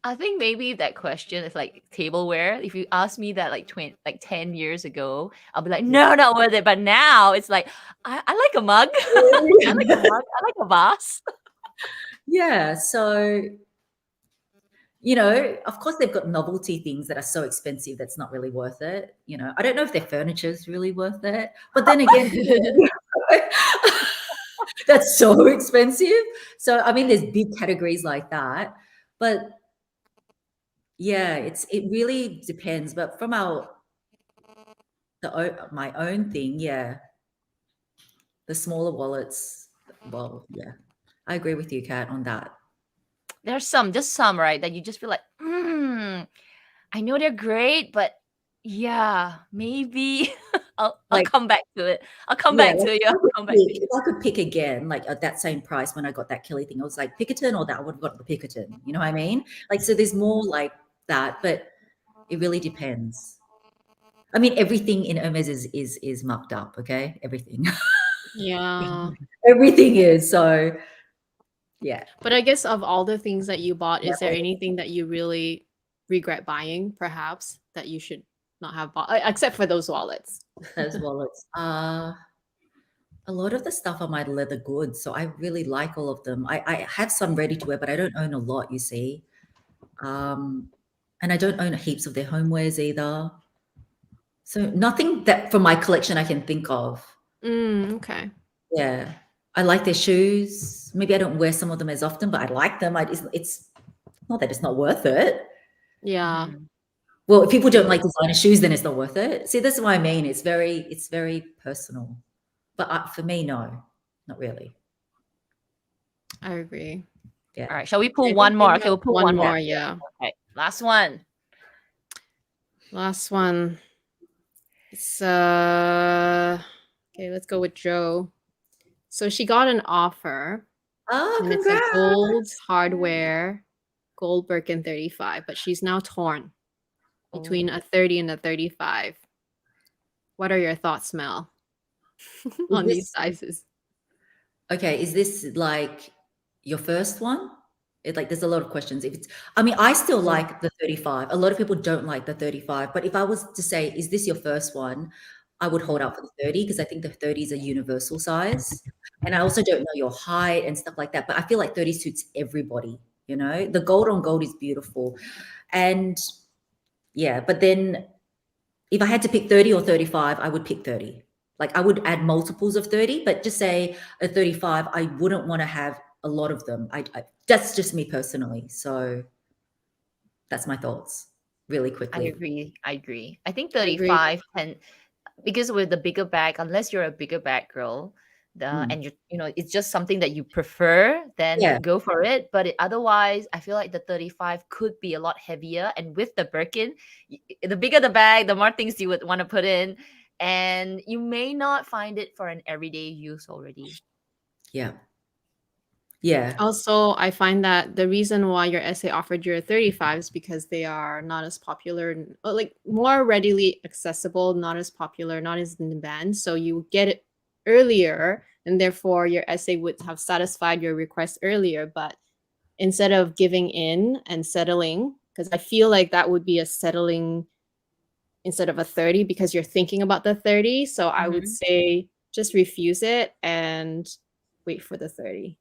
I think maybe that question is like tableware. If you ask me that like 10 years ago, I'll be like, no, not worth it. But now it's like, I like a mug. I like a mug. I like a vase. yeah, so you know, of course they've got novelty things that are so expensive that's not really worth it. You know, I don't know if their furniture is really worth it, but then again, that's so expensive. So I mean, there's big categories like that, but yeah, it really depends. But from my own thing, yeah, the smaller wallets. Well, yeah, I agree with you, Kat, on that. There's just some, right? That you just feel like, I know they're great, but yeah, maybe I'll Like, come back to it. I'll come yeah, back like to you. if I I'll could come back to pick, you. if I could pick again, like at that same price when I got that Kelly thing, I was like Pickerton or that I would have got the Pickerton. You know what I mean? Like, so there's more like that, but it really depends. I mean, everything in Hermes is mucked up. Okay, everything, Yeah. everything is. So yeah. But I guess of all the things that you bought, is there Yeah. anything that you really regret buying, perhaps, that you should not have bought, except for those wallets? Those wallets. A lot of the stuff are my leather goods, so I really like all of them. I have some ready to wear, but I don't own a lot, you see. And I don't own heaps of their homewares either. So nothing that from my collection I can think of. Okay. Yeah. I like their shoes. Maybe I don't wear some of them as often, but I like them. It's Not that it's not worth it. Yeah. Mhm. Well, if people don't like designer shoes, then it's not worth it. See, this is what I mean. It's very personal. But for me, no, not really. I agree. Yeah. All right. Shall we I pull think one more? we Okay, have we'll pull one one more. more. Yeah. Okay. Last one. Last one. It's okay, let's go with Joe. So she got an offer Oh, and it's a congrats. gold hardware, gold Birkin 35, but she's now torn between a 30 and a 35. What are your thoughts, Mel, on these sizes? Okay, is this like your first one? Like there's a lot of questions. If it's, I mean, I still like the 35. A lot of people don't like the 35, but if I was to say, is this your first one? I would hold out for the 30 because I think the 30 is a universal size. And I also don't know your height and stuff like that, but I feel like 30 suits everybody, you know? The gold on gold is beautiful. And yeah, but then if I had to pick 30 or 35, I would pick 30. Like I would add multiples of 30, but just say a 35, I wouldn't want to have a lot of them. That's just me personally. So that's my thoughts really I quickly. agree. I agree. I think I agree. 35 and because with the bigger bag, unless you're a bigger bag girl, and you know it's just something that you prefer, then Yeah. go for it. But otherwise, I feel like the 35 could be a lot heavier. And with the Birkin, the bigger the bag, the more things you would want to put in, and you may not find it for an everyday use already. Yeah. Yeah. Also, I find that the reason why your essay offered you a 35 is because they are not as popular, or like more readily accessible, not as popular, not as in demand. So you get it earlier, and therefore your essay would have satisfied your request earlier. But instead of giving in and settling, because I feel like that would be a settling instead of a 30 because you're thinking about the 30. So I would say just refuse it and wait for the 30.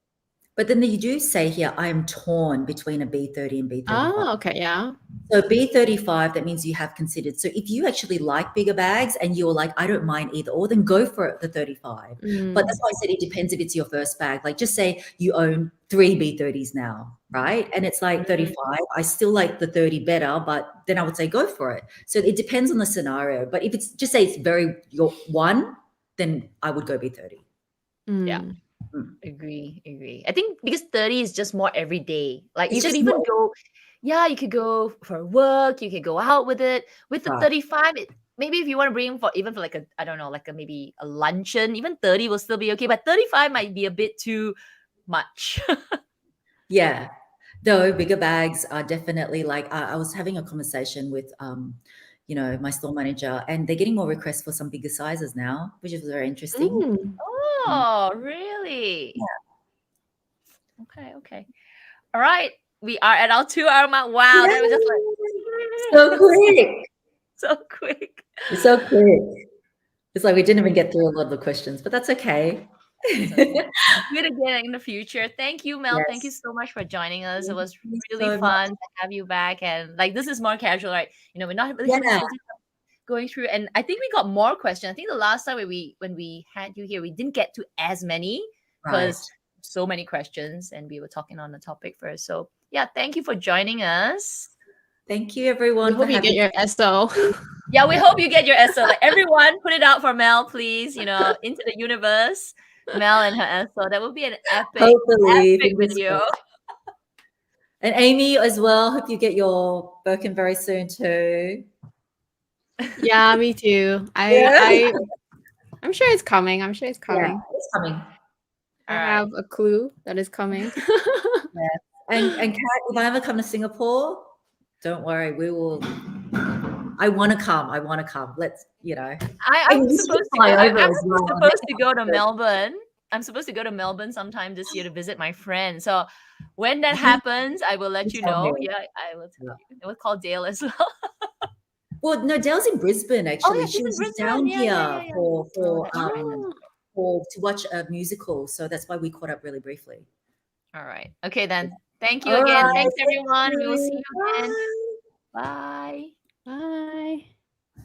But then you do say here, I am torn between a B30 and B35. Oh, okay, yeah. So B35, that means you have considered. So if you actually like bigger bags and you're like, I don't mind either, or then go for it, the 35. But that's why I said it depends if it's your first bag. Like just say you own 3 B30s now, right? And it's like 35. I still like the 30 better, but then I would say go for it. So it depends on the scenario. But if it's just say it's your one, then I would go B30. Yeah. Agree. I think because 30 is just more everyday. Like It's you could just even more- go, yeah, you could go for work, you could go out with it. With the Right. 35, maybe if you want to bring for even for like a, I don't know, like a maybe a luncheon, even 30 will still be okay. But 35 might be a bit too much. Yeah. Though bigger bags are definitely like I was having a conversation with you know, my store manager, and they're getting more requests for some bigger sizes now, which is very interesting. Oh, really? Okay. All right. We are at our 2-hour mark. Wow, that was just like So quick. so quick. It's so quick. It's like we didn't even get through a lot of the questions, but that's okay. So, do it again in the future. Thank you, Mel. Thank you Yes. so much for joining us. It Thank was you really so much. fun to have you back. And like this is more casual, right? You know, we're not really Yeah. going through. And I think we got more questions. I think the last time when we had you here, we didn't get to as many because Right. so many questions, and we were talking on the topic first. So yeah, thank you for joining us. Thank you everyone We for hope you having get your SO. Yeah, we hope you get your SO. Like everyone, put it out for Mel, please. You know, into the universe. Mel and her SO. That would be an hopefully epic video. And Amy as well. Hope you get your Birkin very soon too. Yeah, me too. I'm sure it's coming. I'm sure it's coming. Yeah, it's coming. I have a clue that is coming. And Kat, if I ever come to Singapore, don't worry, we will. I want to come. Let's, you know. I'm supposed to go. I'm supposed to go to Melbourne. Melbourne. I'm supposed to go to Melbourne sometime this year to visit my friend. So when that happens, I will let you know. Me. Yeah, I will tell you. It was called Dale as well. Well, no, Dale's in Brisbane actually. yeah, She she's in was Brisbane. down Yeah. here Oh, that's right. for to watch a musical, so that's why we caught up really briefly. All right. Okay, then. Thank you All again. right, Thanks, thank everyone. We will see you. you again. Bye. Bye. Bye.